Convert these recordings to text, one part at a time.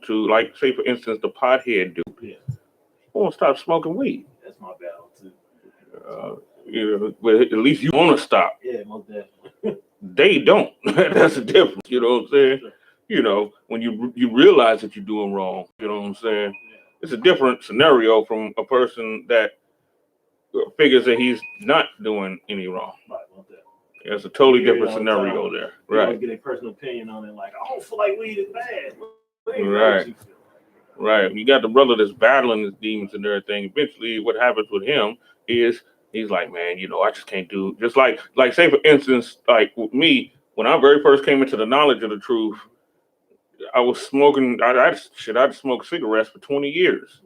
to, like, say, for instance, the pothead dude. Yeah. I want to stop smoking weed. That's my battle, too. You know, but at least you want to stop. Yeah, most definitely. They don't. That's the difference. You know what I'm saying? Sure. You know, when you realize that you're doing wrong, you know what I'm saying? Yeah. It's a different scenario from a person that figures that he's not doing any wrong. Right, most definitely. It's a totally You hear it different all the scenario time. there. People Right. get a personal opinion on it, like, I don't feel like weed is bad. Right. Right. You got the brother that's battling his demons and everything. Eventually, what happens with him is he's like, man, you know, I just can't do. Just like say for instance, like with me, when I very first came into the knowledge of the truth, I was smoking. I'd smoked cigarettes for 20 years.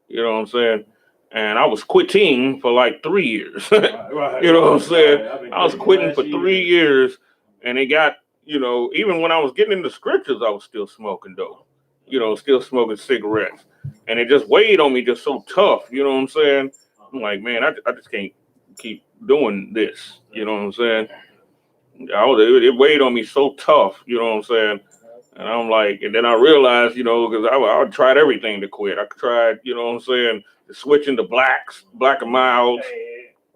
You know what I'm saying? And I was quitting for like 3 years. Right, You know what I'm saying? Right. I was quitting for 3 years, and it got, you know, even when I was getting into scriptures, I was still smoking dope. You know, still smoking cigarettes, and it just weighed on me just so tough. You know what I'm saying? I'm like, man, I just can't keep doing this. You know what I'm saying? It weighed on me so tough. You know what I'm saying? And I'm like, and then I realized, you know, because I tried everything to quit. I tried, you know what I'm saying, switching to black and milds.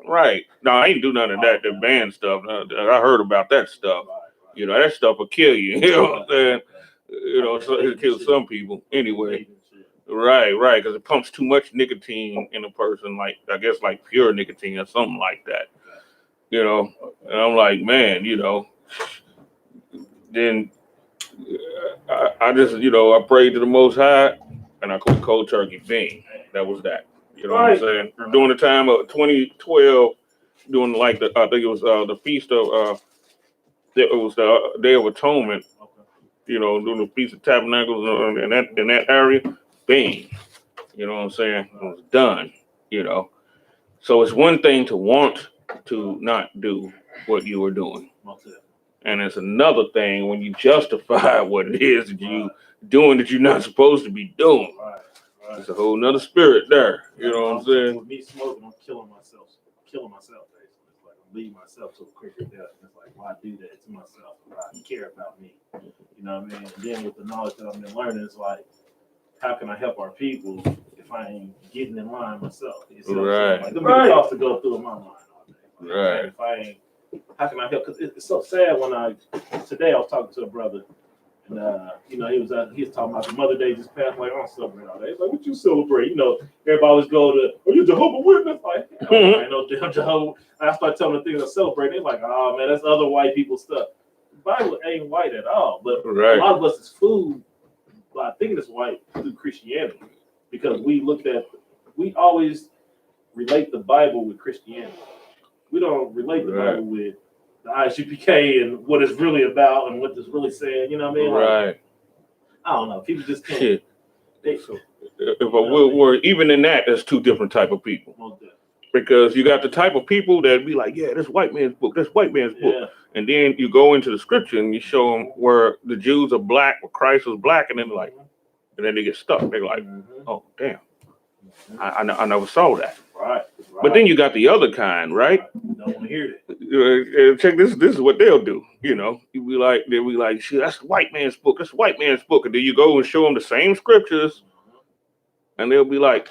Right. No, I ain't do none of that, the band stuff. I heard about that stuff. You know, that stuff will kill you. You know what I'm saying? You know, so it kills some people anyway. Right, because it pumps too much nicotine in a person, like, I guess, like pure nicotine or something like that. You know, and I'm like, man, you know, then I just, you know, I prayed to the Most High and I quit cold turkey. Bing. That was that. You know what I'm saying? During the time of 2012, doing like I think it was the feast of, it was the Day of Atonement. You know, doing the Feast of Tabernacles in that area. Bing. You know what I'm saying? It was done. You know, so it's one thing to want to not do what you were doing. And it's another thing when you justify what it is that you doing that you're not supposed to be doing. Right. It's a whole nother spirit there. You know what I'm saying? With me smoking, I'm killing myself basically. It's like I'm leaving myself to a quicker death. It's like, why do that to myself? Why care about me? You know what I mean? And then with the knowledge that I've been learning, it's like, how can I help our people if I ain't getting in line myself? You see what I'm saying? Like, them are the thoughts to go through in my mind all day. Like, Right. if I ain't, how can I help? Because it's so sad when today I was talking to a brother, and you know, he was talking about the Mother Day just passed. Like, I don't celebrate all that. He's like, what you celebrate? You know, everybody always go to, oh, you Jehovah's Witness? Like, I ain't no damn Jehovah. I start telling them the things I celebrate. They're like, oh man, that's other white people stuff. The Bible ain't white at all, but a lot of us is fooled by thinking it's white through Christianity, because we always relate the Bible with Christianity. We don't relate the Bible with the I.S.U.P.K. and what it's really about and what it's really saying. You know what I mean? Like, I don't know. People just can't. Even in that, there's two different type of people. Because you got the type of people that be like, yeah, this white man's book, this white man's book. Yeah. And then you go into the scripture and you show them where the Jews are black, where Christ was black, and then like, and then they get stuck. They're like, oh, damn. I never saw that. Right. But then you got the other kind, right? Don't want to hear it. Check this. This is what they'll do. You know, they'll be like, shit, that's the white man's book. That's the white man's book. And then you go and show them the same scriptures, and they'll be like,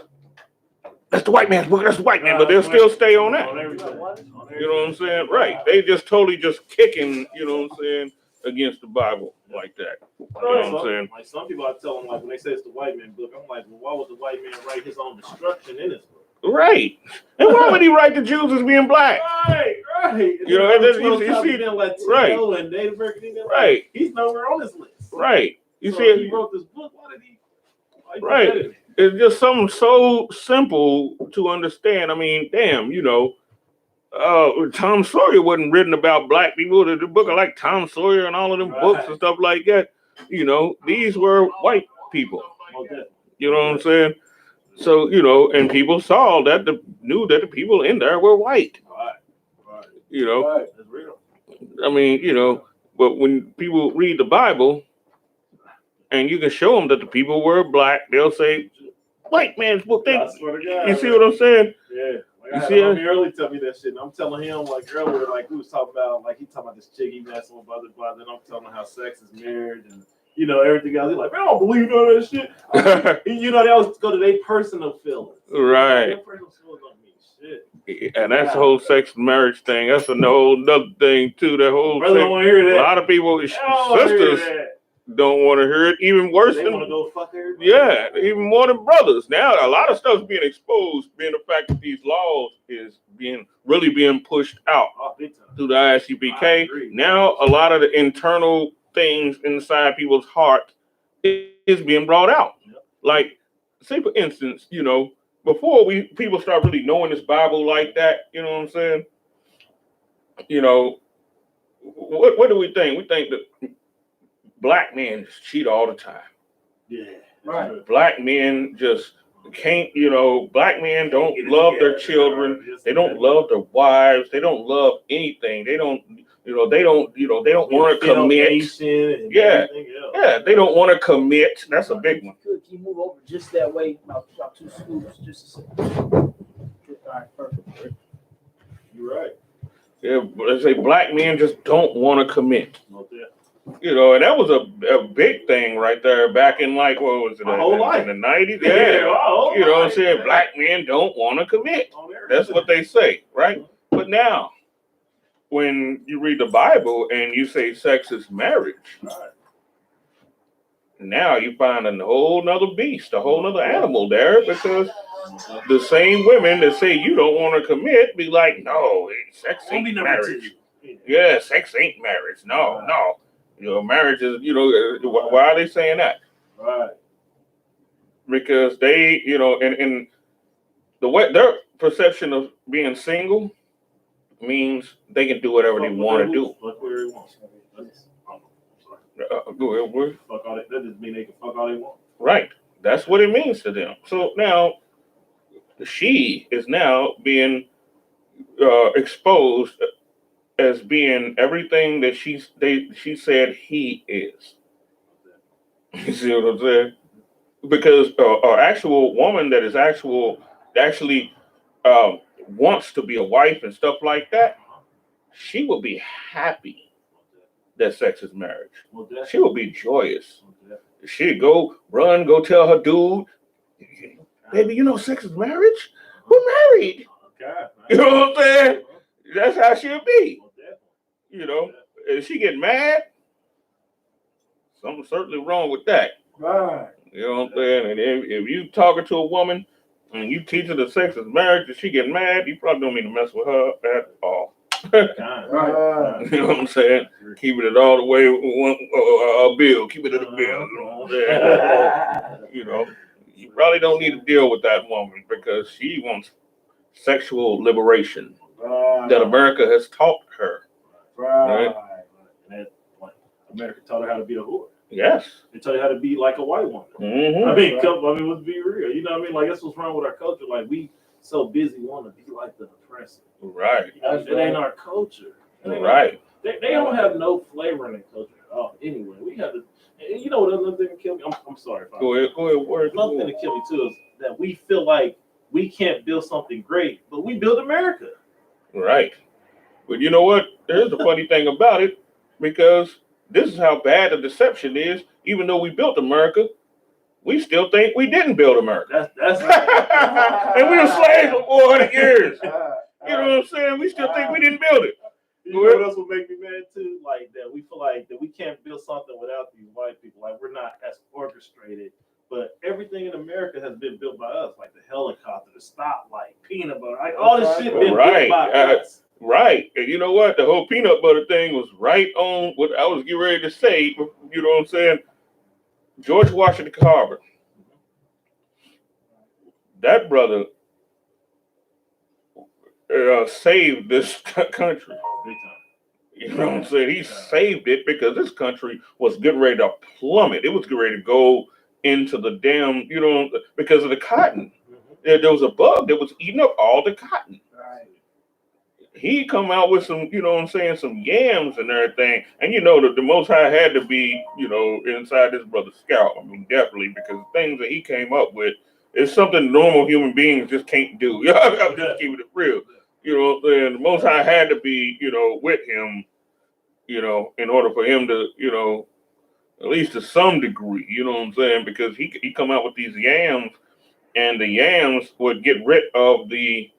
that's the white man's book. That's the white man. But they'll still stay on that. You know what I'm saying? Right. They just totally just kicking, you know what I'm saying, against the Bible like that. You know what I'm saying? Like some people, I tell them, like when they say it's the white man's book, I'm like, well, why would the white man write his own destruction in his book? Right. And why would he write the Jews as being black? Right. You know, you see, Latino and Native American, right. He's nowhere on his list. Right. You so see, he wrote this book. Why did he? Right. It's just something so simple to understand. I mean, damn, you know, Tom Sawyer wasn't written about black people. The book of like Tom Sawyer and all of them books and stuff like that. You know, these were white people. You know what I'm saying? So, you know, and people saw that, knew that the people in there were white. Right. You know, right. That's real. I mean, you know, but when people read the Bible and you can show them that the people were black, they'll say, white man's book. I swear to God, you see what I'm saying? Yeah. Like you I see had early tell me that shit. And I'm telling him like earlier, like we was talking about, like he talking about this chick he messing with, blah blah blah. Then I'm telling him how sex is marriage and you know, everything else. He's like, man, I don't believe none of that shit. You know, they always go to their personal feelings. Right. Their personal feelings don't mean shit. And that's the whole sex marriage thing. That's a whole another thing too. That whole Brother don't want to hear that. A lot of people, sisters, don't want to hear it. Even worse They than want to go fuck everybody. yeah, even more than brothers. Now a lot of stuff's being exposed, being the fact that these laws is really being pushed out through the I.S.U.P.K. Now a lot of the internal things inside people's heart is being brought out. Yep. Like, say for instance, you know, before people start really knowing this Bible like that, you know what I'm saying? You know, what do we think? We think that black men just cheat all the time. Yeah, right. Black men just can't, you know, black men don't love their children. They don't love their wives. They don't love anything. They don't, you know, they don't want to commit. Yeah. Yeah, they don't want to commit. That's a big one. Can you move over just that way, about 2 scoops, just a second? All right, perfect. You're right. Yeah, they say black men just don't want to commit. No doubt. You know, and that was a big thing right there back in like, what was it? My whole life. In the 90s? Yeah, You know what I'm saying? Black men don't want to commit. That's what they say, right? But now, when you read the Bible and you say sex is marriage, now you find a whole nother beast, a whole nother animal there, because the same women that say you don't want to commit be like, no, sex ain't marriage. Yeah, sex ain't marriage. No, no. You know, marriage is, you know, why are they saying that? Right. Because they, you know, in the way their perception of being single means they can do whatever they want to do. Fuck where they want. Go ahead, word. Fuck all that just mean they can fuck all they want. Right. That's what it means to them. So now she is now being exposed as being everything that she said he is. You see what I'm saying? Because an actual woman that is actually wants to be a wife and stuff like that, she will be happy that sex is marriage. She will be joyous. She'd go tell her dude, baby, you know sex is marriage? We're married. You know what I'm saying? That's how she'll be. You know, if she get mad, something's certainly wrong with that. Right. You know what I'm saying? And if you talking to a woman and you teach her that sex is marriage and she get mad, you probably don't need to mess with her at all. Right. You know what I'm saying? Keeping it all the way a bill. Keep it at a bill. You know what I'm saying? You know, you probably don't need to deal with that woman because she wants sexual liberation that America has taught her. Right. And America taught her how to be a whore. Yes. They taught her how to be like a white woman. Mm-hmm. I mean, let's be real. You know what I mean? Like, that's what's wrong with our culture. Like, we so busy wanting to be like the oppressor. Right. You know, it ain't our culture. Right. They don't have no flavor in their culture at all. Anyway, we have to. And you know what another thing that killed me? I'm sorry. Go ahead. Word. Another thing that killed me too is that we feel like we can't build something great, but we build America. Right. But you know what? Here's the funny thing about it, because this is how bad the deception is. Even though we built America, we still think we didn't build America. That's and we were slaves for 400 years. You know what I'm saying? We still think we didn't build it. You know what else would make me mad too? Like that we feel like that we can't build something without these white people. Like we're not as orchestrated. But everything in America has been built by us, like the helicopter, the stoplight, peanut butter, like all this shit been built by us. Right. And you know what? The whole peanut butter thing was right on what I was getting ready to say. You know what I'm saying? George Washington Carver. That brother saved this country. You know what I'm saying? He saved it because this country was getting ready to plummet. It was getting ready to go into the damn, you know, because of the cotton. There was a bug that was eating up all the cotton. Right. He come out with some, you know what I'm saying, some yams and everything. And you know, the Most High had to be, you know, inside this brother's scalp. I mean, definitely, because the things that he came up with is something normal human beings just can't do. I'm just keeping it real. You know what I'm saying? The Most High had to be, you know, with him, you know, in order for him to, you know, at least to some degree. You know what I'm saying? Because he come out with these yams, and the yams would get rid of the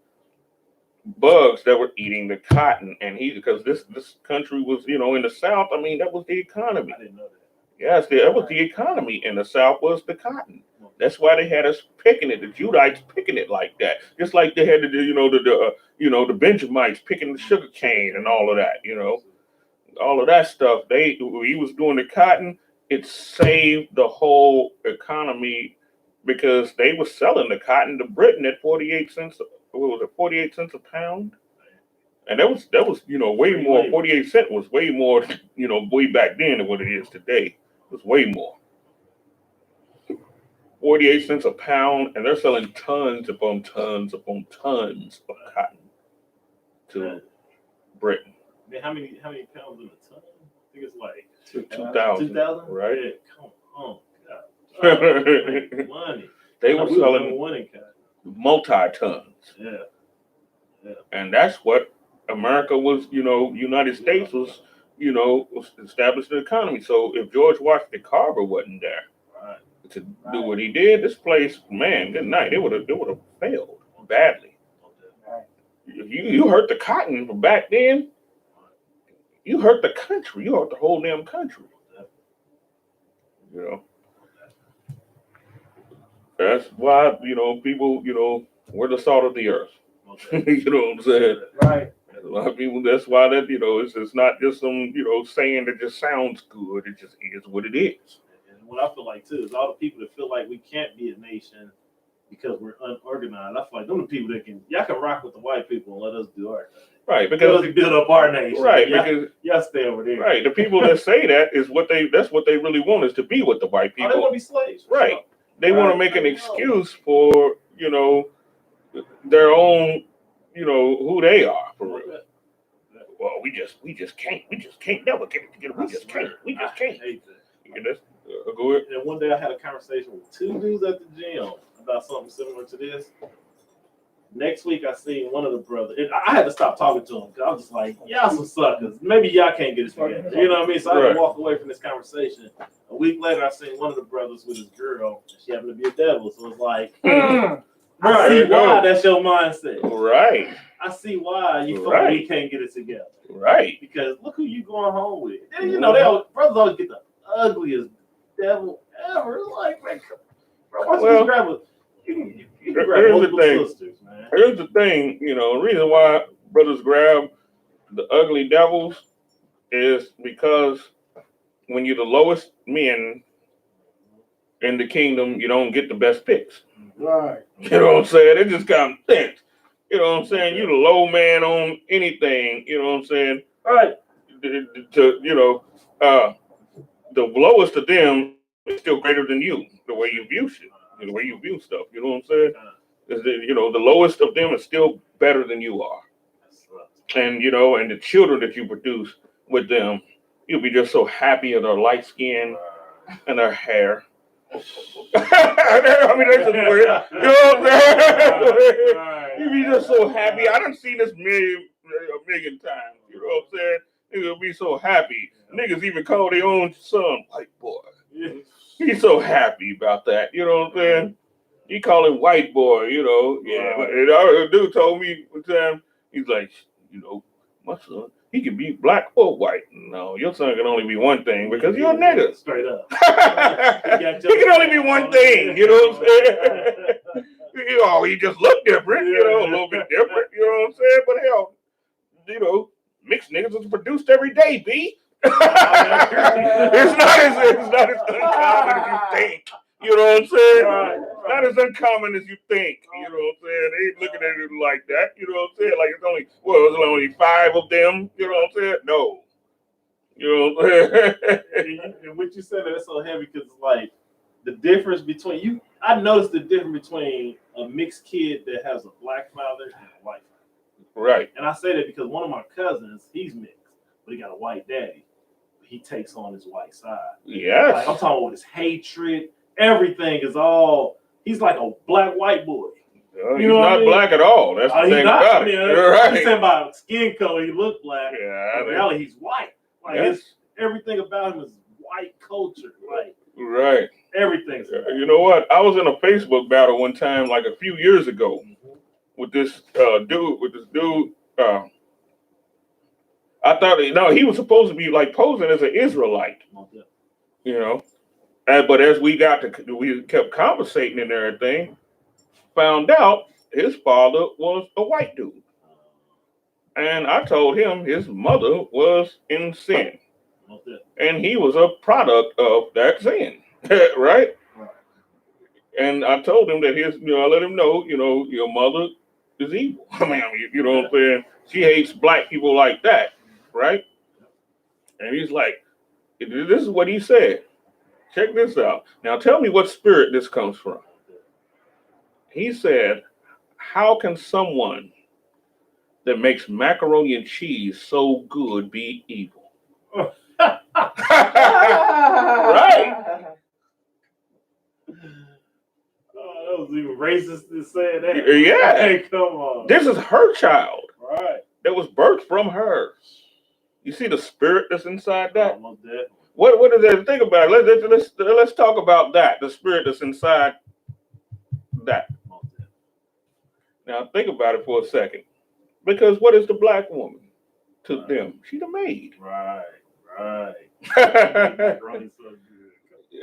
bugs that were eating the cotton, and because this country was, in the South. I mean, that was the economy. I didn't know that. Yes, that was the economy in the South, was the cotton. That's why they had us picking it, the Judites picking it like that, just like they had to do, the Benjamites picking the sugar cane and all of that, all of that stuff. He was doing the cotton. It saved the whole economy because they were selling the cotton to Britain at 48 cents. What was it, 48 cents a pound? And that was way more. 48 cents was way more, way back then than what it is today. It was way more. 48 cents a pound, and they're selling tons upon tons upon tons of cotton to Britain. Man, how many pounds in a ton? I think it's like 2,000. 2,000? Right? Yeah, come on, God. Money. They were selling one in cotton. multi-tons. Yeah. And that's what America was, United States was, was established the economy. So if George Washington Carver wasn't there to do what he did, this place, man, good night. It would have failed badly. You hurt the cotton from back then. You hurt the country. You hurt the whole damn country. That's why, people, we're the salt of the earth. You know what I'm saying? Right. A lot of people, that's why that, it's not just some, saying that just sounds good. It just is what it is. And what I feel like, too, is all the people that feel like we can't be a nation because we're unorganized. I feel like them the people that y'all can rock with the white people and let us do our thing. Right, because we build up our nation. Right, because y'all stay over there. Right, the people that say that that's what they really want, is to be with the white people. They want to be slaves. Right. Sure. They want to make an excuse for, their own, who they are for real. Well, we just can't never get it together. We just can't. Go ahead. And one day I had a conversation with two dudes at the gym about something similar to this. Next week I seen one of the brothers. And I had to stop talking to him because I was just like, y'all some suckers. Maybe y'all can't get it together. You know what I mean? So I had to walk away from this conversation. A week later I seen one of the brothers with his girl. And she happened to be a devil. So it's like, I see why that's your mindset. Right. I see why you feel like we can't get it together. Right. Because look who you going home with. And brothers always get the ugliest devil ever. It's like, man, bro, why don't you grab a you grab multiple sisters, man. Here's the thing, the reason why brothers grab the ugly devils is because when you're the lowest men in the kingdom, you don't get the best picks. Right. You know what I'm saying? It just comes thin. You know what I'm saying? You're the low man on anything. You know what I'm saying? Right. The lowest of them is still greater than you. The way you view shit, the way you view stuff. You know what I'm saying? Is that, the lowest of them is still better than you are. And and the children that you produce with them, you'll be just so happy at their light skin and their hair. I mean, that's just weird. You know what I'm saying? You be just so happy. I done seen this a million times. You know what I'm saying? Niggas be so happy. Niggas even call their own son white boy. He's so happy about that. You know what I'm saying? He call him white boy. Yeah. And a dude told me one time, he's like, my son, he can be black or white. No, your son can only be one thing because you're a nigga. Straight up. He can only be one thing, you know what I'm saying? He just look different, a little bit different, you know what I'm saying? But hell, mixed niggas is produced every day, B. It's not as uncommon as you think. You know what I'm saying? Not as uncommon as you think. You know what I'm saying? They ain't looking at it like that. You know what I'm saying? Like it's only 5 of them. You know what I'm saying? No. You know what I'm saying? And what you said, that's so heavy because it's like the difference between you. I noticed the difference between a mixed kid that has a black father and a white father. Right. And I say that because one of my cousins, he's mixed, but he got a white daddy. He takes on his white side. Yes. Like, I'm talking about his hatred. Everything is all. He's like a black-white boy. He's not black at all. That's the thing about it. You're right. He's saying about skin color, he looked black. Yeah. In reality, he's white. Like everything about him is white culture, like Right. everything's. You know what? I was in a Facebook battle one time, like a few years ago, with this dude. I thought, he was supposed to be like posing as an Israelite, you know. But as we kept conversating and everything, found out his father was a white dude. And I told him his mother was in sin. And he was a product of that sin, right? And I told him that I let him know, your mother is evil. I mean, you know what I'm saying? She hates black people like that, right? And he's like, this is what he said. Check this out. Now tell me what spirit this comes from. He said, how can someone that makes macaroni and cheese so good be evil? Right. That was even racist to say that. Yeah. Hey, come on. This is her child. Right. That was birthed from her. You see the spirit that's inside that? Almost dead. What is that? Think about it. Let's talk about that. The spirit that's inside that. Now think about it for a second. Because what is the black woman to them? She's a maid. Right.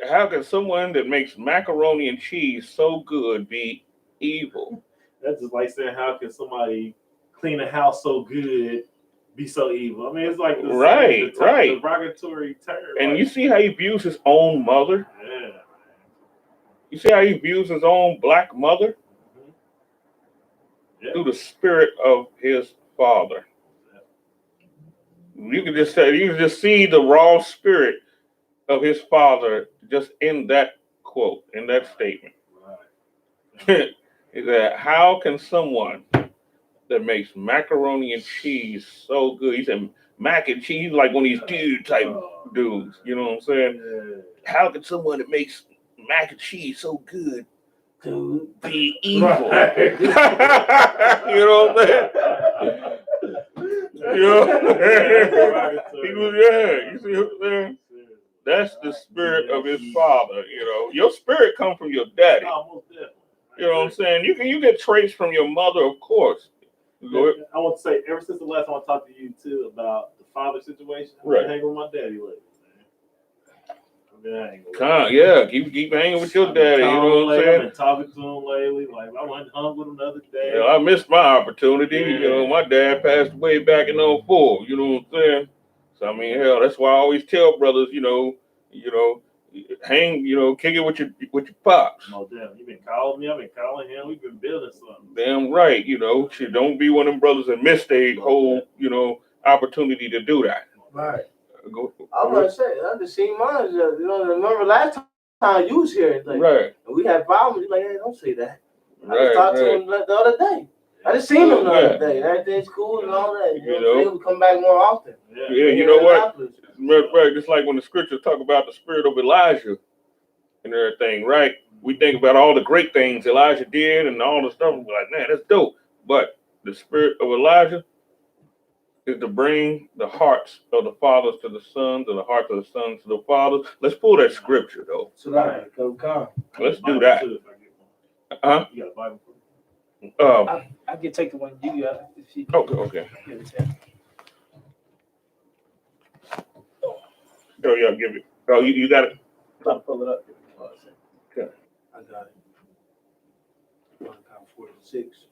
How can someone that makes macaroni and cheese so good be evil? That's just like saying, how can somebody clean a house so good be so evil? I mean, it's like the derogatory term. And you see how he views his own mother? Yeah. You see how he views his own black mother? Yeah. Through the spirit of his father. You can just see the raw spirit of his father just in that quote, in that statement. Right. Is that how can someone that makes macaroni and cheese so good? He said mac and cheese, like one of these dude type dudes. You know what I'm saying? Yeah. How can someone that makes mac and cheese so good to be evil? Right. You know what I'm saying? You know what I'm saying? You see what I'm saying? That's the spirit of his father. Your spirit comes from your daddy. You know what I'm saying? You get traits from your mother, of course. I want to say, ever since the last time I talked to you too about the father situation, I've been hanging with my daddy lately. Keep hanging with your daddy. You know what I'm saying? I've been talking to him lately. Like I went hung with him the other day. I missed my opportunity. Yeah. My dad passed away back in 2004. You know what I'm saying? So I mean, hell, that's why I always tell brothers, hang, kick it with your pops. No, damn, you been calling me. I've been calling him. We've been building something. Damn right. Don't be one of them brothers that missed a whole, opportunity to do that. Right. I was gonna say, I just seen mine. Remember last time you was here, like, right? And we had problems. You're like, hey, don't say that. I Just talked to him the other day. I just seen him the other day. Everything's cool and all that. You know, we come back more often. Yeah, you know what? Right, just like when the scriptures talk about the spirit of Elijah and everything, right? We think about all the great things Elijah did and all the stuff. We're like, man, that's dope. But the spirit of Elijah is to bring the hearts of the fathers to the sons and the hearts of the sons to the fathers. Let's pull that scripture, though. Let's do that. Huh? You got a Bible? I can take the one you got. Okay. Oh, yeah, give it. Oh, you got it? I'll pull it up. Okay. I got it. 46.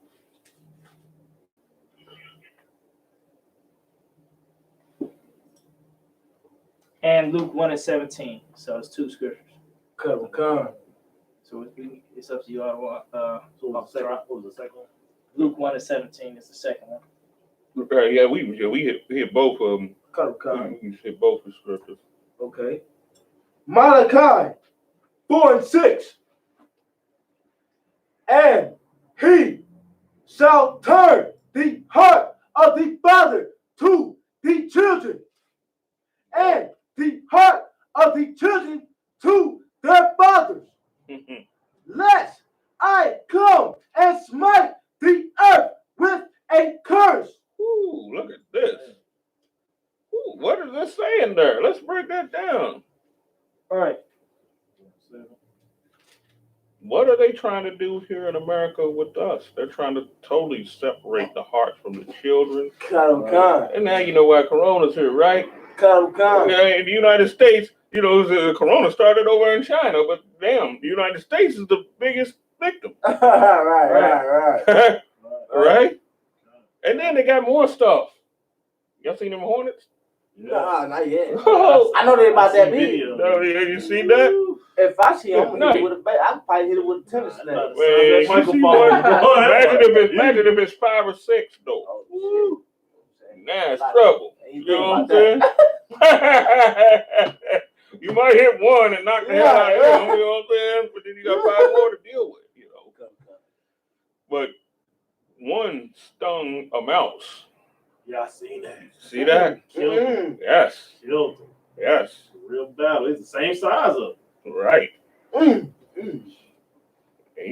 And Luke 1:17. So it's two scriptures. Come. So it's up to you all. What was the second one? Luke 1:17 is the second one. Yeah, we hit both of them. We hit both the scriptures. Okay. Malachi 4:6. And he shall turn the heart of the father to the children, and the heart of the children to their fathers, lest I come and smite the earth with a curse. Ooh, look at this. Ooh, what is this saying there? Let's break that down. What are they trying to do here in America with us? They're trying to totally separate the hearts from the children. And now you know why Corona's here, right? Yeah, in the United States, you know, the Corona started over in China, but damn, the United States is the biggest victim. Right. Right? And then they got more stuff. Y'all seen them hornets? Nah, not yet. Oh. I know they about that big. No, you seen that? If I see him, I'm gonna hit it with a bat. I can probably hit it with a tennis snap. Man, imagine if it's 5 or 6 though. Oh, Nah, it's trouble. You know what I'm saying? You might hit one and knock the hell out of him, you know what I'm saying? But then you got 5 more to deal with, you know. But one stung a mouse. Yeah, I seen that. See that? Killed him. Yes. Killed him. Yes. Real battle. It's the same size of. Right. He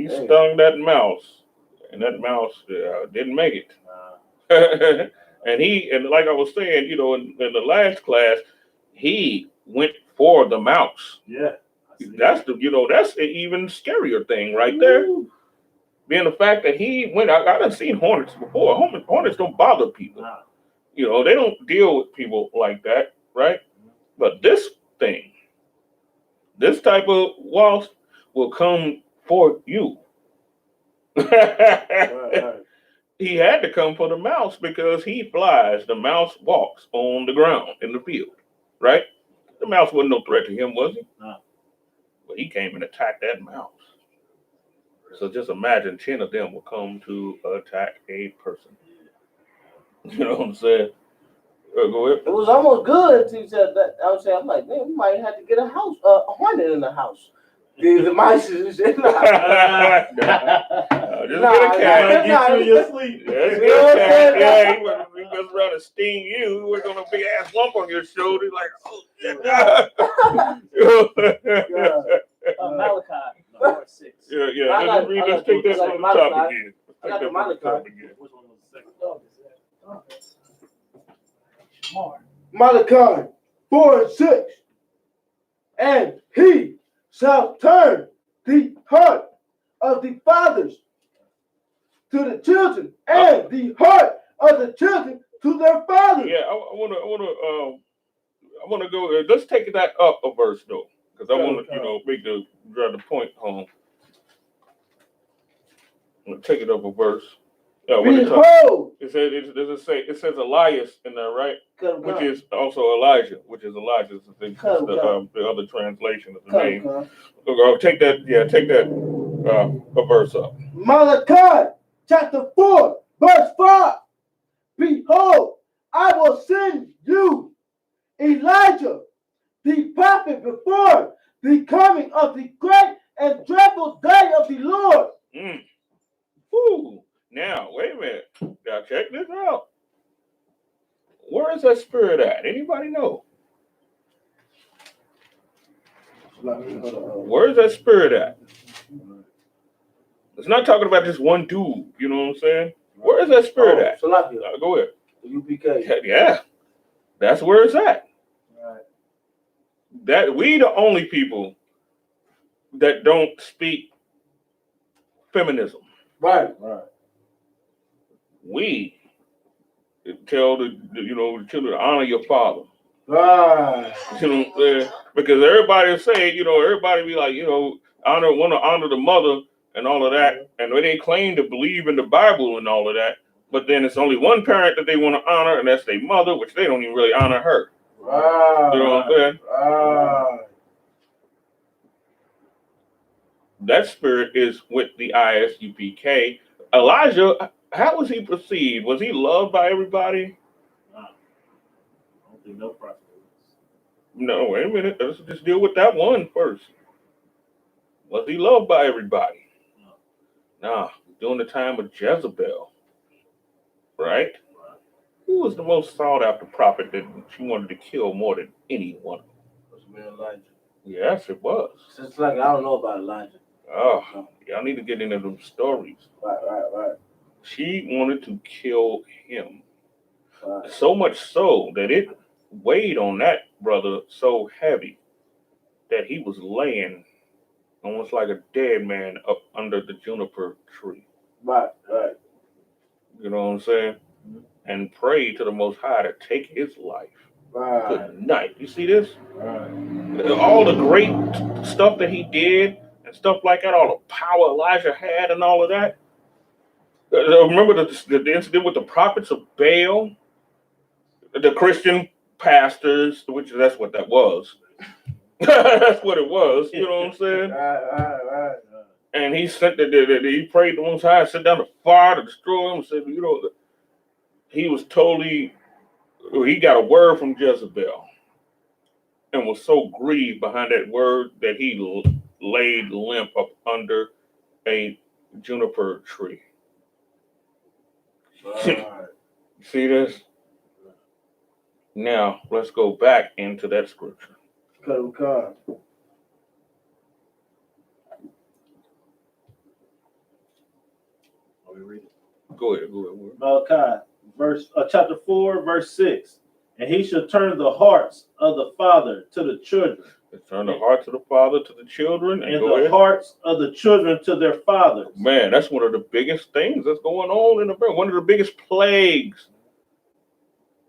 stung that mouse, and that mouse didn't make it. And like I was saying, you know, in the last class, he went for the mouse. Yeah. That's the even scarier thing right there. Being the fact that he went, I done seen hornets before. Hornets don't bother people. Nah. You know, they don't deal with people like that, right? But this thing, this type of wasp will come for you. right. He had to come for the mouse because he flies. The mouse walks on the ground in the field, right? The mouse wasn't no threat to him, was he? No. But he came and attacked that mouse. So just imagine 10 of them will come to attack a person. You know what I'm saying? Go ahead. It was almost good until you said that. I was saying, I'm like, man, we might have to get a hornet in the house. The mice is just Just get a cat. Get you in your sleep. Just get a cat. Yeah, he was around to sting you. We're gonna big ass lump on your shoulder. Like, oh shit. Malachi, 6. Yeah. Let's take that on the top again. I got the Malachi. Which one was the second? Malachi 4:6. And he shall turn the heart of the fathers to the children, and the heart of the children to their fathers. Yeah, I wanna go. Let's take that up a verse though, because I want to, drive the point home. I'm gonna take it up a verse. Behold, It says Elias in there, right? Which is also Elijah, which is Elijah. The other translation of the name. Take that a verse up. Malachi chapter 4, verse 5. Behold, I will send you Elijah, the prophet, before the coming of the great and dreadful day of the Lord. Ooh. Now, wait a minute. Now check this out. Where is that spirit at? Anybody know? Where is that spirit at? It's not talking about just one dude. You know what I'm saying? Where is that spirit at? Go ahead. UPK. Yeah, that's where it's at. Right. That we the only people that don't speak feminism. Right. We tell the children to honor your father. Right. You know what I'm saying? Because everybody say, everybody be like, want to honor the mother and all of that, and they claim to believe in the Bible and all of that, but then it's only one parent that they want to honor, and that's their mother, which they don't even really honor her. Right. You know what I'm saying? Right. That spirit is with the ISUPK. Elijah, how was he perceived? Was he loved by everybody? I don't think no prophet. No, wait a minute. Let's just deal with that one first. Was he loved by everybody? Nah, during the time of Jezebel, right? Who was the most sought after prophet that she wanted to kill more than anyone? It was Elijah. Yes, it was. It's like I don't know about Elijah. Oh, y'all need to get into them stories. Right. She wanted to kill him. Right. So much so that it weighed on that brother so heavy that he was laying almost like a dead man up under the juniper tree. Right. You know what I'm saying? And pray to the Most High to take his life. Right. Good night. You see this? Right. All the great stuff that he did and stuff like that, all the power Elijah had and all of that. Remember the incident with the prophets of Baal? The Christian pastors, which that's what that was. That's what it was. You know what I'm saying? Right. And he sent he prayed the Most High, sent down the fire to destroy him. Said, you know, he was totally. He got a word from Jezebel, and was so grieved behind that word that he laid limp up under a juniper tree. Right. See this? Now let's go back into that scripture. Okay. Go ahead. Malachi, chapter 4, verse 6. And he shall turn the hearts of the father to the children. Turn the hearts of the father to the children, and the hearts of the children to their fathers. Man, that's one of the biggest things that's going on in America. One of the biggest plagues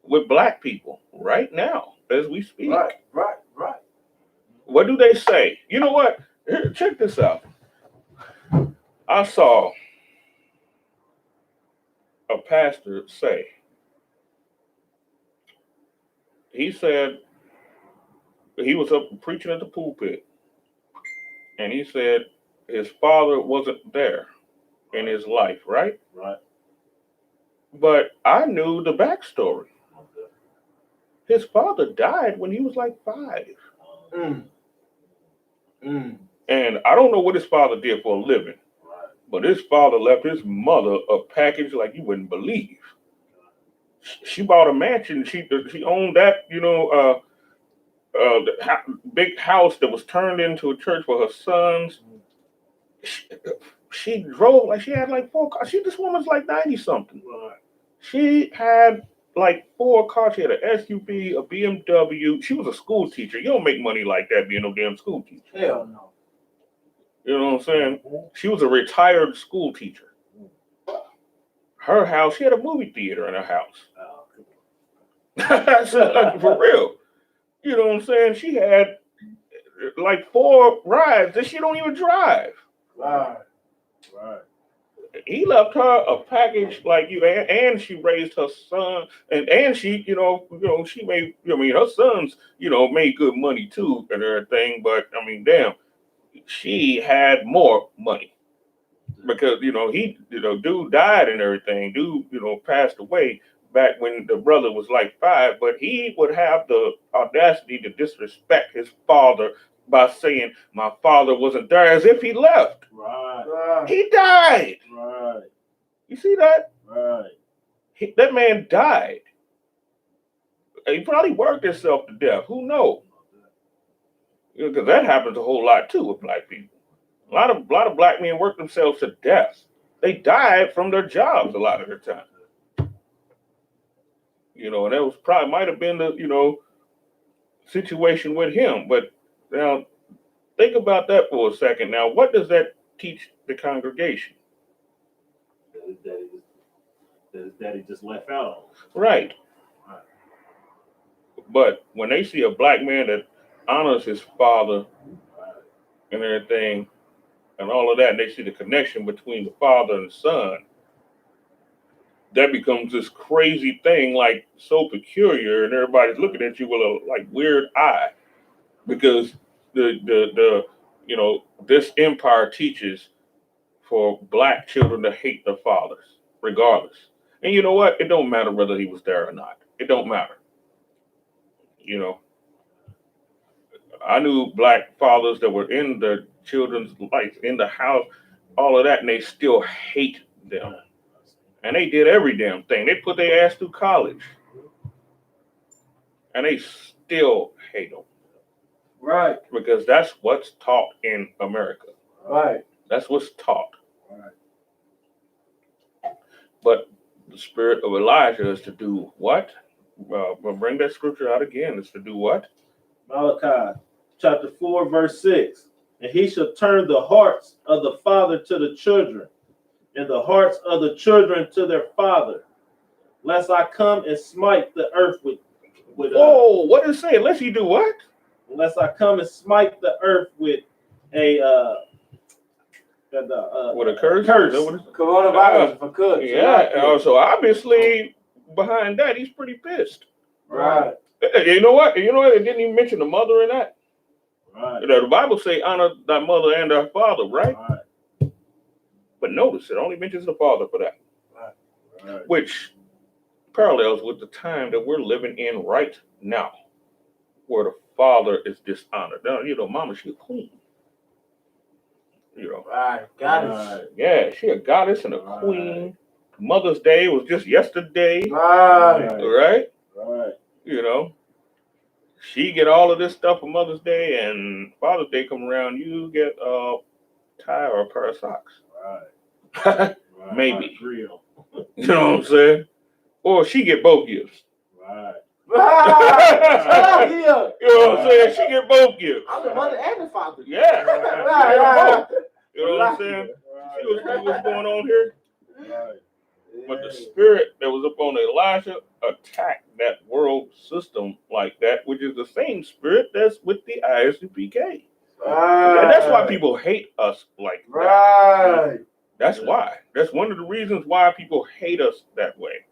with black people right now as we speak. Right. What do they say? You know what? Here, check this out. I saw a pastor say, he said, he was up preaching at the pulpit, and he said his father wasn't there in his life, right? Right. But I knew the backstory. His father died when he was like 5. And I don't know what his father did for a living, but his father left his mother a package like you wouldn't believe. She bought a mansion. She owned that, the big house that was turned into a church for her sons. She drove like she had like 4 cars. This woman's like 90 something. She had like 4 cars. She had an SUV, a BMW. She was a school teacher. You don't make money like that being no damn school teacher. Hell no. You know what I'm saying? She was a retired school teacher. Her house, she had a movie theater in her house. Like, for real. You know what I'm saying? She had like 4 rides that she don't even drive. Right. He left her a package like you, and she raised her son, and she, she made, her sons, made good money too and everything. But I mean, damn, she had more money because he, dude died and everything. Dude, passed away back when the brother was like 5, but he would have the audacity to disrespect his father by saying my father wasn't there, as if he left. Right. He died. Right. You see that? Right. That man died. He probably worked himself to death. Who knows? Because that happens a whole lot too with black people. A lot of black men work themselves to death. They died from their jobs a lot of the time. And that was probably might have been the situation with him. But now think about that for a second. Now, what does that teach the congregation? That his daddy just left out on. Right. But when they see a black man that honors his father and everything and all of that, and they see the connection between the father and the son, that becomes this crazy thing, like so peculiar, and everybody's looking at you with a like weird eye, because this empire teaches for black children to hate their fathers, regardless. And you know what? It don't matter whether he was there or not. It don't matter. I knew black fathers that were in their children's life, in the house, all of that, and they still hate them. And they did every damn thing. They put their ass through college. And they still hate them. Right. Because that's what's taught in America. Right. That's what's taught. Right. But the spirit of Elijah is to do what? Bring that scripture out again. Is to do what? Malachi, chapter 4, verse 6. And he shall turn the hearts of the father to the children, and the hearts of the children to their father, lest I come and smite the earth with oh, what does it say? Unless he do what? Unless I come and smite the earth with a With a curse? Coronavirus, if I could. Yeah. So obviously behind that he's pretty pissed. Right. You know what? You know what? It didn't even mention the mother in that. Right. The Bible say honor thy mother and thy father, right? Right. But notice it only mentions the father for that. Right. Which parallels with the time that we're living in right now, where the father is dishonored. Now, you know, mama, she a queen. You know. Right. Goddess. Yeah, she a goddess and a queen. Mother's Day was just yesterday. Right. Right? You know. She get all of this stuff for Mother's Day, and Father's Day come around, you get a tie or a pair of socks. Right. Maybe. Real. You know what I'm saying? Or she get both gifts. Right. Right. You know what I'm saying? She get both gifts. I'm the mother and the father. Yeah. Right. You know what I'm saying? See what's going on here? Right. But the spirit that was upon Elijah attacked that world system like that, which is the same spirit that's with the I.S.U.P.K. And that's why people hate us like that. Right. That's why. That's one of the reasons why people hate us that way.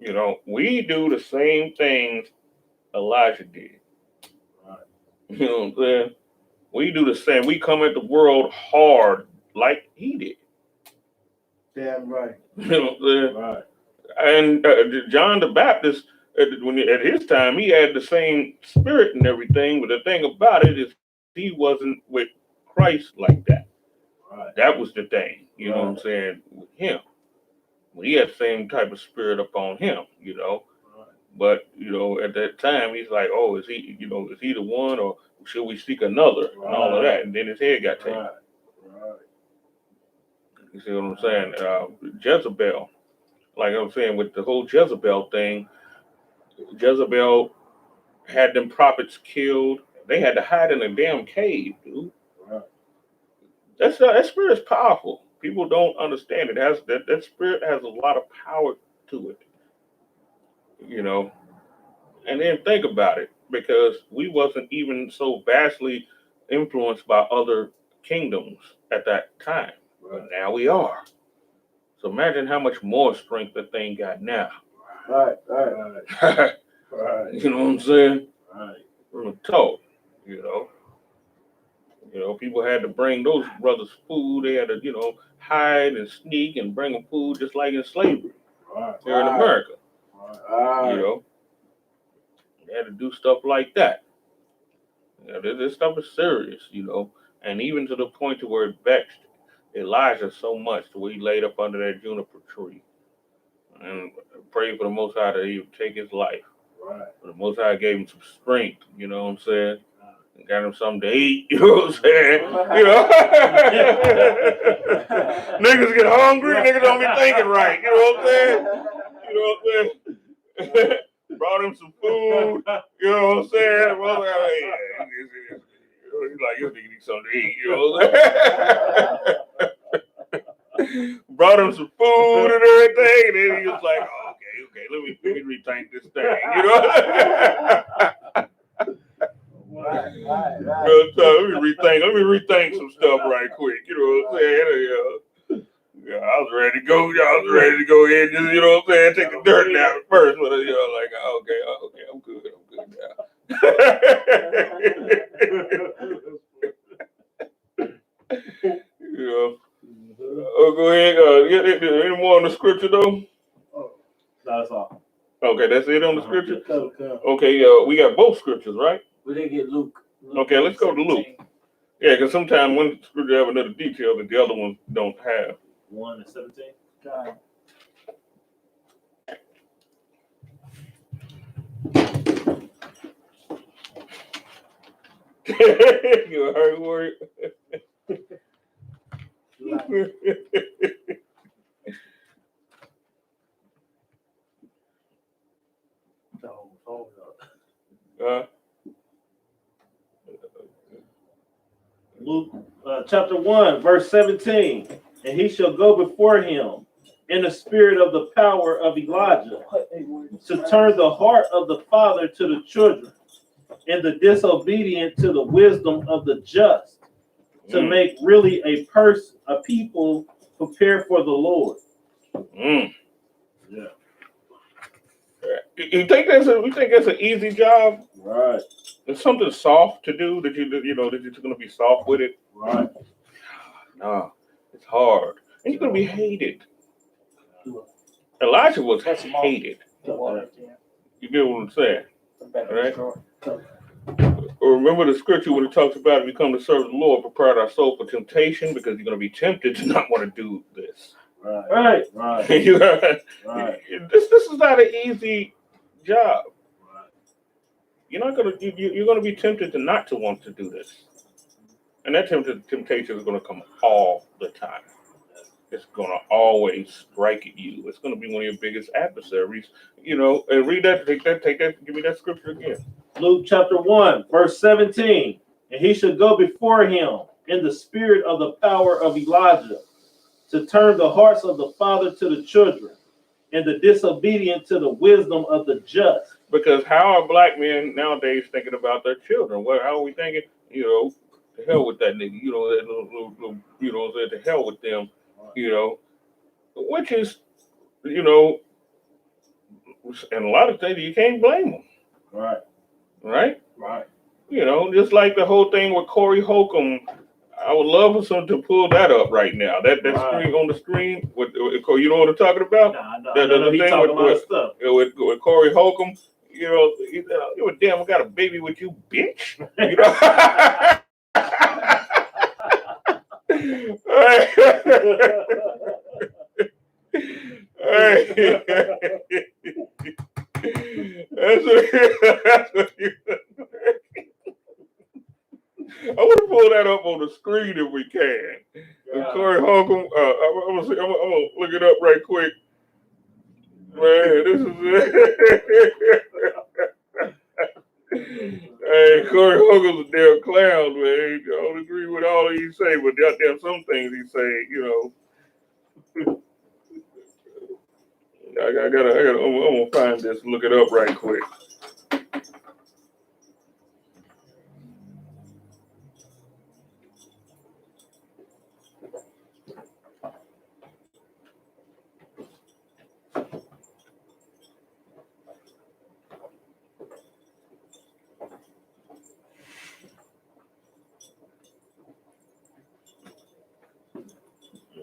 You know, we do the same things Elijah did. Right. You know what I'm saying? We do the same. We come at the world hard like he did. Damn right. You know what I'm saying? Right. And John the Baptist, at his time, he had the same spirit and everything. But the thing about it is, he wasn't with Christ like that. Right. That was the thing. You know what I'm saying? With him, he had the same type of spirit upon him. You know. Right. But you know, at that time, he's like, "Oh, is he? You know, is he the one, or should we seek another?" And all of that. And then his head got taken. Right. You see what I'm saying? Jezebel, like I'm saying, with the whole Jezebel thing, Jezebel had them prophets killed. They had to hide in a damn cave, dude. Right. That spirit is powerful. People don't understand it. That spirit has a lot of power to it. You know. And then think about it, because we wasn't even so vastly influenced by other kingdoms at that time. Right. But now we are. So imagine how much more strength the thing got now. Right. Right. You know what I'm saying? Right. From the toe, you know. You know, people had to bring those brothers food. They had to, you know, hide and sneak and bring them food just like in slavery here in America. Right. You know. They had to do stuff like that. You know, this stuff is serious, you know, and even to the point to where it vexed Elijah so much to where he laid up under that juniper tree and prayed for the Most High that he would take his life. Right. But the Most High gave him some strength, you know what I'm saying? And got him something to eat, you know what I'm saying? You know, niggas get hungry, niggas don't be thinking right, you know what I'm saying? You know what I'm saying? Brought him some food, you know what I'm saying? Well, he's like, you need something to eat, you know what I'm saying? Brought him some food and everything, and then he was like, oh, okay, let me rethink this thing, you know? Right. Let me rethink some stuff right quick, you know what I'm saying? Yeah, I was ready to go. Y'all was ready to go in, just, you know what I'm saying, take the dirt down first. But you know, like, okay, I'm good now. You know. Go ahead. Any more on the scripture though? That's all. Okay, that's it on the scripture. Okay. Okay, we got both scriptures, right? We didn't get Luke. Okay, let's go to Luke. Yeah, because sometimes one scripture have another detail that the other ones don't have. 1:17. God. You heard word? chapter 1, verse 17. And he shall go before him in the spirit of the power of Elijah to turn the heart of the father to the children and the disobedient to the wisdom of the just, to make really a people prepare for the Lord. Yeah. You think that's an easy job? Right. It's something soft to do that that you're going to be soft with it. Right. No, it's hard, and you're going to be hated. Elijah was hated. You get what I'm saying, right? Remember the scripture when it talks about if you come to serve the Lord, prepare our soul for temptation, because you're going to be tempted to not want to do this. Right. Right. This is not an easy job. You're going to be tempted to not to want to do this, and that temptation is going to come all the time. It's going to always strike at you. It's going to be one of your biggest adversaries. And read that. Take that. Give me that scripture again. Luke chapter 1, verse 17. And he shall go before him in the spirit of the power of Elijah, to turn the hearts of the father to the children, and the disobedient to the wisdom of the just. Because how are black men nowadays thinking about their children? How are we thinking? To hell with that nigga. That little to hell with them. Which is, and a lot of things you can't blame them. Right. Just like the whole thing with Corey Holcomb. I would love for someone to pull that up right now. That screen on the screen. With you know what I'm talking about? He talking about stuff. With Corey Holcomb. Damn, I got a baby with you, bitch. That's what I want to pull that up on the screen if we can. Corey Holcomb, I'm gonna look it up right quick. Man, this is it. Hey, Corey Holcomb's a damn clown, man. I don't agree with all he say, but goddamn some things he say, I'm gonna find this and look it up right quick.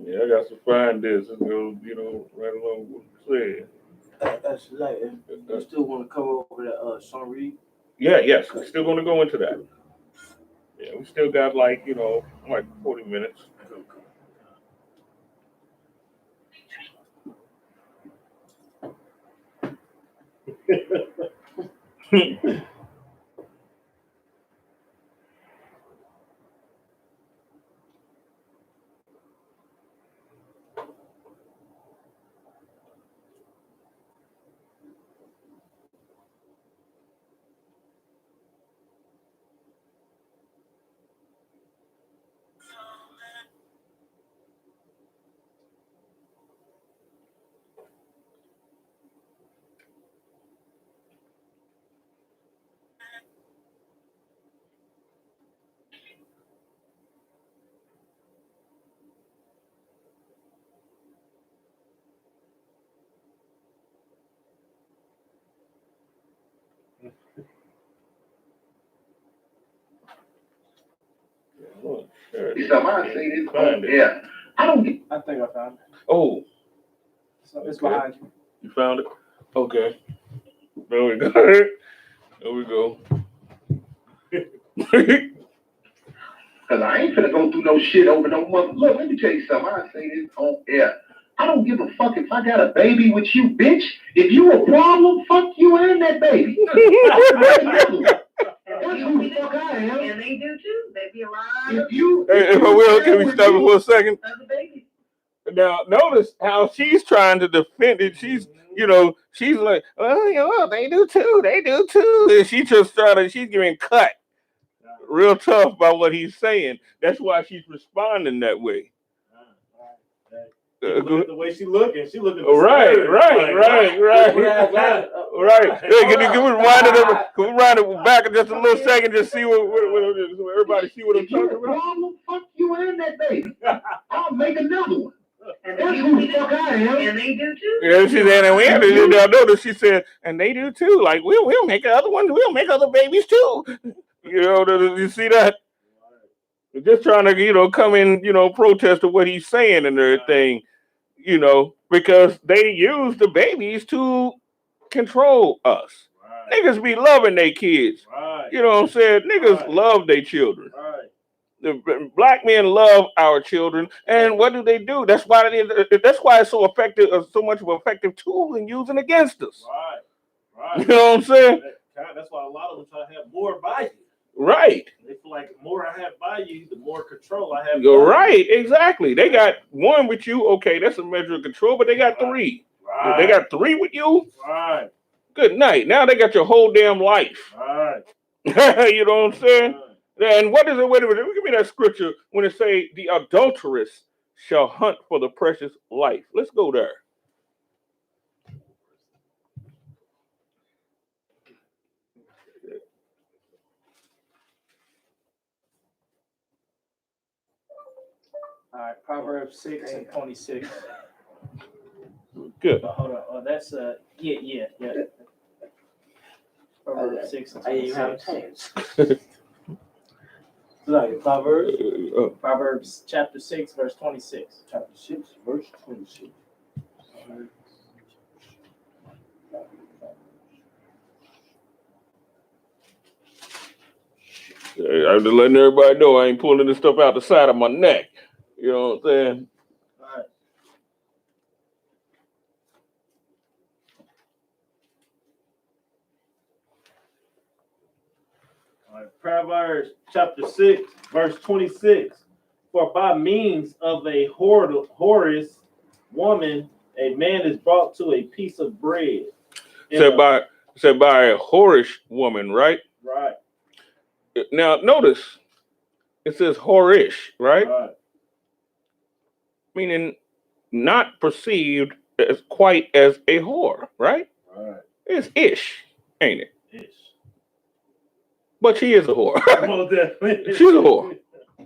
Yeah, I got to find this and go, right along with what you said. That's like, you still want to cover over that Sean Reed? Yes, we're still going to go into that. Yeah, we still got like 40 minutes. Oh, sure. I say this. Yeah. I think I found it. Oh. So it's behind you. You found it? Okay. There we go. There we go. Because I ain't finna go through no shit over no mother. Look, let me tell you something. I say this on air. I don't give a fuck if I got a baby with you, bitch. If you a problem, fuck you and that baby. That's who the fuck I am. And they do too. They be alive. If I will, can we stop it for a second? Now, notice how she's trying to defend it. She's like, well, they do too. They do too. And she's giving cut real tough by what he's saying. That's why she's responding that way. The way she looking Right. Right. Hey, can we rewind it back in just a little second, just see what everybody see what I'm If you're talking a about? problem, fuck you and that baby. I'll make another one. And That's who the fuck I am. And they do too. Yeah, she said, and we had to notice. She said, and they do too. Like we'll make other ones. We'll make other babies too. You know, you see that? They're just trying to, come in, protest to what he's saying and everything, because they use the babies to control us. Right. Niggas be loving their kids. Right. You know what I'm saying? Niggas Right. love their children. Right. The black men love our children, and what do? That's why it's so effective, so much of an effective tool in using against us. Right. You know what I'm saying? That's why a lot of them try to have more by you. Right. They feel like the more I have by you, the more control I have. You're right. Exactly. They got one with you. Okay, that's a measure of control, but they got three. Right. They got three with you. Right. Good night. Now they got your whole damn life. Right. You know what I'm saying? Right. And what is it? Wait a minute. Give me that scripture when it say the adulteress shall hunt for the precious life. Let's go there. All right, Proverbs 6:26. Good. Hold on. Oh, that's yeah. Proverbs 6:26. Like Proverbs chapter 6, verse 26. Chapter 6, verse 26. I'm just letting everybody know I ain't pulling this stuff out the side of my neck. You know what I'm saying? Right. All right. Proverbs chapter 6, verse 26. For by means of a whorish woman, a man is brought to a piece of bread. Said by a whorish woman, right? Right. Now notice it says whorish, right? Right. Meaning not perceived as quite as a whore, right? Right. It's ish, ain't it? Ish. But she is a whore. Well, definitely. She's a whore.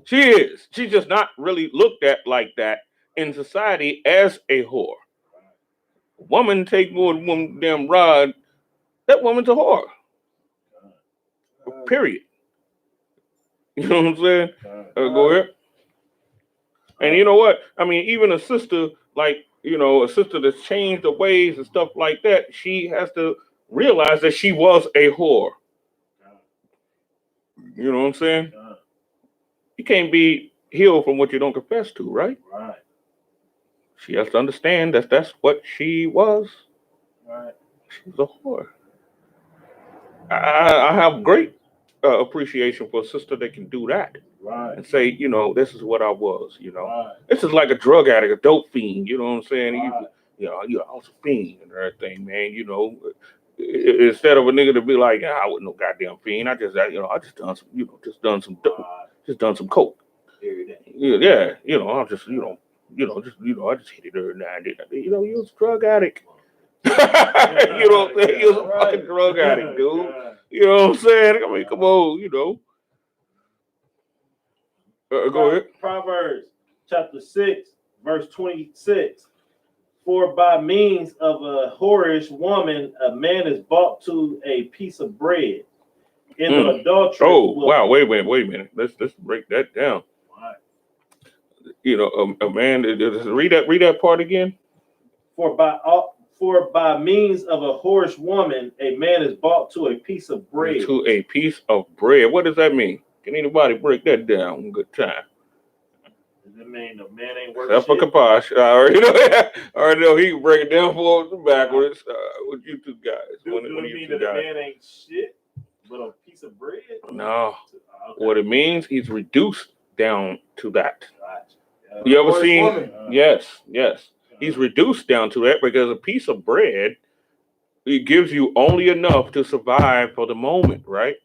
She is. She's just not really looked at like that in society as a whore. Woman take more than one damn rod, that woman's a whore. Period. You know what I'm saying? Go ahead. And you know what? I mean, even a sister, like, a sister that's changed the ways and stuff like that, she has to realize that she was a whore. You know what I'm saying? You can't be healed from what you don't confess to, right? Right. She has to understand that that's what she was. Right. She was a whore. I have great appreciation for a sister that can do that. Right. And say, this is what I was, Right. This is like a drug addict, a dope fiend, you know what I'm saying? Right. I was a fiend and everything, man, instead of a nigga to be like, I wasn't no goddamn fiend. I just done some, just done some coke. Yeah, I'm just, I just hit it every now and then. You was a drug addict. You know what I'm saying? You was a fucking drug addict, dude. You know what I'm saying? I mean, come on, Go ahead. Proverbs chapter 6, verse 26. For by means of a whorish woman, a man is brought to a piece of bread. In the adultery. Oh, wow. Wait a minute. Let's break that down. Right. A man, read that part again. For by means of a whorish woman, a man is brought to a piece of bread. To a piece of bread. What does that mean? Can anybody break that down? Good time. Does it mean the man ain't worth That's for shit? Kaposh. I already know he can break it down forwards and backwards. With you two guys. Do it mean that the man ain't shit, but a piece of bread? No. Okay. What it means, he's reduced down to that. Gotcha. You ever seen? Yes. He's reduced down to that because a piece of bread, it gives you only enough to survive for the moment, right?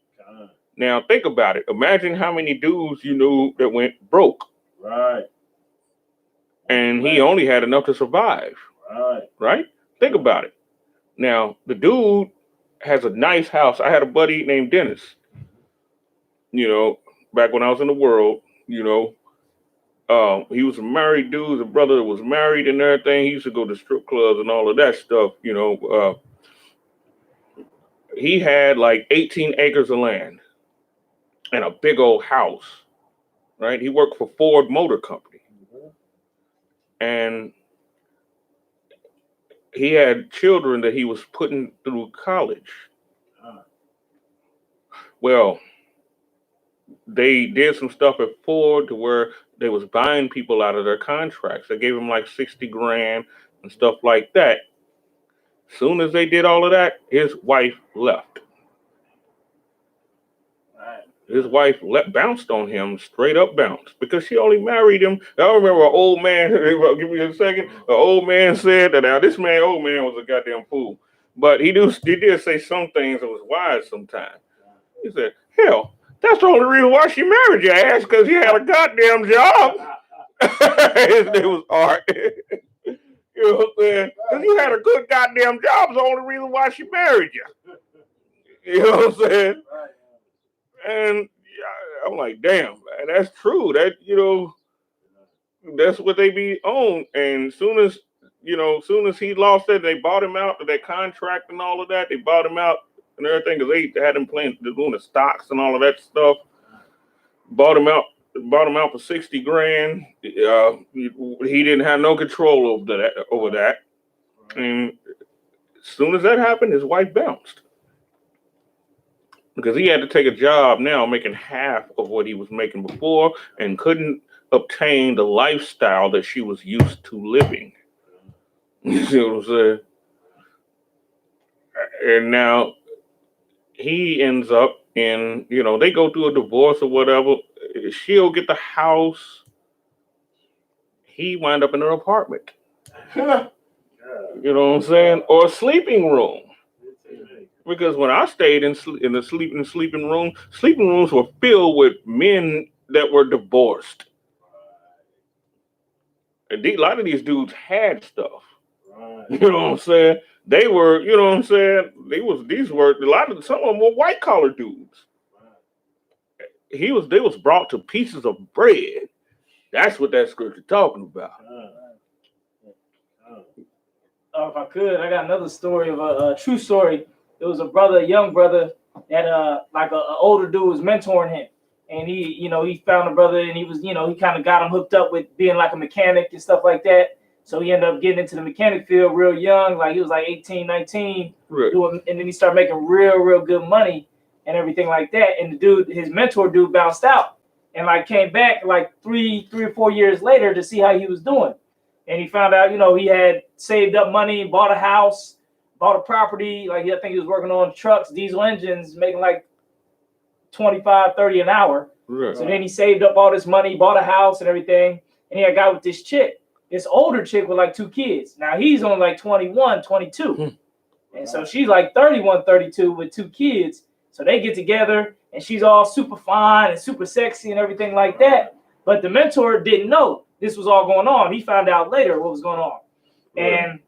Now think about it. Imagine how many dudes you knew that went broke, Right. and he only had enough to survive. Right. Right? Think about it. Now the dude has a nice house. I had a buddy named Dennis. You know, back when I was in the world, you know, he was a married dude. His brother was married and everything. He used to go to strip clubs and all of that stuff. You know, he had like 18 acres of land and a big old house. Right? He worked for Ford Motor Company, and he had children that he was putting through college. Well, they did some stuff at Ford to where they was buying people out of their contracts. They gave him like 60 grand and stuff like that. Soon as they did all of that, his wife left. His wife bounced on him, straight up bounced, because she only married him. I remember an old man, give me a second, an old man said that, now this man, old man was a goddamn fool. But he did say some things that was wise sometimes. He said, hell, that's the only reason why she married your ass, because he had a goddamn job. His name was Art. You know what I'm saying? Because you had a good goddamn job is the only reason why she married you. You know what I'm saying? And yeah, I'm like, damn, man, that's true. That, you know, that's what they be on. And soon as he lost that, they bought him out of that contract and all of that. They bought him out and everything because they had him doing the stocks and all of that stuff. Bought him out for 60 grand. He didn't have no control over that. And as soon as that happened, his wife bounced. Because he had to take a job now making half of what he was making before and couldn't obtain the lifestyle that she was used to living. You see what I'm saying? And now he ends up in, you know, they go through a divorce or whatever. She'll get the house. He wind up in an apartment. You know what I'm saying? Or a sleeping room. Because when I stayed in the sleeping rooms were filled with men that were divorced. And a lot of these dudes had stuff. You know what I'm saying? They were, you know what I'm saying? Some of them were white collar dudes. They was brought to pieces of bread. That's what that scripture talking about. If I could, I got another story of a true story. There was a young brother that like an older dude was mentoring him, and he found a brother, and he was, he kind of got him hooked up with being like a mechanic and stuff like that. So he ended up getting into the mechanic field real young, like he was like 18, 19, right. And then he started making real good money and everything like that. And the dude, his mentor dude, bounced out and like came back like three or 4 years later to see how he was doing, and he found out, he had saved up money, bought a house, bought a property. Like, I think he was working on trucks, diesel engines, making like 25, 30 an hour. Right. So then he saved up all this money, bought a house and everything. And he had got with this chick, this older chick with like 2 kids. Now he's only like 21, 22. And so she's like 31, 32 with 2 kids. So they get together and she's all super fine and super sexy and everything like that. But the mentor didn't know this was all going on. He found out later what was going on. Right. And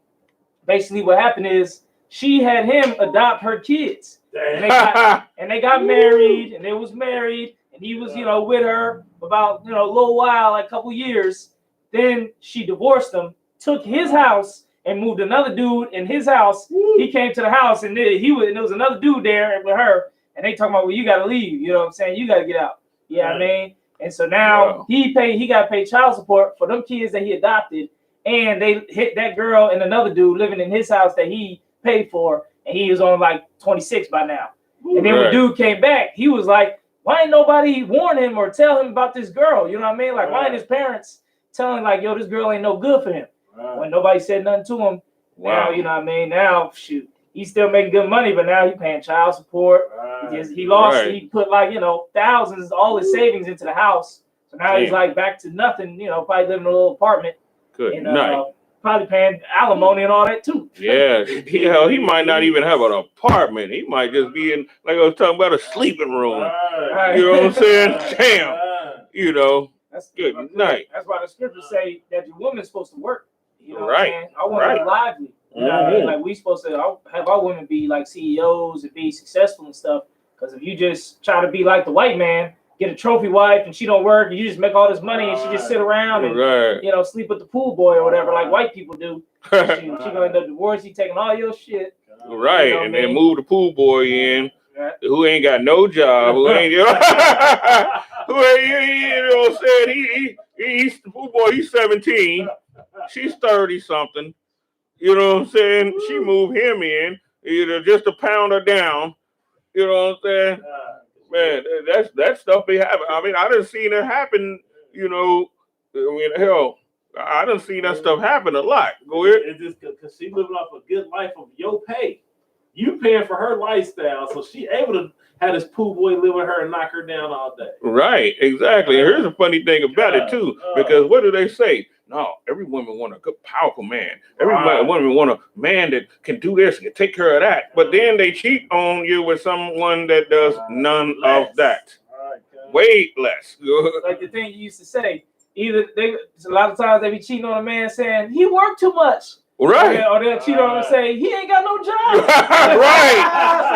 basically what happened is she had him adopt her kids. And they got married, and they was married, and he was, with her about, a little while, like a couple years. Then she divorced him, took his house, and moved another dude in his house. He came to the house, and there was another dude there with her, and they talking about, well, you got to leave. You know what I'm saying? You got to get out. You know what I mean? And so now he got to pay child support for them kids that he adopted, and they hit that girl and another dude living in his house that he paid for, and he was on like 26 by now. And then when dude came back, he was like, why ain't nobody warn him or tell him about this girl? You know what I mean? Like, why ain't his parents telling like, yo, this girl ain't no good for him? When nobody said nothing to him. Now, you know what I mean? Now, shoot, he's still making good money, but now he's paying child support. He put like, thousands, all his savings into the house. So now he's like back to nothing, probably living in a little apartment. Good night. probably paying alimony and all that too. Yeah, hell, he might not even have an apartment. He might just be in, like I was talking about, a sleeping room. Right. You know what I'm saying? Damn. Right. You know, That's good night. That's why the scriptures say that the woman's supposed to work. You know Right. what I'm saying? I want to be lively. You know what I mean? Like we supposed to have our women be like CEOs and be successful and stuff. Because if you just try to be like the white man, get a trophy wife and she don't work, and you just make all this money and she just sit around and you know sleep with the pool boy or whatever, like white people do. She gonna end up divorced. He taking all your shit. Right, You know and then move the pool boy in, who ain't got no job, who ain't, you know what I'm saying? He's the pool boy. He's 17. She's 30 something. You know what I'm saying? She moved him in, either just to pound her down. You know what I'm saying? Man, that stuff be happening. I mean, I done seen it happen. You know, I mean, hell, I done seen that stuff happen a lot. Go ahead. It's just because she living off a good life of your pay. You paying for her lifestyle, so she able to have this pool boy live with her and knock her down all day. Right, exactly. And here's the funny thing about it too, because what do they say? No, every woman want a good, powerful man. Every woman want a man that can do this and take care of that. But then they cheat on you with someone that does none of that. Way less. Like the thing you used to say, either a lot of times they be cheating on a man saying he worked too much. Right. Or they'll cheat on him and say he ain't got no job. Right.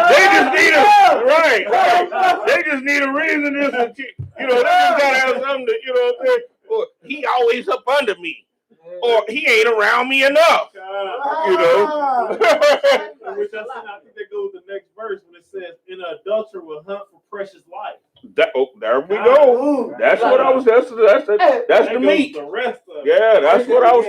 They just need They just need a reason to cheat. You know, they just gotta have something to, you know what I'm saying? Or he always up under me. Or he ain't around me enough. You know. Which I think that goes to the next verse when it says, "An adulterer will hunt for precious life." There we go. That's what I was. That's the meat. The rest of yeah, that's what I was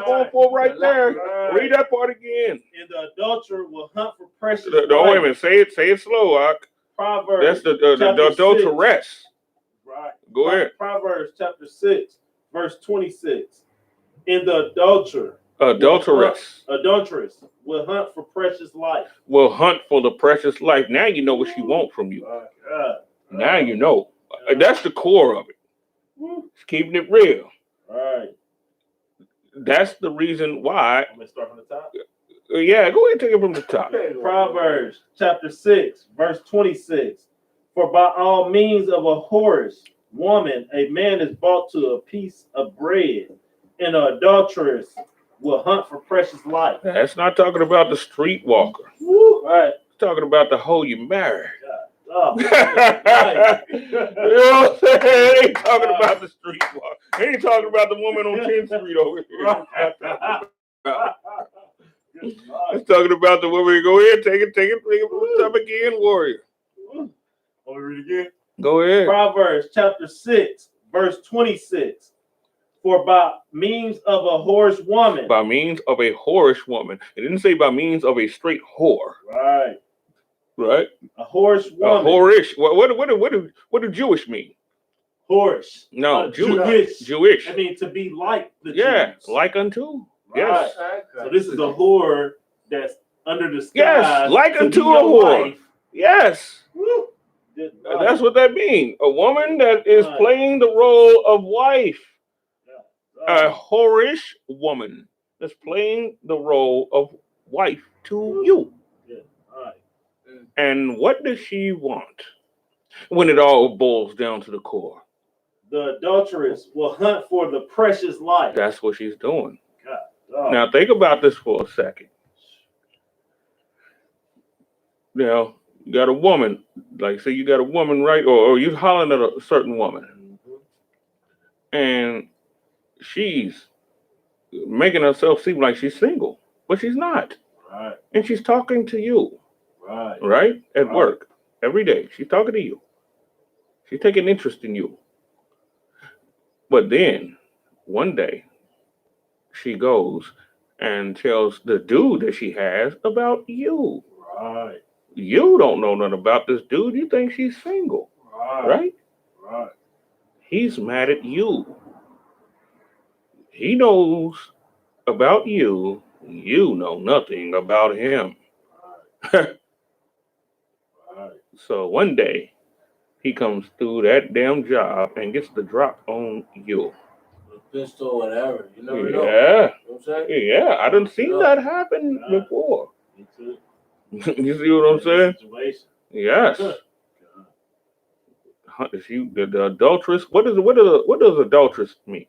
going for right there. Read that part again. And the adulterer will hunt for precious life. Don't wait a minute. Say it slow, Ak. Proverbs. That's the adulteress. Right. Go ahead. Proverbs chapter 6, verse 26. And the adulteress will hunt for precious life. Will hunt for the precious life. Now you know what she wants from you. Now you know. That's the core of it. It's keeping it real. Right. That's the reason why. I'm going to start from the top. Yeah, go ahead and take it from the top. Proverbs chapter 6, verse 26. For by all means of a whorish woman, a man is bought to a piece of bread, and an adulteress will hunt for precious life. That's not talking about the streetwalker. Right. It's talking about the hoe you married. Oh, right. You know what I'm saying? Ain't talking about the streetwalker. Ain't talking about the woman on 10th Street over here. It's talking about the woman. Go ahead, take it from the top again, warrior. Want to read again? Go ahead. Proverbs chapter 6, verse 26. For by means of a whorish woman. By means of a whorish woman. It didn't say by means of a straight whore. Right. Right? A whorish woman. A whorish. What do Jewish mean? Whorish. No, Jewish. Jewish. I mean to be like the Jews. Like unto. Right. Yes. So this is a whore that's under disguise. Yes, like unto a whore. Wife. Yes. Woo. That's what that means. A woman that is playing the role of wife. A whorish woman that's playing the role of wife to you. Yeah. All right. And what does she want when it all boils down to the core? The adulteress will hunt for the precious life. That's what she's doing. God. Now think about this for a second. Now, you got a woman, like say you got a woman, right? Or you hollering at a certain woman. And she's making herself seem like she's single, but she's not. Right. And she's talking to you. Right. Right? At work. Every day. She's talking to you. She's taking interest in you. But then, one day, she goes and tells the dude that she has about you. Right. You don't know nothing about this dude. You think she's single. Right? Right. He's mad at you. He knows about you. You know nothing about him. Right. So one day, he comes through that damn job and gets the drop on you. Pistol or whatever. You never know. what I'm saying? Yeah, I done seen that happen before. You see what I'm saying? Situation. Yes. The adulteress. What does adulteress mean?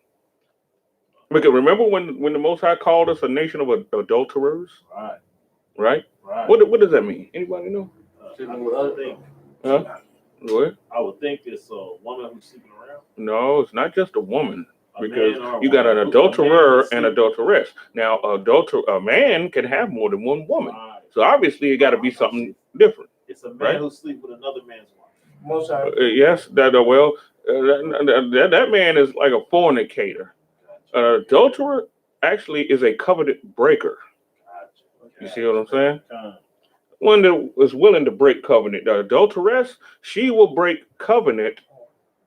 Because remember when the Most High called us a nation of adulterers, Right. right? Right. What does that mean? Anybody know? Huh? What? I would think it's a woman who's sleeping around. No, it's not just a woman. A Because man or a you got woman. an A adulterer man and adulteress. Now, a man can have more than one woman. Right. So obviously, it got to be something different. It's a man right? who sleeps with another man's wife. Most High. Yes, that man is like a fornicator. An adulterer actually is a covenant breaker. You see what I'm saying? One that is willing to break covenant. The adulteress, she will break covenant.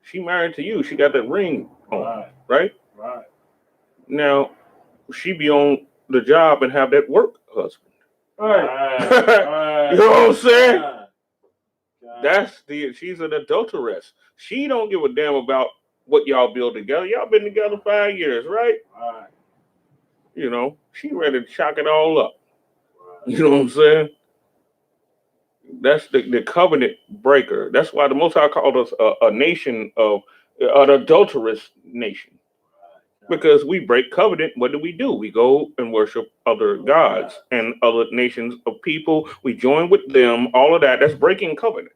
She married to you. She got that ring on, right? Right. Now, she be on the job and have that work husband. Right. You know what I'm saying? She's an adulteress. She don't give a damn about what y'all build together. Y'all been together 5 years, right? Right. You know, she ready to chock it all up. You know what I'm saying? That's the covenant breaker. That's why the Most High called us a nation of an adulterous nation. Because we break covenant, what do? We go and worship other gods and other nations of people. We join with them, all of that. That's breaking covenant.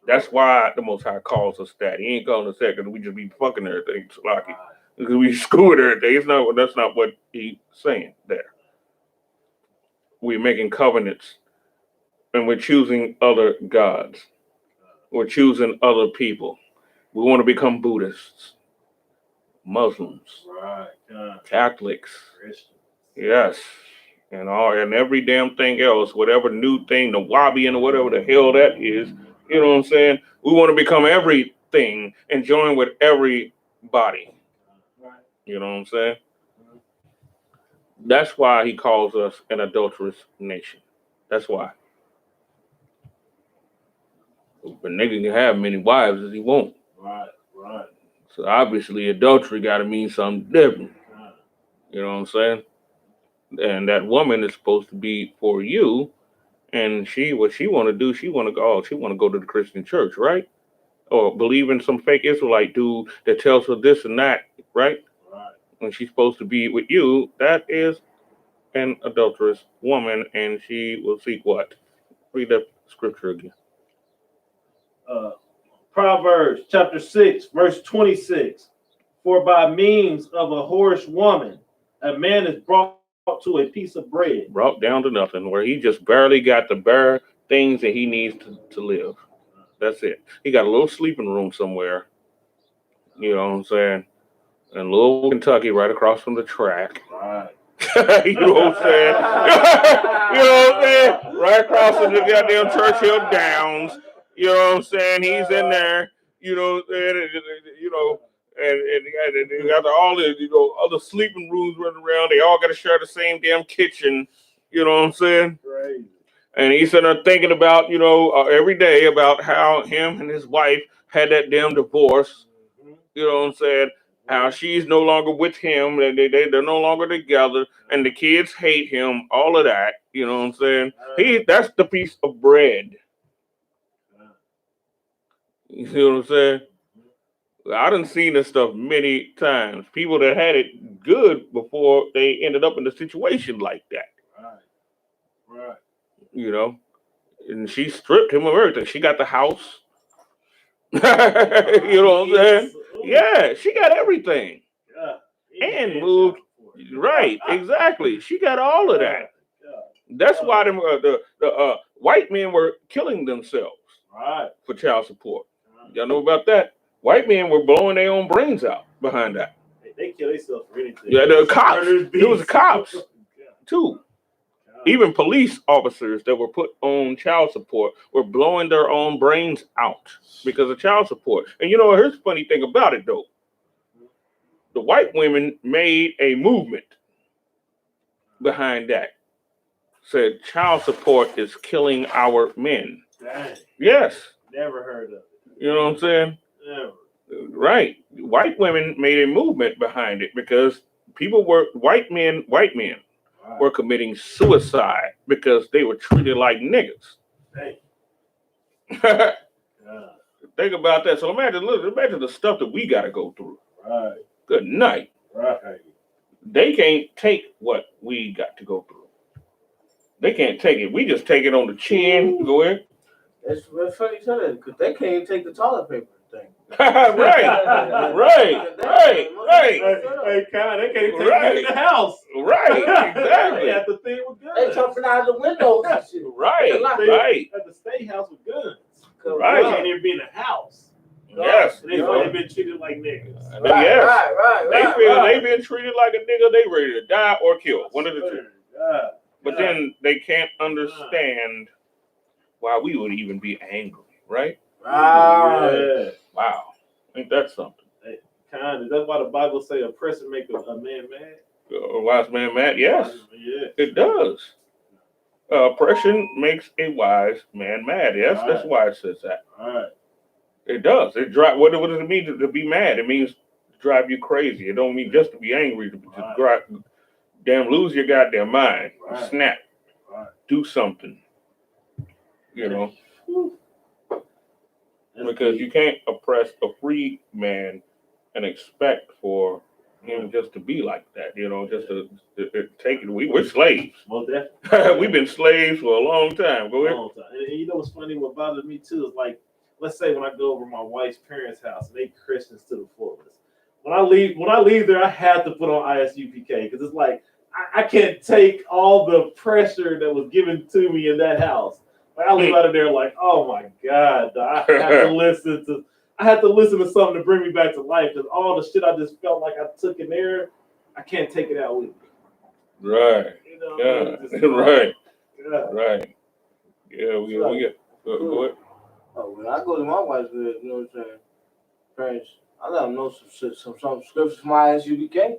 That's why the Most High calls us that. He ain't calling us that because we just be fucking everything, Slocky. Because we screw with everything. That's not what he's saying there. We're making covenants and we're choosing other gods. We're choosing other people. We want to become Buddhists, Muslims, Catholics, yes, and every damn thing else, whatever new thing, the Wahabian or whatever the hell that is. You know what I'm saying? We want to become everything and join with everybody. You know what I'm saying? That's why he calls us an adulterous nation. That's why. But nigga can have many wives as he won't. Right. So obviously adultery got to mean something different. You know what I'm saying? And that woman is supposed to be for you. And what she want to do, she want to go to the Christian church, right? Or believe in some fake Israelite dude that tells her this and that, right? When she's supposed to be with you, that is an adulterous woman, and she will seek what? Read that scripture again. Proverbs chapter 6, verse 26. For by means of a whorish woman, a man is brought to a piece of bread. Brought down to nothing, where he just barely got the bare things that he needs to live. That's it. He got a little sleeping room somewhere. You know what I'm saying? In Louisville, Kentucky, right across from the track. Right. You know what I'm saying? You know what I'm saying? Right across from the goddamn Churchill Downs. You know what I'm saying? He's in there. You know what I'm saying? You know, and they got all the other sleeping rooms running around. They all got to share the same damn kitchen. You know what I'm saying? Crazy. And he's sitting there thinking about, every day about how him and his wife had that damn divorce. You know what I'm saying? How she's no longer with him, and they're no longer together, and the kids hate him, all of that. You know what I'm saying? That's the piece of bread. You see what I'm saying? I done seen this stuff many times. People that had it good before they ended up in a situation like that. Right. You know? And she stripped him of everything. She got the house. You know what I'm saying? Yeah, she got everything. And moved. Right, exactly. She got all of that. That's why the white men were killing themselves for child support. Y'all know about that? White men were blowing their own brains out behind that. They kill themselves for anything. Yeah, the cops. It was cops too. Even police officers that were put on child support were blowing their own brains out because of child support. And here's the funny thing about it though. The white women made a movement behind that. Said child support is killing our men. Dang. Yes. Never heard of it. You know what I'm saying? Never. Right. White women made a movement behind it because white men were committing suicide because they were treated like niggas. Yeah. Think about that. So imagine the stuff that we got to go through. Right. Good night. Right. They can't take what we got to go through. They can't take it. We just take it on the chin. Go ahead. It's funny you said that because they can't even take the toilet paper thing. right. Hey, Kyle, they can't take it in the house. Right. Exactly. They have to thing with guns. They jumping out of the windows and shit. Right. At the state house with guns. Right. They can't even be in the house. Yes. And they feel they've been treated like niggas. They feel they've been treated like a nigga. They ready to die or kill. One of the two. But then they can't understand why we would even be angry, right? Yeah. Wow. Ain't that something? Kind of. That's why the Bible say oppression make a man mad. A wise man mad? Yes. Yeah. It does. Oppression makes a wise man mad. Yes, that's why it says that. All right. It does. It drive. What does it mean to be mad? It means to drive you crazy. It don't mean just to be angry. To drive, damn, lose your goddamn mind. Right. Snap. Right. Do something. You know. Because you can't oppress a free man and expect for him just to be like that. You know, just to take it. We're slaves. Well, definitely. We've been slaves for a long time. Go ahead. Long time. And you know what's funny? What bothers me too is like, let's say when I go over my wife's parents' house and they Christians to the fullest. When I leave there, I have to put on ISUPK because it's like I can't take all the pressure that was given to me in that house. Like I leave out of there like, oh my God, I have to listen to something to bring me back to life because all the shit I just felt like I took in there, I can't take it out with me. Right. You know, Yeah. Right. Yeah. Right. Yeah. We get. Go ahead. Oh, when I go to my wife's bed, you know what I'm saying? Parents, I let them know some scriptures from I.S.U.P.K.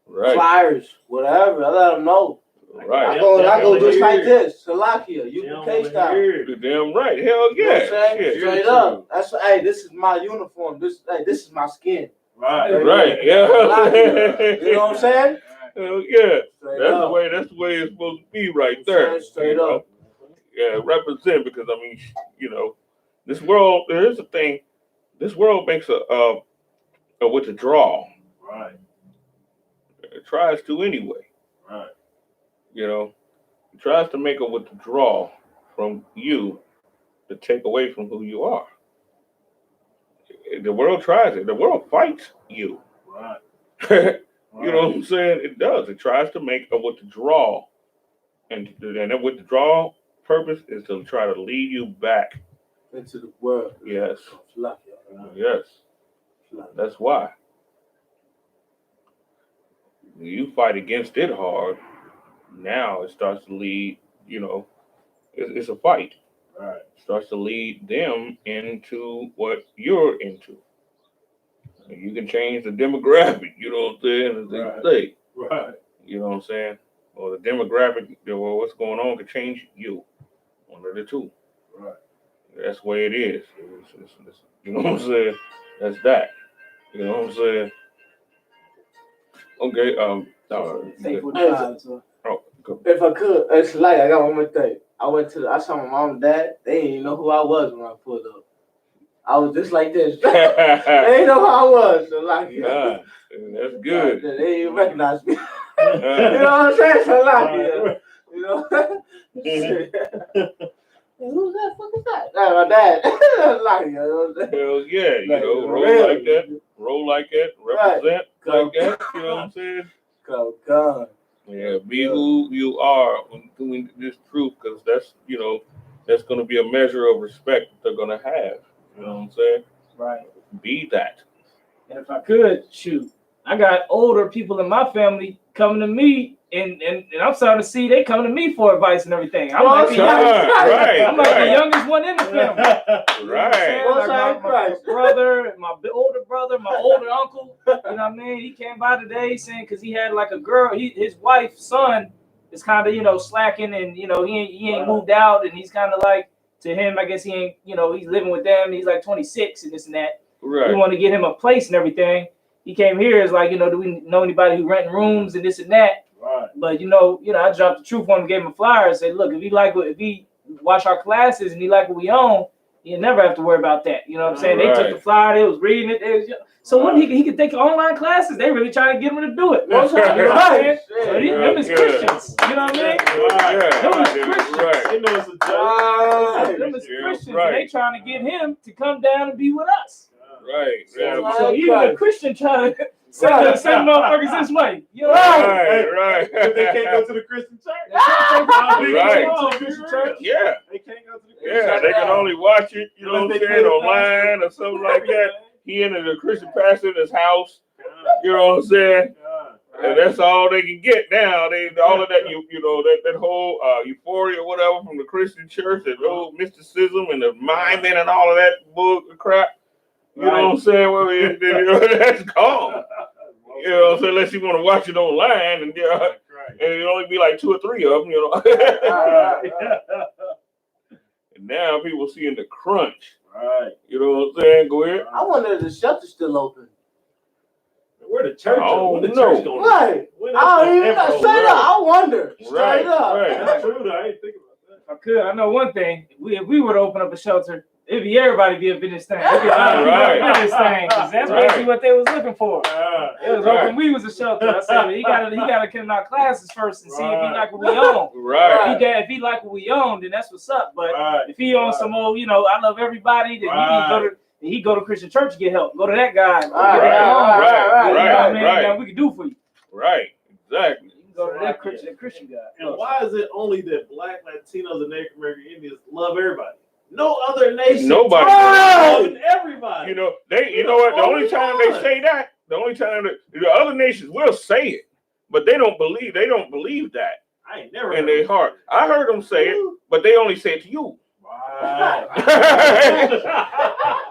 Right. Flyers, whatever. I let them know. Right. I go just like this. Salakia, UPK style. You're damn right. Hell yeah. You know what I'm saying? Shit. Straight up. That's hey, this is my uniform. This is my skin. Right. Right. Yeah. You know what I'm saying? Hell yeah. Straight That's up. the way it's supposed to be right there. Straight up. Yeah, represent because I mean, you know, this world. There is a thing. This world makes a withdrawal. Right. It tries to anyway. Right. You know, it tries to make a withdrawal from you to take away from who you are. The world tries it. The world fights you. Right. You know what I'm saying? It does. It tries to make a withdrawal, and that withdrawal purpose is to try to lead you back into the world. Yes. Salakia. Yes. That's why. You fight against it hard. Now it starts to lead, you know, it's a fight. Right. It starts to lead them into what you're into. You can change the demographic, you know what I'm saying? As they say. Right. You know what I'm saying? Or the demographic, or what's going on can change you. One of the two. Right. That's the way it is. It's, you know what I'm saying? That's that. You know what I'm saying? Okay. Go. If I could, it's like I got one more thing. I saw my mom and dad. They didn't even know who I was when I pulled up. I was just like this. They didn't know who I was. So like, God, that's good. They didn't even recognize me. You know what I'm saying? So like, you know. Who's that? Fuck is that? That's my dad. Like, you know what I'm saying? Hell yeah, you like, know, roll like that, represent like that. You know what I'm saying? Come. Yeah, be who you are when doing this truth, because that's, you know, that's going to be a measure of respect that they're going to have. You know what I'm saying? Right. Be that. And if I could, shoot, I got older people in my family coming to me, and I'm starting to see they coming to me for advice and everything. I'm like the youngest one in the family. Right. Like my brother, my older brother, my older uncle. You know what I mean? He came by today saying because he had like a girl. His wife's son is kind of, you know, slacking, and you know he ain't moved out, and he's kind of like, to him, I guess he ain't, you know, he's living with them. He's like 26 and this and that. Right. We want to get him a place and everything. he came here. It's like, do we know anybody who renting rooms and this and that? Right. But I dropped the truth on him, gave him a flyer, and said, look, if he watch our classes and he like what we own, he'll never have to worry about that. You know what I'm saying? Right. They took the flyer, they was reading it. So when he could take online classes, they really trying to get him to do it. That's You know what I'm saying? right. So them is Christians. You know what I mean? Them is Christians. Right. They know it's a joke. Them is Yeah, Christians. right. And they trying to get him to come down and be with us. Right. Yeah. So even a Christian trying to send motherfuckers this way. You know what I mean? Right. But they can't go to the Christian church. Right. Yeah. They can't go to the Christian Yeah. church. They can only watch it, what I'm saying, online or something like that. He entered a Christian pastor in his house. You know what I'm saying? And that's all they can get now. All of that, that whole euphoria, whatever, from the Christian church, that old mysticism and the miming and all of that bull crap. You know what I'm saying? Well, that's gone. You know what I'm saying? Unless you want to watch it online, and it'll only be like 2 or 3 of them. And now people seeing the crunch. Right. You know what I'm saying? Go ahead. I wonder if the shelter's still open. Where the church? Oh, When the no. church going? Right. I don't even know. Straight up. I wonder. Straight up. Right. That's true though. I ain't thinking about that. I know one thing. If we were to open up a shelter, it'd be everybody be up in this thing. It'd be Right. up in this thing. 'Cause that's Right. basically what they was looking for. It was Right. hoping we was a shelter. I said, he gotta come out classes first and see if he like what we own. Right. If he like what we own, then that's what's up. But Right. if he on some old, I love everybody, then he go to Christian church to get help. Go to that guy. Right. Right. You know what I mean? Right. That we can do for you. Right. Exactly. You can go to that Christian guy. And why is it only that Black, Latinos, and Native American Indians love everybody? No other nation. Nobody. Loving everybody. You know what? The only time they say that, the other nations will say it, but they don't believe that I ain't never in heard their of heart. I heard them say it, but they only say it to you. Right.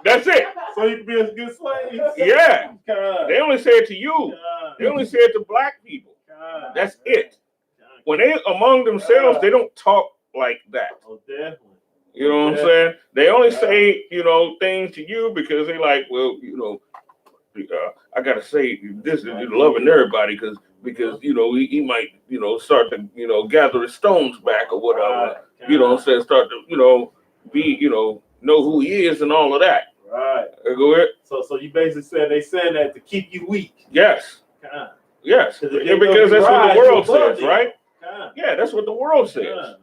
That's it. So you can be a good slave. Yeah. God. They only say it to you. God. They only say it to black people. God. That's it. When they among themselves, they don't talk like that. Oh, definitely. You know what I'm saying? They only say, things to you because they like, well, I gotta say this is loving everybody because he might start to gather his stones back or whatever. You know what I'm saying? Start to be know who he is and all of that. Right. Go ahead. So you basically said they saying that to keep you weak. Yes. God. Yes. Because Because that's what the world says, them. right? God. Yeah, that's what the world says. God.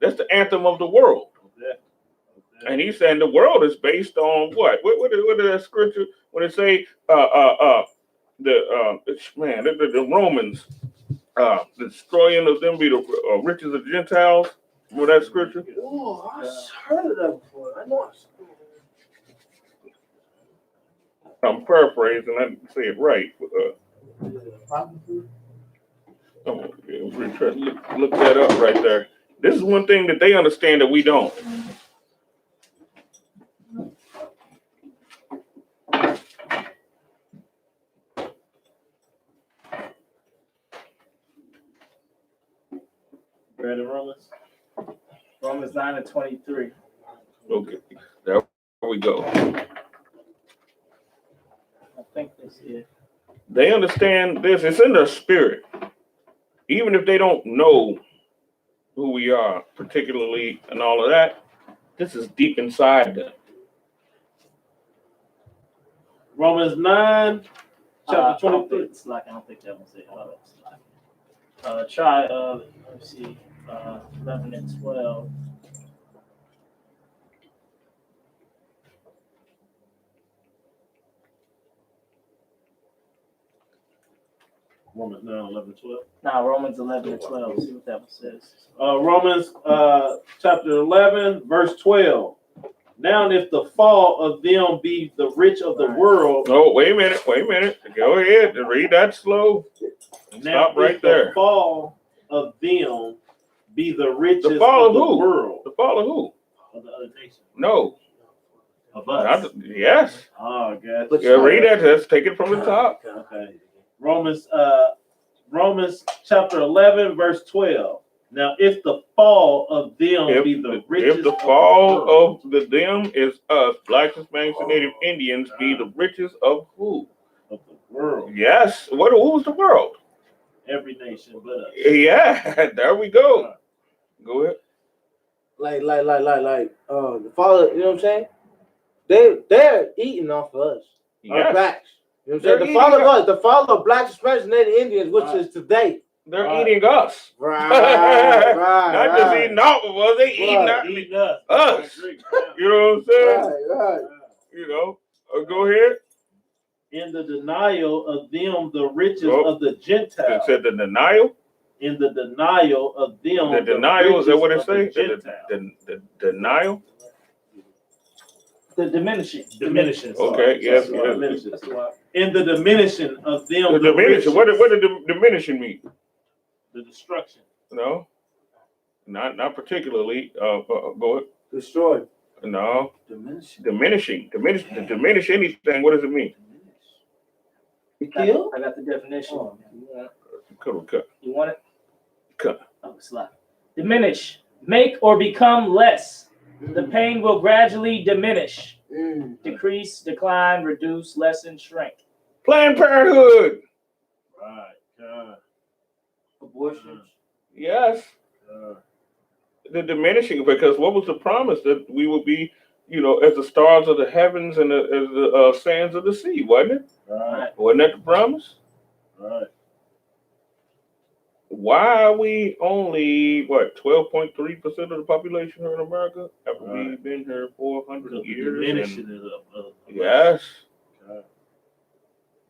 That's the anthem of the world. And he's saying the world is based on what? What is that scripture when it say the Romans the destroying of them be the riches of the Gentiles? Remember that scripture? Oh, I heard of that before. I know. I'm paraphrasing. I didn't say it right. Look that up right there. This is one thing that they understand that we don't. Read in Romans? Romans 9:23. Okay, there we go. I think that's it. They understand this. It's in their spirit. Even if they don't know who we are, particularly, and all of that, this is deep inside them. Romans 9, chapter 23. I don't think that one's it. Try, let's see, 11 and 12. Romans 9, 11, 12. Nah, Romans 11 and 12. See what that one says. Romans chapter 11, verse 12. Now, if the fall of them be the rich of the world. Oh, wait a minute. Go ahead. Read that slow. Now, Stop right if there. the fall of them be the riches The fall of the who? world. The fall of who? Of the other nations. No. Of us. Yes. Oh, God. But Yeah, read that. Let's take it from the top. Okay. Romans chapter 11, verse 12. Now, if the fall of them be the riches If the fall of them is us, Black, Hispanics, and Native Indians, be the riches of who? world. Yes. Who's the world? Every nation but us. Yeah, there we go. Go ahead. Like, the father, you know what I'm saying? They're eating off of us. Our Yes. blacks. You know what I'm They're saying? eating The father of blacks, Spanish, Native Indians, which is today. They're Right. eating us. Right, Not just eating off of us, they eating Eating us. us. I agree. You know what I'm saying? Right. You know, go ahead. In the denial of them, the riches Oh, of the It Gentiles. said the denial. In the denial of them, The denial, is that what it riches of the says? Gentiles. The denial? The diminishing. Diminishing. Okay, yes. Diminishing. That's the word. In the diminishing of them, The the riches, diminishing. What did diminishing mean? the destruction. No, not particularly. Go ahead. Destroyed. No, Diminish. diminish anything. What does it mean? Kill? I got the definition. Oh. Cut. You want it? Cut. Oh, slide. Diminish. Make or become less. The pain will gradually diminish. Decrease, decline, reduce, lessen, shrink. Planned Parenthood. Right. Abortions. Yes. The diminishing, because what was the promise? That we would be, as the stars of the heavens and as the sands of the sea, wasn't it? Right. Wasn't that the promise? Right. Why are we only 12.3% of the population here in America after we've been here 400 years? Diminishing it of Yes, Right.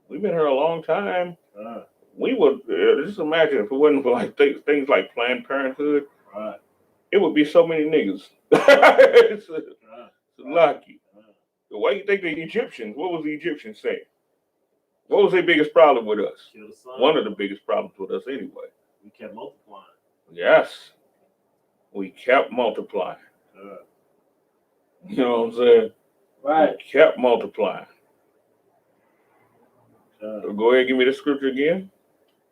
we've been here a long time. Right. We would just imagine if it wasn't for like things like Planned Parenthood, Right. it would be so many niggas. It's Right. lucky. Why do you think the Egyptians? What was the Egyptians saying? What was their biggest problem with us? Kill the sun. One of the biggest problems with us, anyway. We kept multiplying. Yes, we kept multiplying. You know what I'm saying? Right. We kept multiplying. So go ahead and give me the scripture again.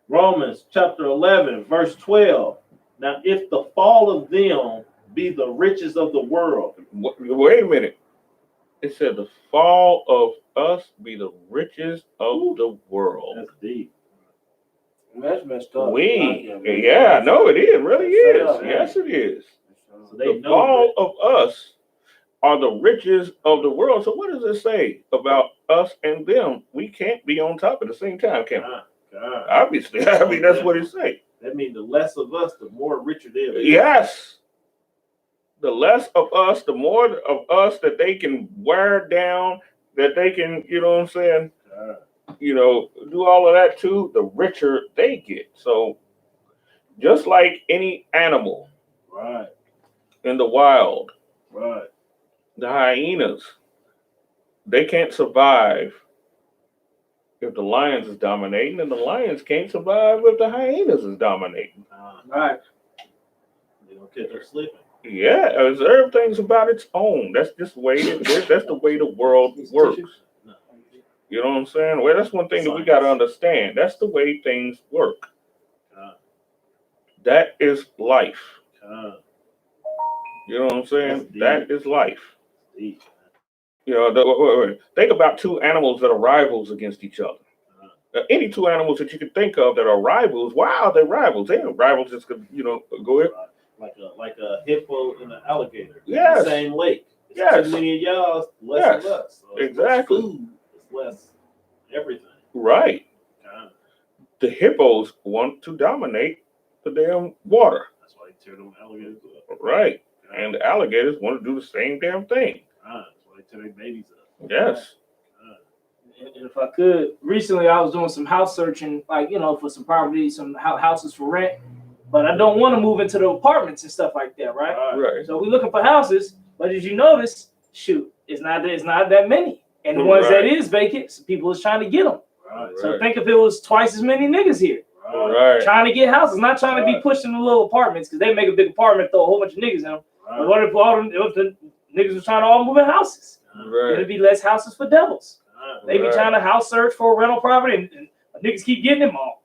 Romans chapter 11, verse 12. Now, if the fall of them be the riches of the world. Wait a minute. It said the fall of us be the riches of the world. That's deep. That's messed up. No, it is. Really is. Yes, it is. So they The know fall of us are the riches of the world. So what does it say about us and them? We can't be on top at the same time, can we? God. Obviously. I mean, that's what it says. That means the less of us, the more richer they'll be. Yes. The less of us, the more of us that they can wear down, that they can, you know what I'm saying? Do all of that too, the richer they get. So just like any animal Right. in the wild, Right. the hyenas, they can't survive if the lions is dominating, and the lions can't survive if the hyenas is dominating. Right. They don't catch them slipping. Yeah, everything's about its own. That's just the way it is. That's the way the world works. You know what I'm saying? Well, that's one thing that we got to understand. That's the way things work. That is life. You know what I'm saying? That is life. Think about two animals that are rivals against each other. Any two animals that you can think of that are rivals, wow, they're rivals. They're rivals just because, go ahead. Like a hippo and an alligator. Yes. In the same lake. It's Yes. too many of y'all, less of us. So it's Exactly. less food, it's less everything. Right. The hippos want to dominate the damn water. That's why they tear them alligators up. Right. And the alligators want to do the same damn thing. That's why they tear their babies up. Yes. And if I could, recently I was doing some house searching, for some property, some houses for rent, but I don't want to move into the apartments and stuff like that, right? Right. So we're looking for houses, but as you notice, it's not that many, and the ones that is vacant, people is trying to get them. Right. So think if it was twice as many niggas here Right. trying to get houses, not trying to be pushed in the little apartments because they make a big apartment, throw a whole bunch of niggas in them. But what if the niggas was trying to all move in houses? Right. It'd be less houses for devils. They be trying to house search for a rental property, and niggas keep getting them all.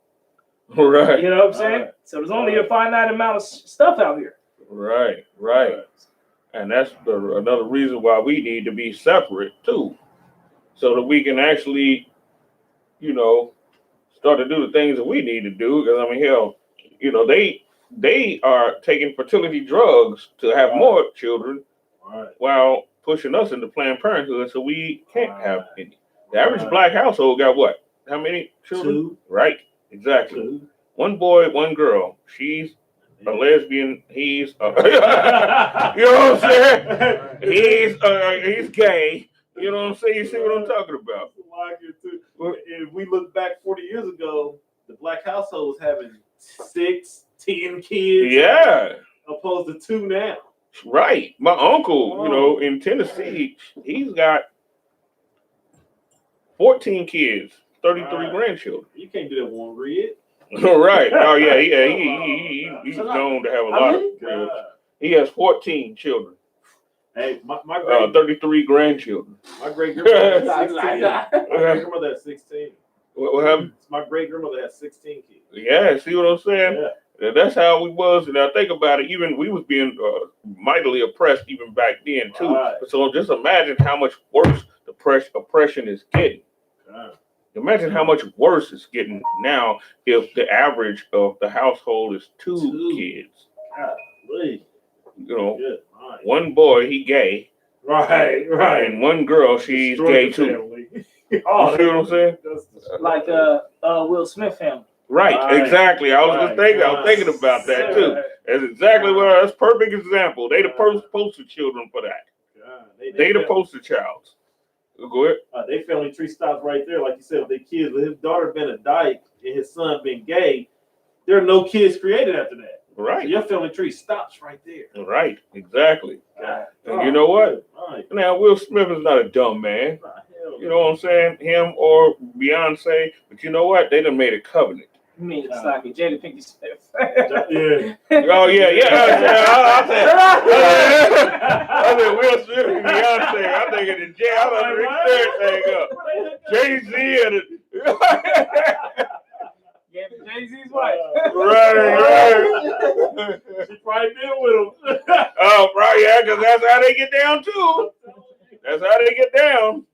Right. You know what I'm saying? So there's only a finite amount of stuff out here. Right. And that's another reason why we need to be separate too, so that we can actually you know, start to do the things that we need to do. Because I mean, hell, you know, they are taking fertility drugs to have more children, while pushing us into Planned Parenthood, so we can't have any. The average black household got what? How many children? 2. Right, exactly. 2. 1 boy, 1 girl. She's a lesbian. He's you know what I'm saying? He's gay. You know what I'm saying? You see what I'm talking about? If we look back 40 years ago, the black household was having 6, 10 kids. Yeah. Opposed to 2 now. Right. My uncle, you know, in Tennessee, he's got 14 kids, 33 grandchildren. You can't do that one, Red. Right. Oh yeah, he's known to have a lot of kids. He has 14 children. Hey, my 33 grandchildren. My great grandmother had 16. My great grandmother had 16. What happened? My great grandmother had 16 kids. Yeah, see what I'm saying? Yeah. That's how we was, and I think about it. Even we was being mightily oppressed even back then too. Right. So just imagine how much worse the oppression is getting. Imagine how much worse it's getting now if the average of the household is 2 kids. Golly. You know, 1 boy, he gay. Right. And 1 girl, she's gay too. You see what I'm saying? Like Will Smith family. Right, exactly. I was thinking about that too. That's exactly that's perfect example. They the poster children for that. They the poster childs. Go ahead. Their family tree stops right there, like you said, with their kids. With his daughter being a dyke and his son being gay, there are no kids created after that. Right. So your family tree stops right there. Right, exactly. And you know what? Now, Will Smith is not a dumb man. You know what I'm saying? Him or Beyonce. But you know what? They done made a covenant. You mean it's like a Jada Pinkett Smith? Yeah. Oh, yeah. I said Will Smith and Beyonce. I'm thinking the Jay. I'm going to mix everything up. Jay-Z and Yeah, Jay-Z's wife. Right. She probably been with him. Oh, probably, yeah, because that's how they get down, too. That's how they get down.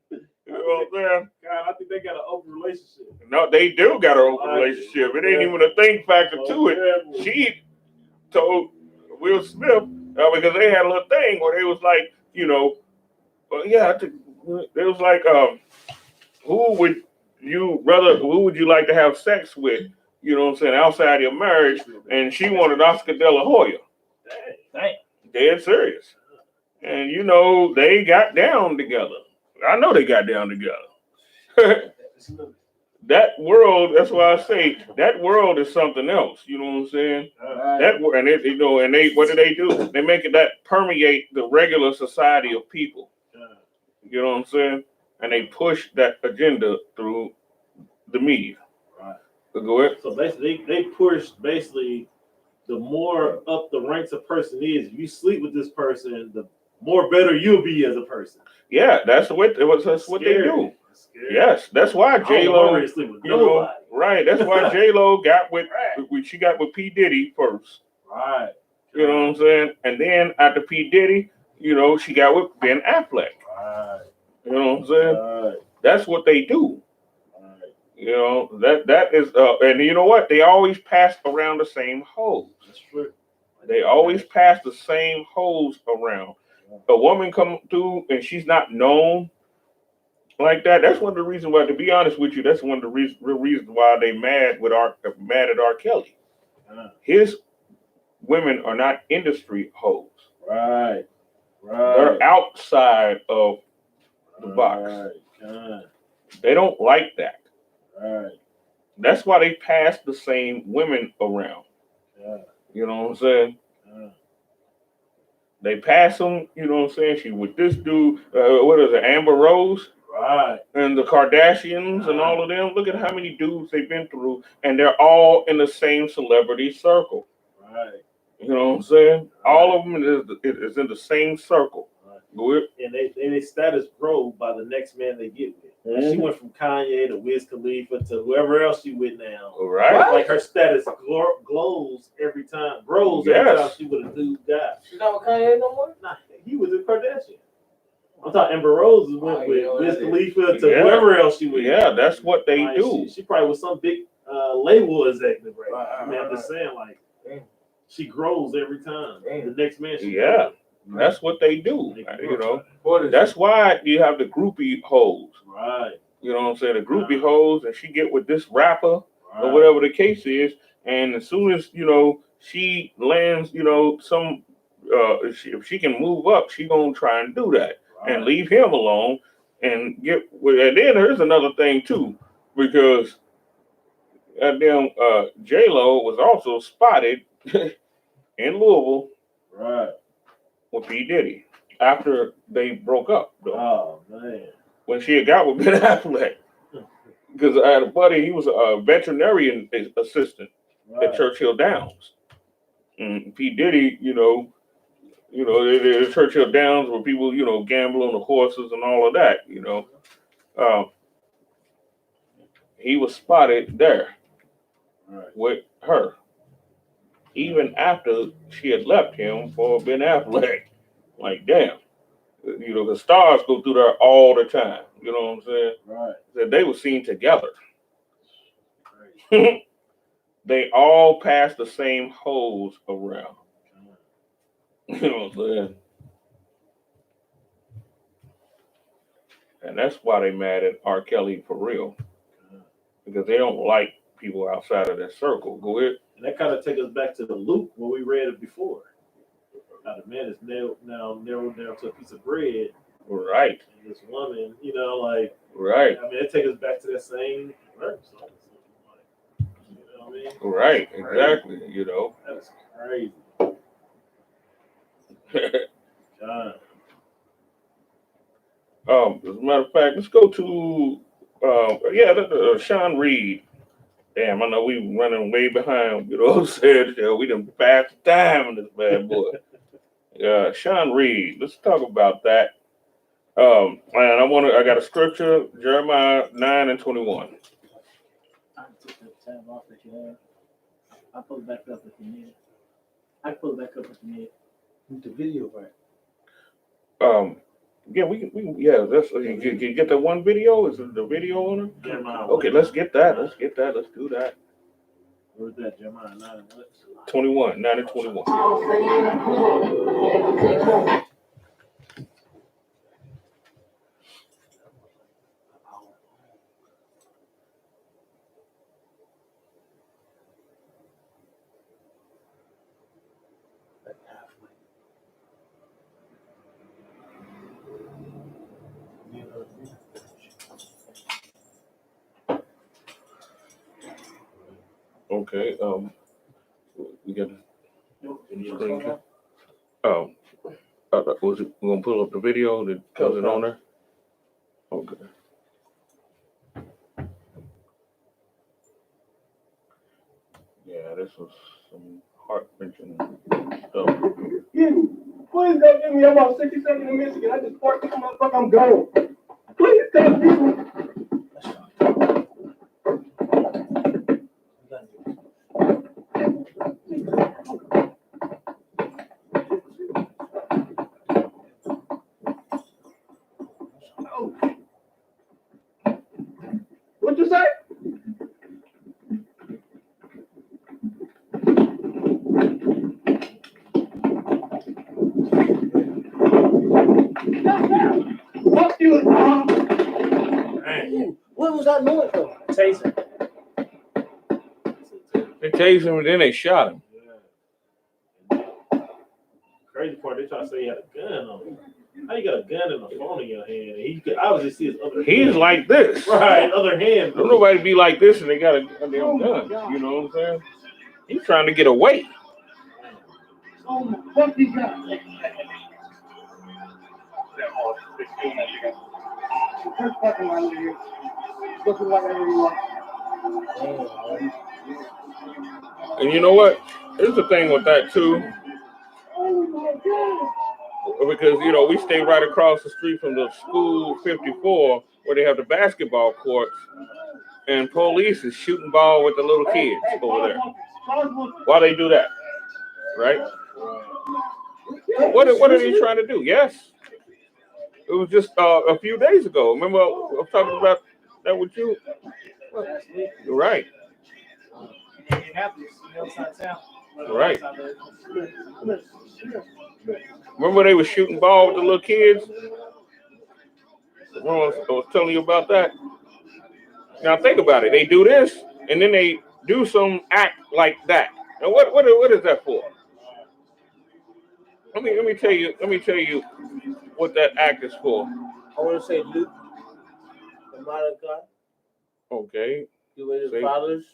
You know what I'm saying? God, I think they got an open relationship. No, they do got an open relationship. It ain't even a thing factor to it. She told Will Smith, because they had a little thing where they was like, you know, it was like, who would you like to have sex with? You know what I'm saying? Outside your marriage. And she wanted Oscar De La Hoya. Dang. Dead serious. And, you know, they got down together. I know they got down together. That world, that's why I say that world is something else. You know what I'm saying? What do? They make it that permeate the regular society of people. You know what I'm saying? And they push that agenda through the media. Right. Go ahead. So basically, they push basically the more up the ranks a person is, if you sleep with this person, the more better you'll be as a person. Yeah, that's what they do. Yes, that's why J-Lo, right? That's why J-Lo got with she got with P. Diddy first. Right. You know what I'm saying? And then after P. Diddy, you know, she got with Ben Affleck. Right. You know what I'm saying? Right. That's what they do. Right. You know, that is and you know what? They always pass around the same hoes. That's true. They always pass the same hoes around. A woman come through and she's not known like that. That's one of the reasons why, to be honest with you, that's one of the reasons why they mad at R. Kelly. His women are not industry hoes. Right. They're outside of the box. They don't like that. Right. That's why they pass the same women around. Yeah. You know what I'm saying? They pass them, you know what I'm saying? She with this dude, what is it, Amber Rose? Right. And the Kardashians and all of them. Look at how many dudes they've been through, and they're all in the same celebrity circle. Right. You know what I'm saying? All of them is in the same circle. Right. And they status grow by the next man they get with. Mm-hmm. She went from Kanye to Wiz Khalifa to whoever else she with now. Right. Like her status grows every time she with a new guy. She's not with Kanye no more? Nah, he was a Kardashian. I'm talking Amber Rose went with Wiz Khalifa to whoever else she went. Yeah, that's what they like, do. She probably was some big label executive, right? I mean, I'm just saying, like, she grows every time. The next man, she grows. That's what they do. You know, that's why you have the groupie hoes. Right. You know what I'm saying? The groupie hoes, and she get with this rapper or whatever the case is, and as soon as you know she lands, you know, some if she can move up, she gonna try and do that and leave him alone and get. And then there's another thing too, because goddamn J-Lo was also spotted in Louisville, with P. Diddy after they broke up. Though. Oh man! When she had got with Ben Affleck, because I had a buddy, he was a veterinarian assistant at Churchill Downs. And P. Diddy, you know, the Churchill Downs where people, you know, gamble on the horses and all of that, you know. He was spotted there with her, even after she had left him for Ben Affleck. Like, damn. You know, the stars go through there all the time. You know what I'm saying? That they were seen together. They all passed the same hoes around. You know what I'm saying? And that's why they mad at R. Kelly for real. Because they don't like people outside of their circle. Go ahead. And that kind of takes us back to the Luke when we read it before. How the man is now narrowed down to a piece of bread. Right. And this woman, you know, like. Right. I mean, it takes us back to that same verse. You know what I mean? Right. Exactly. You know. That's crazy. God. As a matter of fact, let's go to Sean Reed. Damn, I know we running way behind. You know what I'm saying? We done passed time in this bad boy. Sean Reed. Let's talk about that. And I got a scripture, Jeremiah 9:21. I took the tab off that you had. I'll pull it back up if you need it. I pull it back up if you need it. The video, right? Yeah, we that's you get that one video? Is it the video on it? Jeremiah. Okay, let's get that. Let's do that. Where's that? Jeremiah 9 and what? 21, 9 and 21. Okay, we got was it we're gonna pull up the video that wasn't on there? Okay. Yeah, this was some heart-wrenching stuff. Please don't give me about 60 seconds in Michigan. I just parked this motherfucker, I'm gone. Please tell people. What'd you say? Fuck you, Mom. What was that noise for? Taser. They tased him and then they shot him. Yeah. Crazy part, they try to say he had a gun on him. How you got a gun and a phone in your hand? And he could obviously see his other hand. He's like this. Right, other hand. Don't nobody be like this and they got a damn gun. You know what I'm saying? He's trying to get away. Oh my fuck, he got. First fucking line over here. Looking like whatever you want. And you know what? Here's the thing with that too. Oh my God. Because, you know, we stay right across the street from the school 54 where they have the basketball courts and police is shooting ball with the little kids over there. Why they do that? Right? What are they trying to do? Yes. It was just a few days ago. Remember, I was talking about that with you. Last week. You're right. In Indianapolis, outside town. Right. Remember they were shooting ball with the little kids? Remember I was telling you about that? Now think about it. They do this, and then they do some act like that. And what is that for? Let me tell you what that act is for. I want to say Luke, the man of God. Okay. You were Say- his fathers.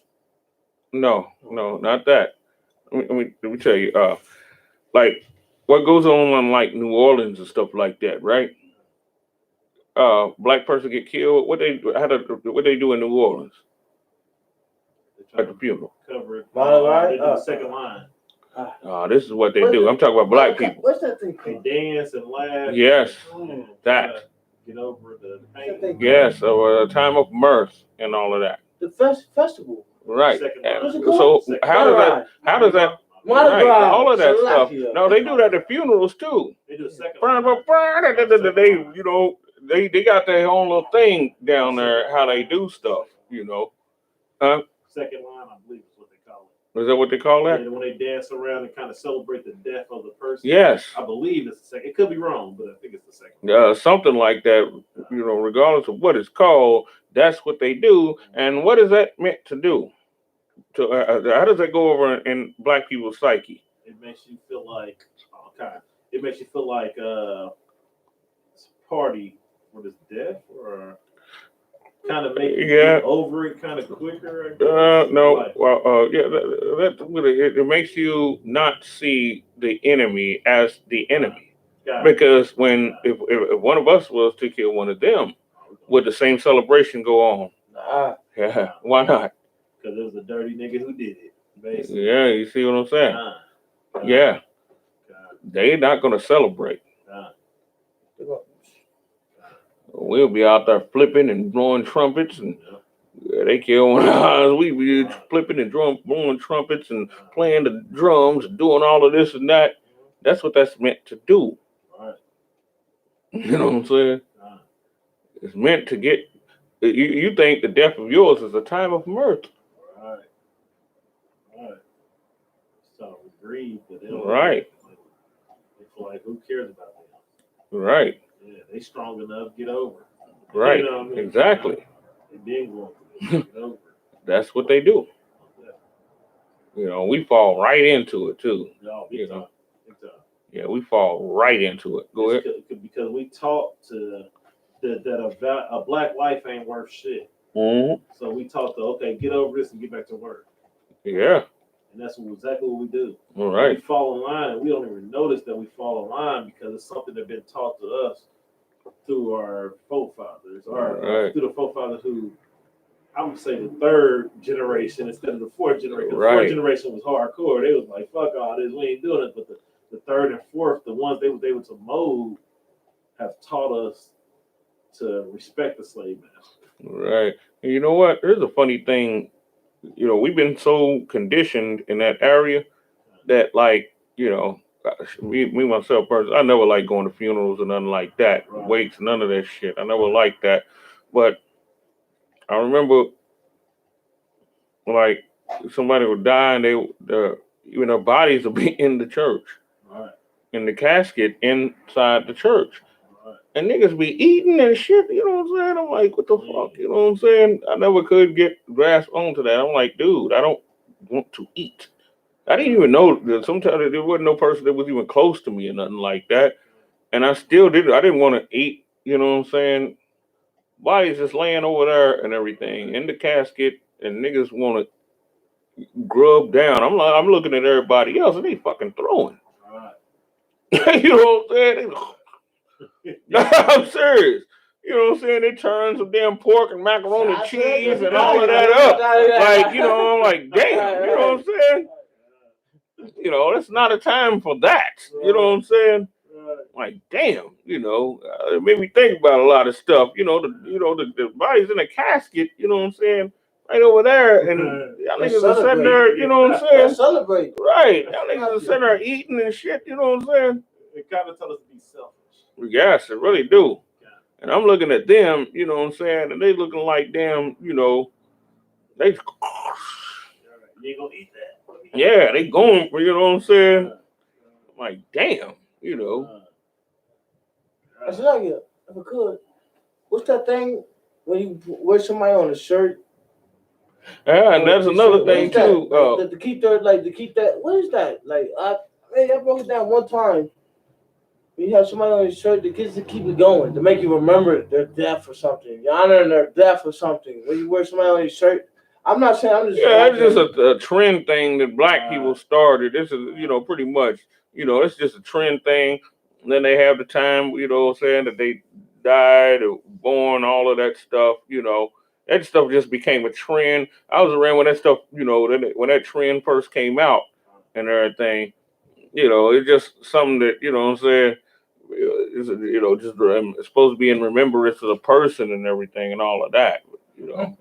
No, not that. Let me tell you. Like what goes on like New Orleans and stuff like that, right? Black person get killed. What they do in New Orleans at the funeral? Cover it. Right. They do the second line. This is what they do. I'm talking about black people. What's that thing They called? dance and laugh. Yes, and that. get over the What's that pain. thing Yes, a time of mirth and all of that. The festival. Right. Second And What's it so called? how does that Mardi right, Gras, all of that stuff. Salakia. No, they do that at funerals too. They do the second They they got their own little thing down there how they do stuff, Huh? Second line, I believe is what they call Is that what they call it. that? And when they dance around and kind of celebrate the death of the person. Yes. I believe it's the second. It could be wrong, but I think it's the second. Something like that, regardless of what it's called, that's what they do. And what is that meant to do? How does that go over in black people's psyche? It makes you feel like It makes you feel like it's a party for this death, or kind of make you get over it kind of quicker. No. It makes you not see the enemy as the enemy. Because if one of us was to kill one of them, would the same celebration go on? Nah. Yeah. Why not? Because it was a dirty nigga who did it. Basically. Yeah, you see what I'm saying? Yeah. They're not gonna celebrate. We'll be out there flipping and blowing trumpets, and they kill one of ours. We be flipping and blowing trumpets and playing the drums, doing all of this and that. That's what that's meant to do. Right. You know what I'm saying? It's meant to get. You think the death of yours is a time of mirth? Right. So we grieve, but they don't. Right. They feel like, who cares about them? Right. Yeah, they strong enough. Get over. Right. You know what I mean? Exactly. They been going through it. Get over. That's what they do. We fall right into it too. No, Big time. Yeah, we fall right into it. Go ahead. Because we taught that a black life ain't worth shit. Mm-hmm. So we taught get over this and get back to work. Yeah. And that's exactly what we do. All right. We fall in line, and we don't even notice that we fall in line because it's something that's been taught to us through our forefathers, or through the forefathers who, I would say, the third generation instead of the fourth generation. The fourth generation was hardcore. They was like, fuck all this, we ain't doing it. But the third and fourth, the ones they was able to mold, have taught us to respect the slave master. Right. And you know what? Here's a funny thing. We've been so conditioned in that area that, me myself personally, I never like going to funerals or nothing like that, wakes, none of that shit. I never liked that. But I remember, like, somebody would die and their bodies would be in the church, in the casket inside the church. And niggas be eating and shit, you know what I'm saying? I'm like, what the fuck, you know what I'm saying? I never could grasp onto that. I'm like, dude, I don't want to eat. I didn't even know that sometimes there wasn't no person that was even close to me or nothing like that. And I still didn't. I didn't want to eat, you know what I'm saying? Body's just laying over there and everything in the casket, and niggas want to grub down. I'm looking at everybody else and they fucking throwing. You know what I'm saying? I'm serious. You know what I'm saying? They turn some damn pork and macaroni and cheese and all of that up. Like, I'm like, damn, you know what I'm saying? It's not a time for that. You know what I'm saying? Like, damn, it made me think about a lot of stuff. The body's in a casket, you know what I'm saying? Right over there, and y'all niggas are sitting there, you know what I'm saying? Celebrate. Right. Y'all niggas are sitting there eating and shit, you know what I'm saying? It kind of tell us to be selfish. Yes, it really do. And I'm looking at them, you know what I'm saying, and they looking like damn, you know, they, You ain't gonna eat that. yeah, they going for, you know what I'm saying. I'm like, damn, you know. I said, like, if I could, what's that thing when you wear somebody on a shirt? Yeah, and that's another thing too. To keep that. What is that? Like, I broke it down one time. You have somebody on your shirt, the kids to keep it going, to make you remember their death or something. You honor their death or something. When you wear somebody on your shirt, I'm not saying I'm just. Yeah, it's just a trend thing that black people started. This is, you know, pretty much, you know, it's just a trend thing. And then they have the time, you know what I'm saying, that they died or born, all of that stuff, you know. That stuff just became a trend. I was around when that stuff, you know, when that trend first came out and everything, you know, it's just something that, you know what I'm saying, is, you know, just it's supposed to be in remembrance of the person and everything and all of that, you know.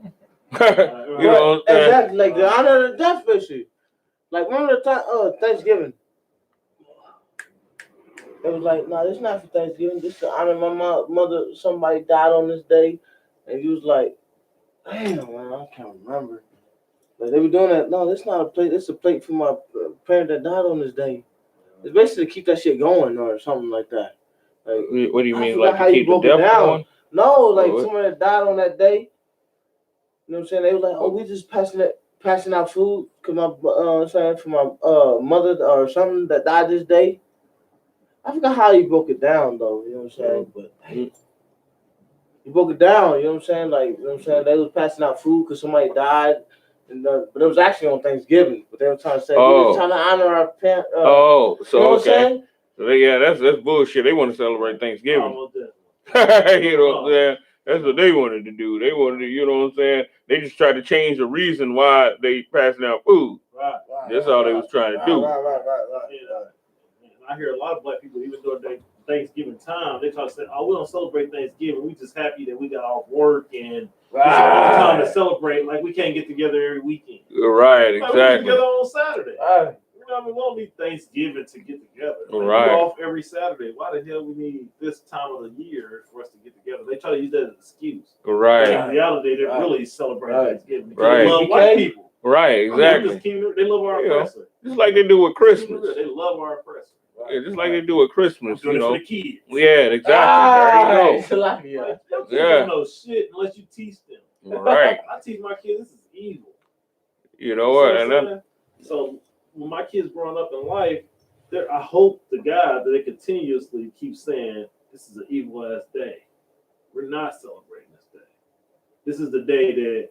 You know, exactly, like the honor of the death issue. Like one of the time, Thanksgiving. It was like, no, this is not for Thanksgiving. This is to honor my mother. Somebody died on this day, and you was like, damn, man, I can't remember. But they were doing that. No, this not a plate. This is a plate for my parent that died on this day. It's basically to keep that shit going or something like that. Like, what do you mean, forgot like how to you keep the broke it death down. going? No, like What? someone that died on that day. You know what I'm saying? They were like, oh, we just passing out food because my saying for my mother or something that died this day. I forgot how you broke it down though. You know what I'm saying? But hey, you broke it down. You know what I'm saying? Like, you know what I'm saying? They was passing out food because somebody died, and but it was actually on Thanksgiving. But they were trying to say we were trying to honor our parents. So you know what I'm okay. saying? So yeah, that's bullshit. They want to celebrate Thanksgiving. Oh, You know what I'm saying? That's what they wanted to do. They wanted to, you know what I'm saying? They just tried to change the reason why they passing out food. Right. That's all they was trying to do. Right. I hear a lot of black people, even during their Thanksgiving time, they try to say, "Oh, we don't celebrate Thanksgiving. We just happy that we got off work and it's a time to celebrate. Like we can't get together every weekend." Right, Like, we get exactly. together on Saturday. Right. You know, I mean, we don't need Thanksgiving to get together. Like, Right. we're off every Saturday. Why the hell we need this time of the year for us to get together? They try to use that as an excuse. Right. But in reality, they really celebrate Thanksgiving because Right. they love white people. Right, exactly. They love our oppressor. Just like they do with Christmas. They love our oppressor. Yeah, just like they do with Christmas, I'm doing you know. it for the kids. Yeah, exactly. There you go. Your kids don't know shit unless you teach them. Right. I teach my kids this is evil. You know what? And then, so when my kids growing up in life, I hope to God that they continuously keep saying this is an evil ass day. We're not celebrating this day. This is the day that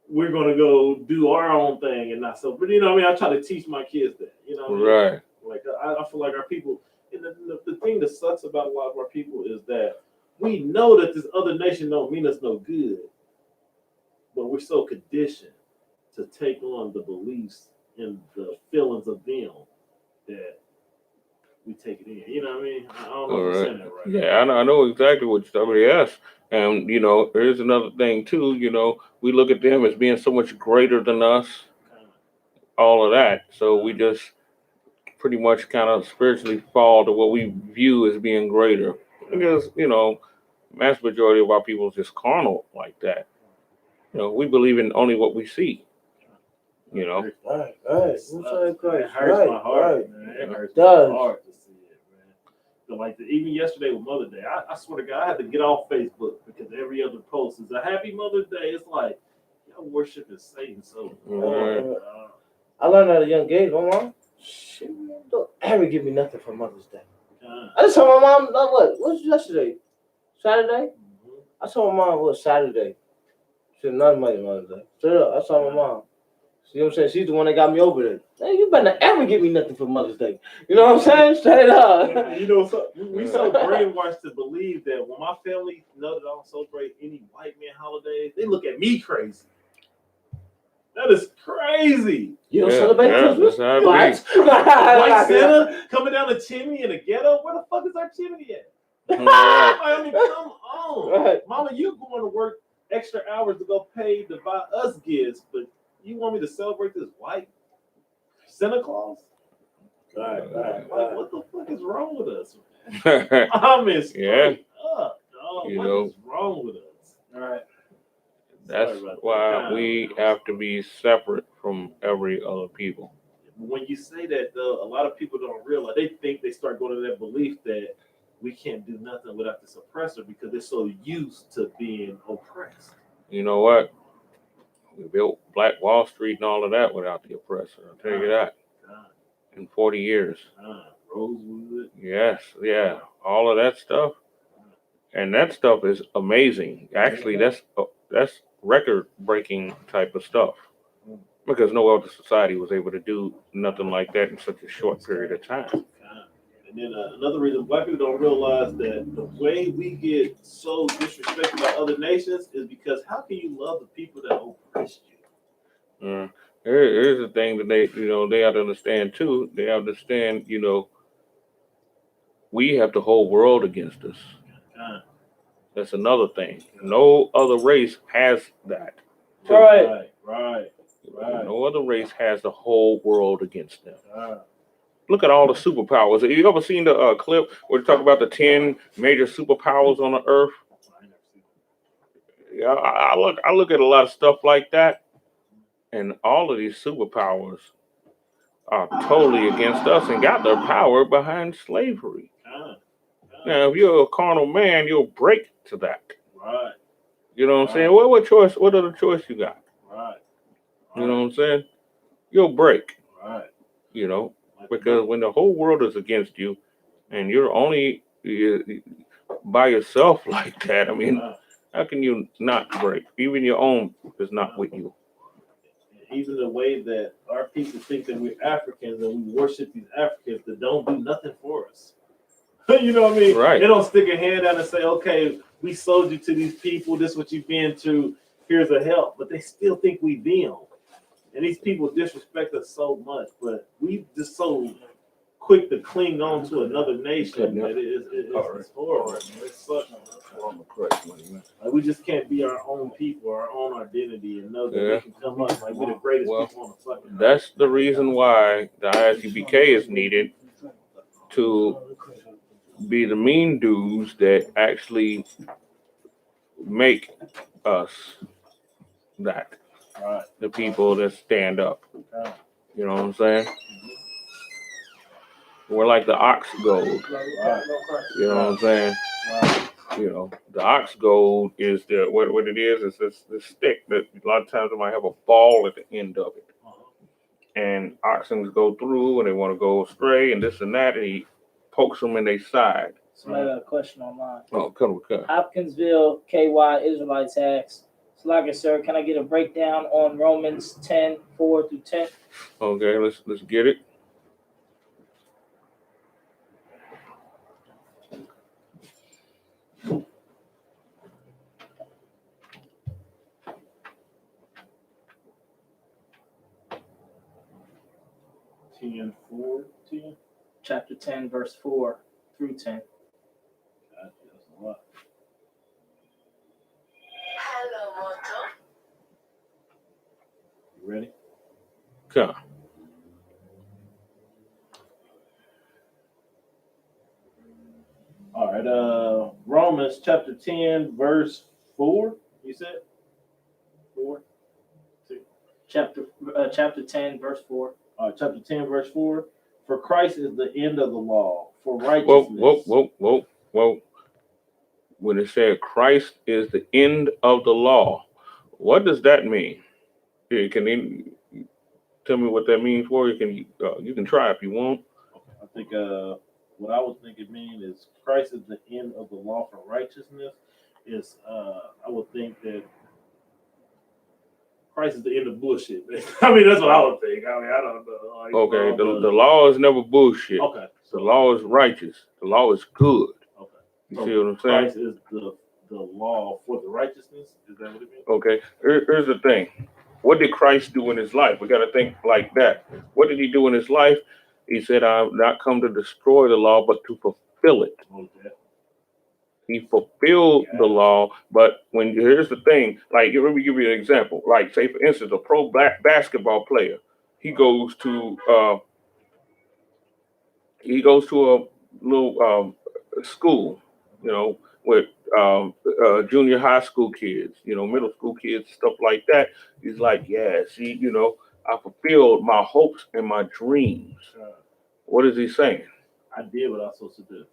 we're gonna go do our own thing and not celebrate. You know what I mean? I try to teach my kids that. You know what I mean? Right. Like I feel like our people, and the thing that sucks about a lot of our people is that we know that this other nation don't mean us no good, but we're so conditioned to take on the beliefs and the feelings of them that we take it in. You know what I mean? I don't know if I'm saying that right. Yeah, I know exactly what you're talking about. Yes. And, you know, here's another thing, too. You know, we look at them as being so much greater than us, all of that. So we just pretty much kind of spiritually fall to what we view as being greater. Because, you know, mass majority of our people is just carnal like that. You know, we believe in only what we see. You know? Right. It hurts my heart, man. It hurts my heart to see it, man. So like even yesterday with Mother's Day, I swear to God, I had to get off Facebook because every other post is a Happy Mother's Day. It's like, y'all worshiping Satan so hard. I learned at a young age, my mom, she don't ever give me nothing for Mother's Day. I just told my mom, what was yesterday? Saturday? I told my mom it was Saturday. She said, nothing like Mother's Day. Straight up, I told my mom. You know what I'm saying? She's the one that got me over there. Hey, you better not ever give me nothing for Mother's Day. You know what I'm saying? Straight up. You know, we so brainwashed to believe that when my family know that I don't celebrate any white man holidays, they look at me crazy. That is crazy. You don't celebrate Christmas? White Santa coming down the chimney in the ghetto? Where the fuck is our chimney at? I mean, come on. Right. Mama, you going to work extra hours to go pay to buy us gifts, but you want me to celebrate this white Santa Claus? Right. What the fuck is wrong with us? I'm in straight Yeah. up, dog. You What know. is wrong with us? All right. That's Sorry about that. why we have to be separate from every other people. When you say that, though, a lot of people don't realize. They think they start going to that belief that we can't do nothing without this oppressor because they're so used to being oppressed. You know what? We built Black Wall Street and all of that without the oppressor. I'll tell you that. God, In 40 years. Rosewood. Yes, yeah. All of that stuff. And that stuff is amazing. Actually, that's record-breaking type of stuff. Because no other society was able to do nothing like that in such a short period of time. God. And then another reason black people don't realize that the way we get so disrespected by other nations is because how can you love the people that oppressed you? Here's the thing that they have to understand too. They understand, we have the whole world against us. God. That's another thing. No other race has that. too. Right. No other race has the whole world against them. God. Look at all the superpowers. Have you ever seen the clip where they talk about the 10 major superpowers on the earth? Yeah, I look at a lot of stuff like that, and all of these superpowers are totally against us and got their power behind slavery. God. Now, if you're a carnal man, you'll break to that. Right. You know what I'm saying? What choice? What other choice you got? Right. You know what I'm saying? You'll break. Right. Because when the whole world is against you, and you're only by yourself like that, I mean, how can you not break? Even your own is not with you. Even the way that our people think that we're Africans and we worship these Africans that don't do nothing for us. You know what I mean? Right. They don't stick a hand out and say, okay, we sold you to these people. This is what you've been through. Here's a help. But they still think we them. And these people disrespect us so much. But we just so quick to cling on to another nation that it's horrible. It sucks. Like we just can't be our own people, our own identity, and know that they can come up like we're the greatest people on the fucking earth. That's the reason why the ISUPK is needed to be the mean dudes that actually make us that. Right. The people that stand up. You know what I'm saying? We're like the ox gold. You know what I'm saying? The ox gold is what it is the stick that a lot of times it might have a ball at the end of it. And oxen go through and they want to go astray and this and that, and he pokes them in their side. So I got a question online. Oh, come. Hopkinsville, KY, Israelites asks, Slacker, sir, can I get a breakdown on Romans 10, 4 through 10? Okay, let's get it. Chapter 10, verse 4 through 10. That's a lot. Hello, Moto. You ready? Come. All right. Romans chapter 10, verse 4. You said 4. Chapter 10, verse 4. Chapter 10, verse 4. For Christ is the end of the law for righteousness. Whoa. When it said Christ is the end of the law, what does that mean? Can you tell me what that means for you? You can try if you want. I think what I would think it means is Christ is the end of the law for righteousness. I would think that Christ is the end of bullshit. I mean, that's what I would think. I mean, I don't know. Like, okay, the law is never bullshit. Okay. The law is righteous. The law is good. Okay. You So see what I'm saying? Christ is the law for the righteousness. Is that what it means? Okay. Here's the thing. What did Christ do in his life? We got to think like that. What did he do in his life? He said, "I've not come to destroy the law, but to fulfill it." Okay. He fulfilled the law, but here's the thing, like let me give you an example. Like say for instance, a pro basketball player, he goes to a little school, you know, with junior high school kids, you know, middle school kids, stuff like that. He's like, yeah, see, you know, I fulfilled my hopes and my dreams. What is he saying? I did what I was supposed to do.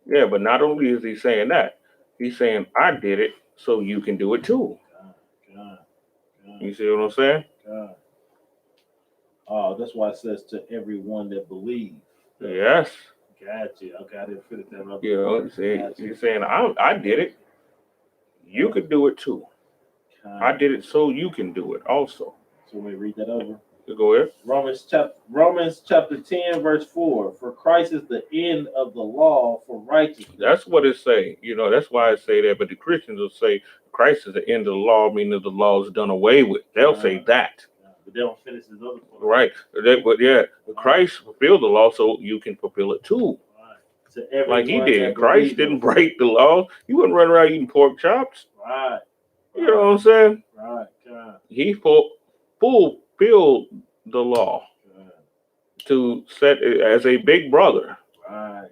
Yeah, but not only is he saying that, he's saying, I did it so you can do it too. God. You see what I'm saying? God. Oh, that's why it says to everyone that believes. Yes. Gotcha. Okay, I didn't fit that up. You know, he's saying, I did it. You could do it too. I did it so you can do it also. So let me read that over. Go ahead. Romans chapter 10, verse 4. For Christ is the end of the law for righteousness. That's what it say. You know, that's why I say that. But the Christians will say Christ is the end of the law, meaning the law is done away with. They'll say that. But they don't finish this other part. Right. But yeah, Christ fulfilled the law so you can fulfill it too. Right. Like he did. Christ didn't break the law. He wouldn't run around eating pork chops. Right. You know what I'm saying? Right. God. He fulfilled the law to set it as a big brother. Right.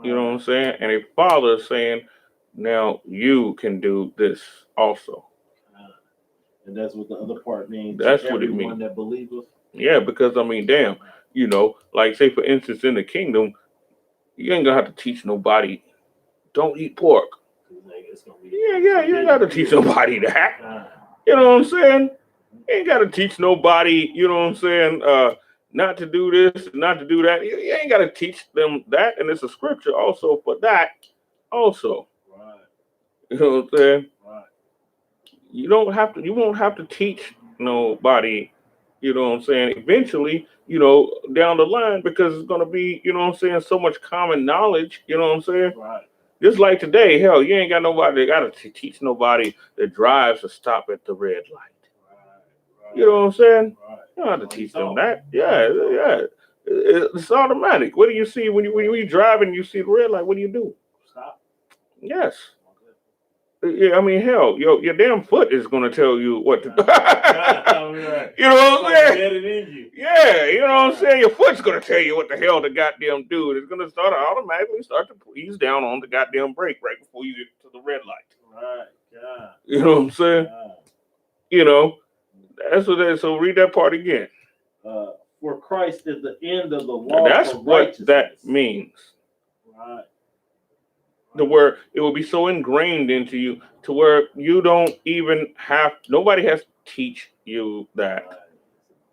You know what I'm saying? And a father saying, now you can do this also. And that's what the other part means. That's what it means. That believeth. Yeah, because I mean, damn, you know, like say for instance in the kingdom, you ain't gonna have to teach nobody, don't eat pork. Yeah, you ain't gotta teach nobody that. You know what I'm saying? You ain't gotta teach nobody, you know what I'm saying, not to do this, not to do that. You ain't gotta teach them that, and it's a scripture also for that also. Right. You know what I'm saying? Right. You won't have to teach nobody, you know what I'm saying, eventually, you know, down the line, because it's gonna be, you know what I'm saying, so much common knowledge, you know what I'm saying? Right. Just like today, hell, you ain't got nobody that gotta teach nobody that drives to stop at the red light. Right. You know what I'm saying? Right. You don't have to teach them that. Yeah. It's automatic. What do you see when you drive and you see the red light? What do? Stop. Yes. Yeah, I mean, hell, your damn foot is gonna tell you what to do. You know what I'm saying? Yeah, you know what I'm saying? Your foot's gonna tell you what the hell to goddamn do. It's gonna automatically start to ease down on the goddamn brake right before you get to the red light. Right. Yeah. You know what I'm saying? You know, that's what that is. So read that part again. For Christ is the end of the law. That's what that means. Right. The word, it will be so ingrained into you to where you don't even nobody has to teach you that.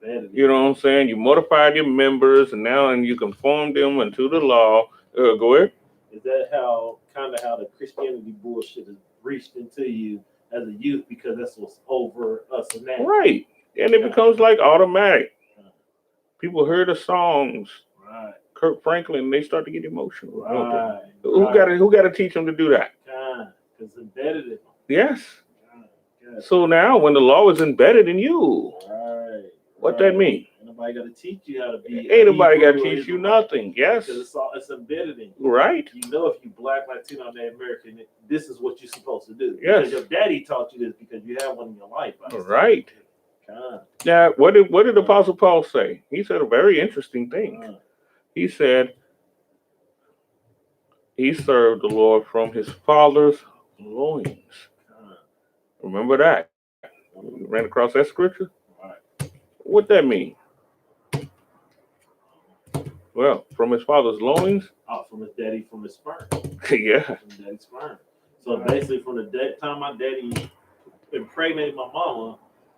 You know what I'm saying? You mortified your members and you conform them unto the law. Go ahead. Is that how the Christianity bullshit is reached into you as a youth, because that's what's over us now? Right. And it becomes like automatic. People hear the songs. Right. Kirk Franklin, they start to get emotional. Right. Who got to teach them to do that? It's embedded in them. Yes. So now, when the law is embedded in you, what that mean? Ain't nobody got to teach you how to be. Ain't nobody got to teach you nothing. Yes. Because it's embedded in you. Right. You know, if you Black, Latino, Native American, this is what you're supposed to do. Yes. Because your daddy taught you this, because you have one in your life. Right. Now, what did the Apostle Paul say? He said a very interesting thing. He said he served the Lord from his father's loins. Remember that? You ran across that scripture? What that mean? Well, from his father's loins? Oh, from his daddy, from his sperm. Yeah. From daddy's sperm. So basically, from the time my daddy impregnated my mama,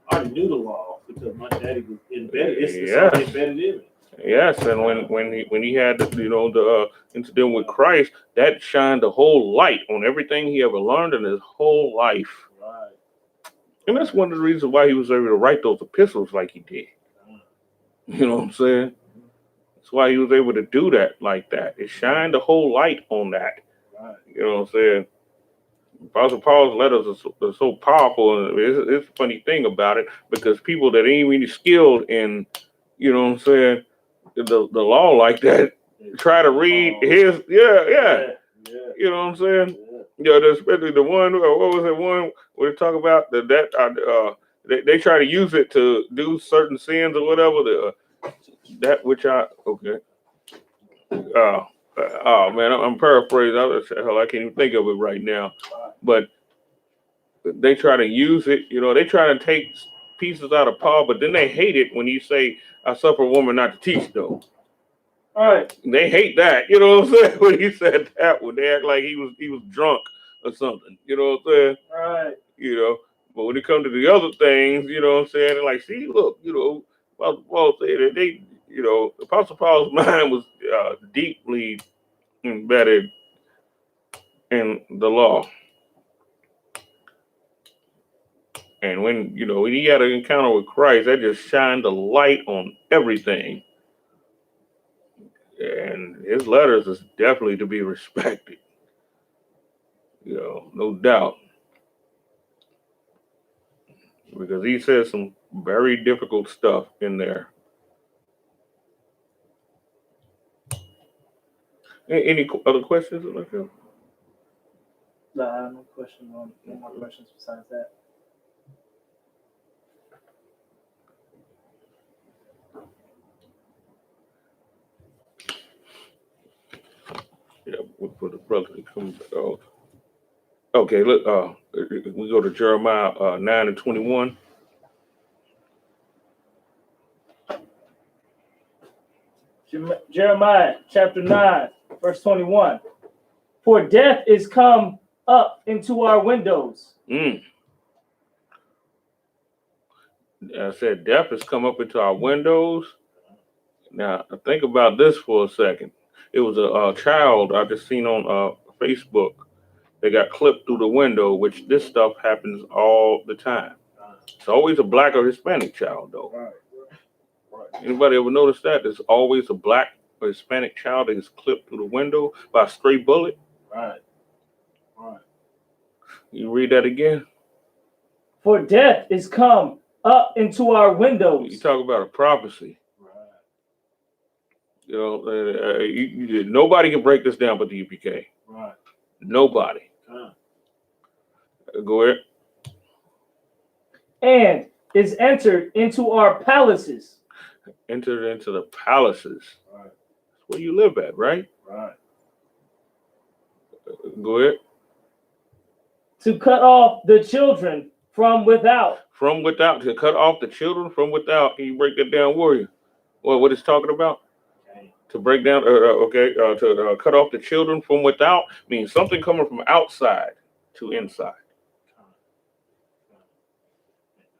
I already knew the law, because my daddy was embedded. It's already embedded in me. Yes, and when he had the incident with Christ, that shined the whole light on everything he ever learned in his whole life. Right. And that's one of the reasons why he was able to write those epistles like he did. You know what I'm saying? That's why he was able to do that like that. It shined the whole light on that. Right. You know what I'm saying? Apostle Paul's letters are so powerful, and it's a funny thing about it, because people that ain't really skilled in, you know what I'm saying, the law like that, try to read his, yeah. You know what I'm saying? Yeah, especially the one, what was it, one where they talk about they try to use it to do certain sins or whatever, oh man, I'm paraphrasing. Hell, I can't even think of it right now. But they try to use it. You know, they try to take pieces out of Paul, but then they hate it when you say, "I suffer a woman not to teach." Though, All right. they hate that. You know what I'm saying? When he said that, when they act like he was drunk or something. You know what I'm saying? All right. You know, but when it comes to the other things, you know what I'm saying? They're like, see, look, you know, Paul said that they, you know, Apostle Paul's mind was deeply embedded in the law. And when, you know, when he had an encounter with Christ, that just shined a light on everything. And his letters is definitely to be respected. You know, no doubt. Because he says some very difficult stuff in there. Any other questions? No, I have no question on no more questions besides that. Yeah, for the brother to come. Okay, look. We go to Jeremiah 9:21. Jeremiah chapter 9, verse 21. For death is come up into our windows. I said death has come up into our windows. Now think about this for a second. It was a child I just seen on Facebook. They got clipped through the window, which this stuff happens all the time. It's always a black or Hispanic child, though. Right. Anybody ever notice that? There's always a black or Hispanic child that is clipped through the window by a stray bullet. Right. You read that again? For death is come up into our windows. You talk about a prophecy. Right. You know, nobody can break this down but the UPK. Right. Nobody. Go ahead. And is entered into our palaces. Entered into the palaces. Right. That's where you live at, right? Right. Go ahead. To cut off the children from without. From without, to cut off the children from without. Can you break that down, warrior? What it's talking about? Okay. To break down, to cut off the children from without means something coming from outside to inside.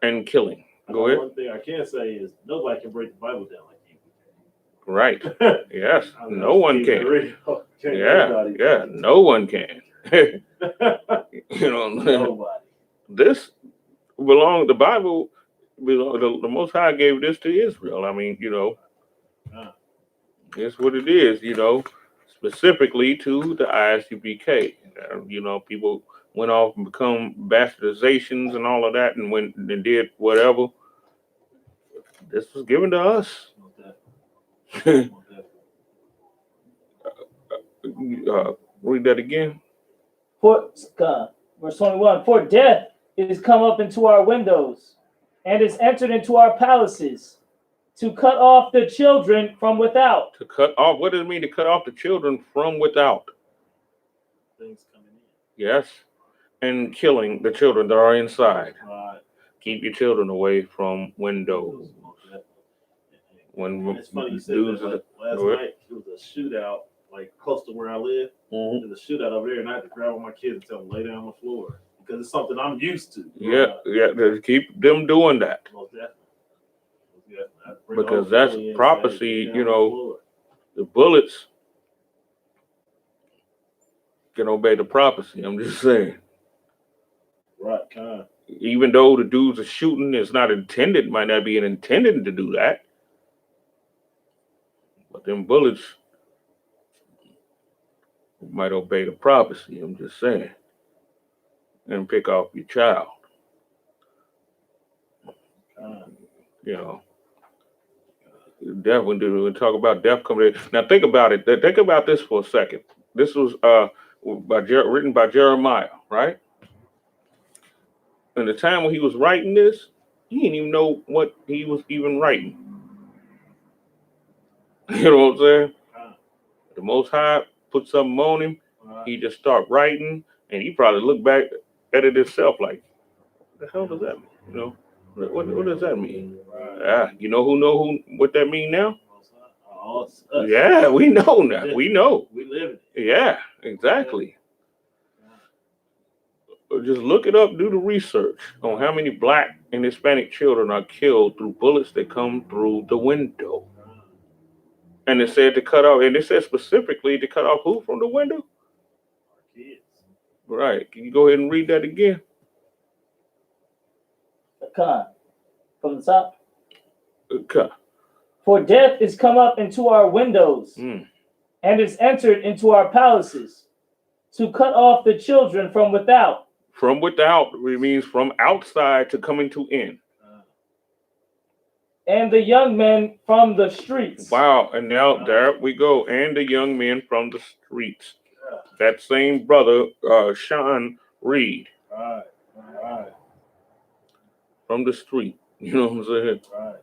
And killing. Go ahead. One thing I can say is nobody can break the Bible down like you. Right. Yes. No one can. Yeah. No one can. You know, Nobody. This the Bible belong. The Most High gave this to Israel. I mean, you know, it's what it is. You know, specifically to the ISUPK. You know, people went off and become bastardizations and all of that, and went and did whatever. This was given to us. Read that again. Verse 21. For death is come up into our windows, and is entered into our palaces, to cut off the children from without. To cut off. What does it mean to cut off the children from without? Things coming in. Yes. And killing the children that are inside. Right. Keep your children away from windows. It's funny you said that. Last night it was a shootout, like close to where I live. Mm-hmm. There's a shootout over there, and I had to grab all my kids and tell them lay down on the floor because it's something I'm used to. Yeah. Keep them doing that. Most definitely. Because that's prophecy. You know, the bullets can obey the prophecy. I'm just saying. Right. Kind of. Even though the dudes are shooting, it's not intended. Might not be intended to do that. But them bullets might obey the prophecy, I'm just saying. And pick off your child. You know. Death, when we talk about death coming in. Now think about it. Think about this for a second. This was written by Jeremiah, right? And the time when he was writing this, he didn't even know what he was even writing. You know what I'm saying? the Most High put something on him, Right. he just start writing, and he probably look back at it himself like, what the hell does that mean? You know, what does that mean? Right. You know what that mean now? Oh, it's us. Yeah, we know now. We know. We live it. Yeah, exactly. Just look it up, do the research on how many black and Hispanic children are killed through bullets that come through the window. And it said to cut off, and it said specifically to cut off who from the window? Our kids. Right. Can you go ahead and read that again? From the top. Okay. For death is come up into our windows, Mm. and is entered into our palaces, to cut off the children from without. From without, it means from outside to coming to in. And the young men from the streets. Wow. And now there we go. And the young men from the streets. That same brother, Sean Reed. Right. From the street. You know what I'm saying? Right.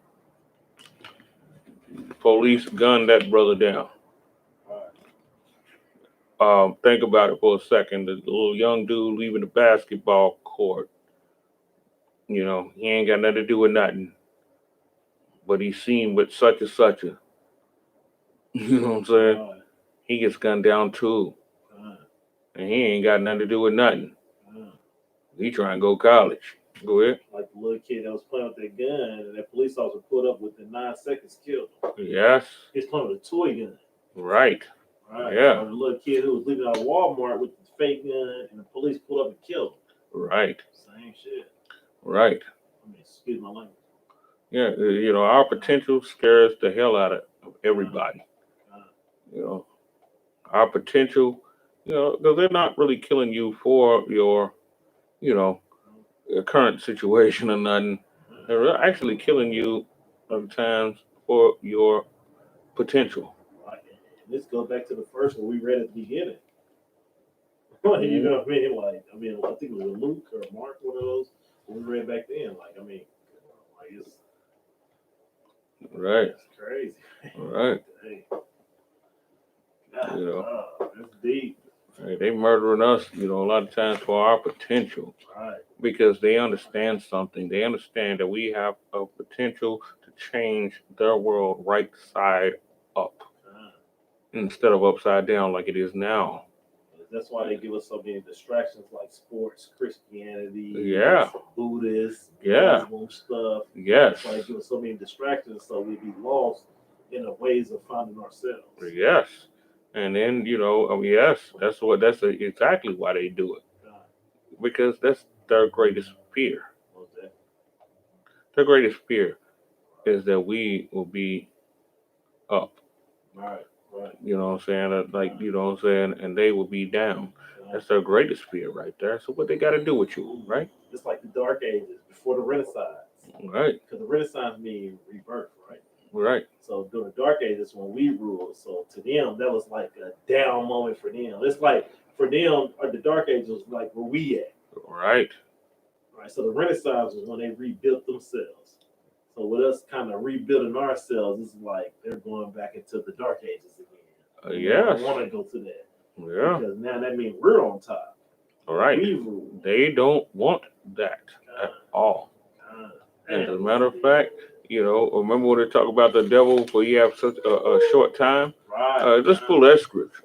Police gunned that brother down. Think about it for a second. The little young dude leaving the basketball court. You know, he ain't got nothing to do with nothing. But he's seen with such and such a. You know what I'm saying? Right. He gets gunned down too. Right. And he ain't got nothing to do with nothing. Right. He trying to go college. Go ahead. Like the little kid that was playing with that gun, and that police officer pulled up within 9 seconds, killed him. Yes. He's playing with a toy gun. Right. Right. Yeah. Or the little kid who was leaving out of Walmart with the fake gun, and the police pulled up and killed him. Right. Same shit. Right. I mean, excuse my language. Yeah. You know, our potential scares the hell out of everybody. You know, our potential, you know, because they're not really killing you for your, you know, your current situation or nothing. They're actually killing you sometimes for your potential. Right. And this goes back to the first one we read at the beginning. You know what I mean? Like, I think it was Luke or Mark, one of those, when we read back then. Like, it's Right. It's crazy. Right. Hey. You know. It's deep. Right. They murdering us, you know, a lot of times for our potential. Right. Because they understand something. They understand that we have a potential to change their world right side up instead of upside down like it is now. That's why they give us so many distractions like sports, Christianity, Yeah. Buddhist, Yeah. Muslim stuff. Yes. That's why they give us so many distractions so we be lost in the ways of finding ourselves. Yes. And then, you know, yes, that's exactly why they do it. Because that's their greatest fear. Their greatest fear is that we will be up. Right. You know what I'm saying? Like, you know what I'm saying? And they will be down. That's their greatest fear right there. So what they got to do with you, right? It's like the Dark Ages before the Renaissance. Right. Because the Renaissance means rebirth, right? Right. So during the Dark Ages when we ruled, so to them that was like a down moment for them. It's like for them, or the Dark Ages was like where we at. Right. Right. So the Renaissance was when they rebuilt themselves. So with us kind of rebuilding ourselves, it's like they're going back into the Dark Ages again. Yes. I want to go to that. Yeah. Because now that means we're on top. All right. We rule. They don't want that at all. As a matter of fact, you know, remember when they talk about the devil for you have such a short time? Right. Let's pull that scripture.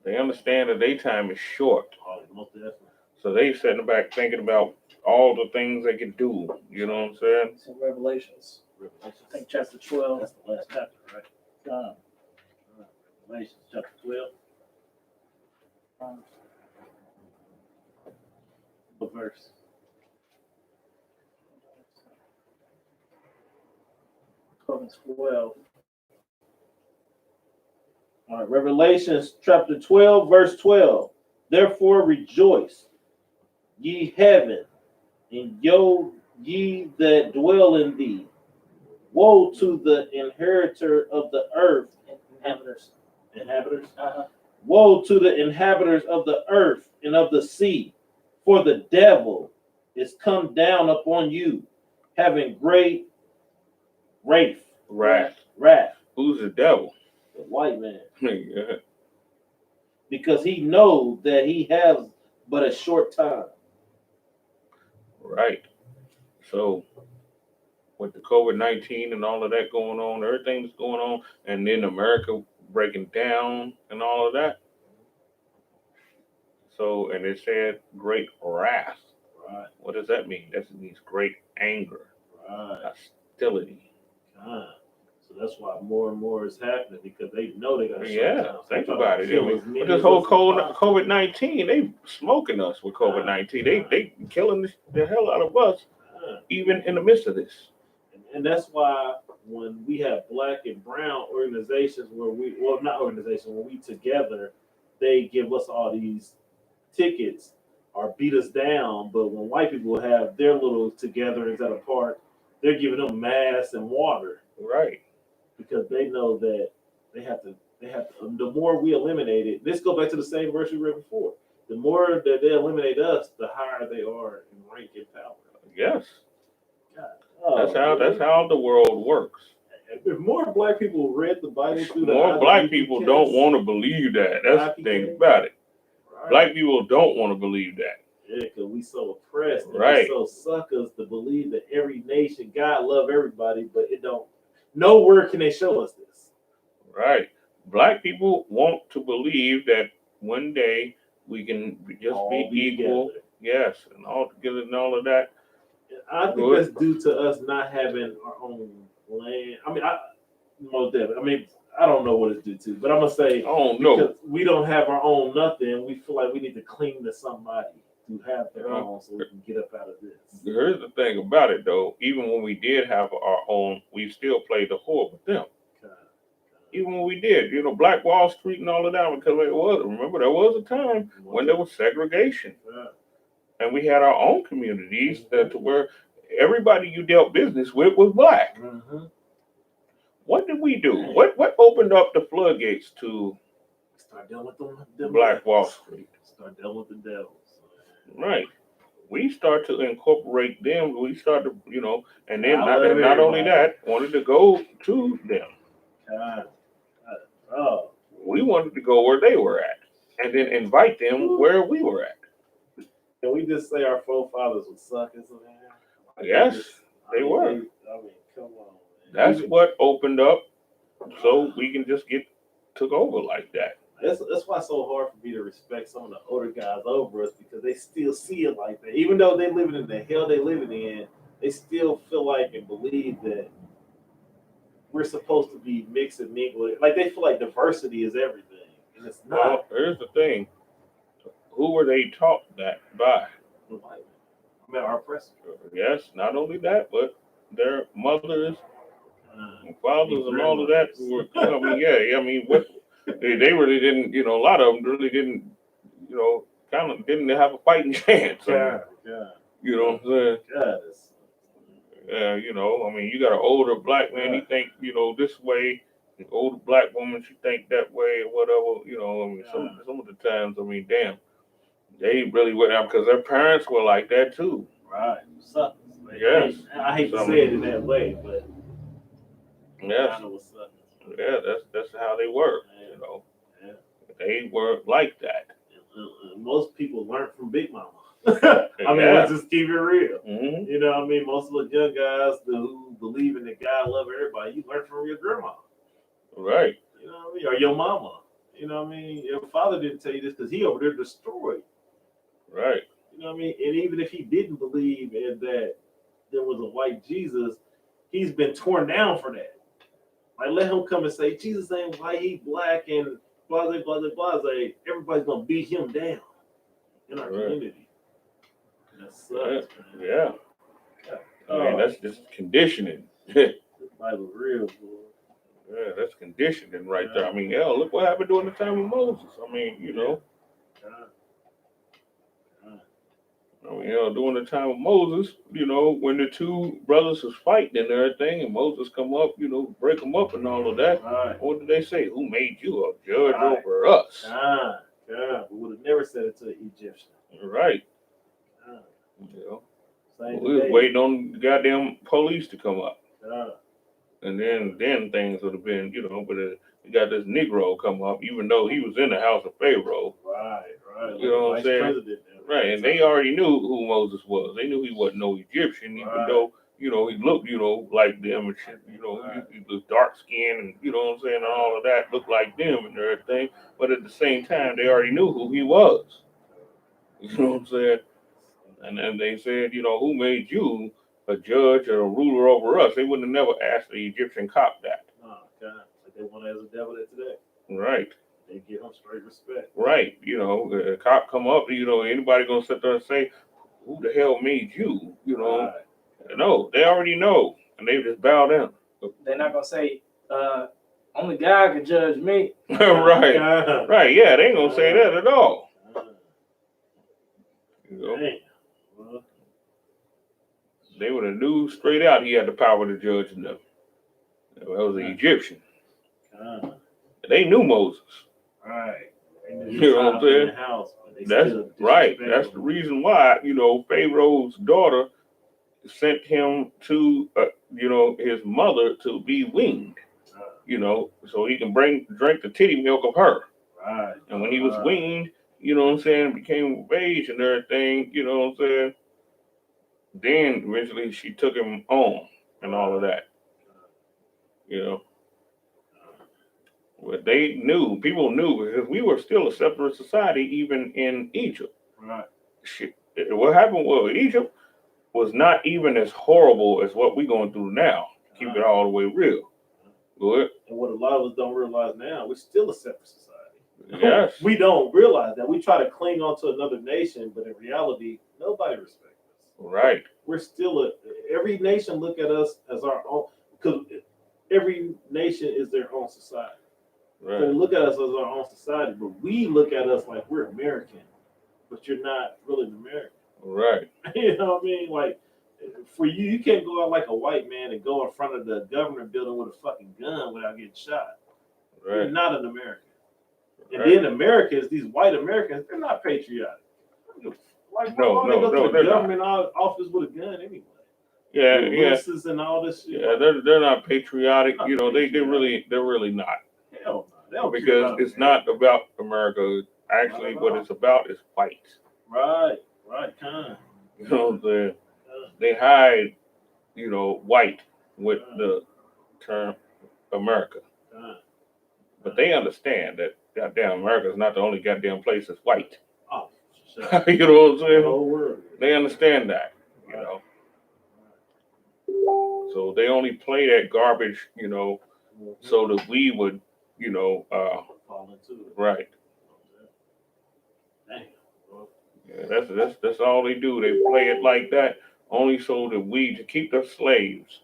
They understand that their time is short. So they sitting back thinking about all the things they can do. You know what I'm saying? So Revelations. I think chapter 12. That's the last chapter, right? Revelations chapter 12. What verse? Romans 12. All right, Revelations chapter 12, verse 12. Therefore rejoice, ye heaven, and ye that dwell in thee. Woe to the inheritor of the earth, inhabitants. Woe to the inhabitants of the earth and of the sea, for the devil is come down upon you, having great Wrath. Wrath, Who's the devil? the white man. Yeah. Because he knows that he has but a short time. Right. So with the COVID-19 and all of that going on, everything that's going on, and then America breaking down and all of that. So, and it said great wrath. Right. What does that mean? That means great anger, Right. hostility. So that's why more and more is happening because they know they got to Yeah, shut down. think about it. I Kill mean, as many with this of whole us as possible. COVID-19, they smoking us with COVID-19. They killing the hell out of us, even in the midst of this. And that's why when we have black and brown organizations where not organizations, when we together, they give us all these tickets or beat us down. But when white people have their little togetherness at a park, they're giving them masks and water. Right. Because they know that they have to, the more we eliminate it, let's go back to the same verse we read before. The more that they eliminate us, the higher they are in rank and power. Yes. God. That's how the world works. If more black people read the Bible through More black people don't want to believe that. That's the thing about it. Right. Black people don't want to believe that. Yeah, because we so oppressed and Right. we so suckers to believe that every nation, God love everybody, but it don't. Nowhere can they show us this. Right. Black people want to believe that one day we can just All be equal. together. Yes, and all together and all of that. I think that's due to us not having our own land. I mean, most definitely. I mean, I don't know what it's due to, but I'm gonna say I don't know. because we don't have our own nothing. We feel like we need to cling to somebody to have their own, so we can get up out of this. Here's the thing about it, though. Even when we did have our own, we still played the whore with them. Even when we did, Black Wall Street and all of that, because it was. Remember, there was a time when there was segregation, and we had our own communities to where everybody you dealt business with was black. Mm-hmm. What did we do? What opened up the floodgates to start dealing with them Black Wall Street? Start dealing with the devils. Right. We start to incorporate them. We start to, and then not only that, wanted to go to them. We wanted to go where they were at, and then invite them where we were at. Can we just say our forefathers were suckers, man? Yes, they were. I mean, come on. Man. That's what opened up, so we can just get took over like that. That's why it's so hard for me to respect some of the older guys over us because they still see it like that. Even though they living in the hell they living in, they still feel like and believe that we're supposed to be mixed and mingled. Like they feel like diversity is everything, and it's not. Well, here's the thing: who were they taught that by? I mean, our oppressors. Yes, not only that, but their mothers and fathers and all of that were. I mean, what they really didn't. A lot of them really didn't. Kind of didn't have a fighting chance. You know what I'm saying? I mean, you got an older black man, he think, this way. An older black woman, she think that way or whatever. I mean, some of the times, I mean, damn, they really went out because their parents were like that too. Right. Suckers. Yes. I hate to say it in that way, but yes. Yeah, that's how they were. Yeah. They were like that. Most people learn from Big Mama. I mean, let's just keep it real. Mm-hmm. You know what I mean? Most of the young guys who believe in the God love everybody, you learn from your grandma. Right. You know what I mean? Or your mama. You know what I mean? Your father didn't tell you this because he over there destroyed. Right. You know what I mean? And even if he didn't believe in that there was a white Jesus, he's been torn down for that. Like, let him come and say, Jesus ain't white, he black, and blase, blase, blase. Everybody's going to beat him down in our community. That sucks, man. Yeah. I mean, that's just conditioning. This Bible real, boy. Yeah, that's conditioning right there. I mean, look what happened during the time of Moses. I mean, during the time of Moses, when the two brothers was fighting and everything, and Moses come up, break them up and all of that. Right. What did they say? Who made you a judge over us? We would have never said it to the Egyptian. Right. We was waiting on the goddamn police to come up. and then things would have been, you know. But you got this Negro come up, even though he was in the house of Pharaoh. Right. You know what I'm saying? President, Right, and they already knew who Moses was. They knew he wasn't no Egyptian, even though, you know, he looked, you know, like them and shit. You know, he was dark skinned and, you know what I'm saying, and all of that looked like them and everything. But at the same time, they already knew who he was. You know what I'm saying? And then they said, you know, who made you a judge or a ruler over us? They wouldn't have never asked the Egyptian cop that. Oh, God. Like they want as a devil today. Right. They give him straight respect. Right. You know, a cop come up, you know, anybody gonna sit there and say, who the hell made you? You know, no, they already know, and they just bow down. They're not gonna say, only God can judge me. Right, right, yeah, they ain't gonna say that at all. You know, they would have knew straight out he had the power to judge them. That was the Egyptian. They knew Moses. Right. You know what I'm saying? That's right. That's the reason why, you know, Pharaoh's daughter sent him to, you know, his mother to be weaned, you know, so he can drink the titty milk of her. Right. And when he was weaned, you know what I'm saying, became of age and everything, you know what I'm saying, then eventually she took him home and all of that, you know. But they knew, people knew, because we were still a separate society even in Egypt. Right. Shit. What happened was Egypt was not even as horrible as what we're going through now. Keep it all the way real. Good. And what a lot of us don't realize now, we're still a separate society. Yes. We don't realize that. We try to cling on to another nation, but in reality, nobody respects us. Right. We're still every nation look at us as our own, because every nation is their own society. Right. So they look at us as our own society, but we look at us like we're American, but you're not really an American. Right. You know what I mean? Like, for you, you can't go out like a white man and go in front of the government building with a fucking gun without getting shot. Right. You're not an American. And Right. then Americans, these white Americans, they're not patriotic. Like, No, they go to the they're government office with a gun anyway. Yeah, With yeah. Wilsons and all this shit. Yeah, they're not patriotic. Not You know, they're patriotic. really not. Hell no. They don't care Because about it's America. not about America. Actually, what it's about is white. Right, kind. You know what I'm saying? They hide, you know, white with the term America. But they understand that goddamn America is not the only goddamn place that's white. Oh, shit. You know what I'm saying? The whole world. They understand that, you know. So they only play that garbage, you know, so that we would, you know, fall into it. right. Damn. Yeah, that's all they do. They play it like that only so that we to keep the slaves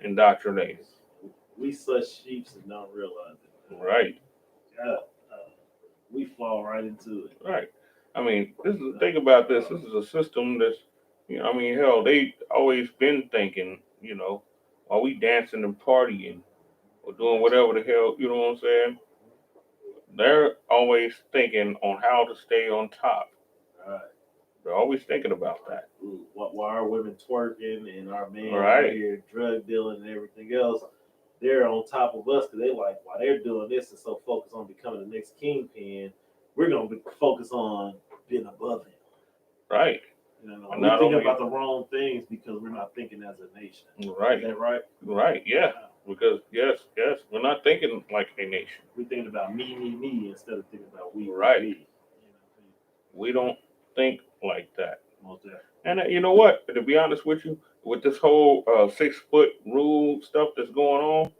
indoctrinated. We such sheeps and don't realize it. Right. Yeah. We fall right into it. Right. I mean, this is the thing about this. This is a system that's, you know, I mean, hell, they always been thinking, you know, while we dancing and partying or doing whatever the hell, you know what I'm saying? They're always thinking on how to stay on top. Right. They're always thinking about that. Why are women twerking and our men Right. here drug dealing and everything else? They're on top of us because they like, while they're doing this and so focused on becoming the next kingpin, we're going to be focused on being above him. Right. You know, Not we're thinking only- about the wrong things because we're not thinking as a nation. Right. Is that right? Right, yeah. Because, yes, we're not thinking like a nation. We're thinking about me instead of thinking about we. Right. We. You know, We don't think like that. most definitely. And you know what? To be honest with you, with this whole 6 foot rule stuff that's going on,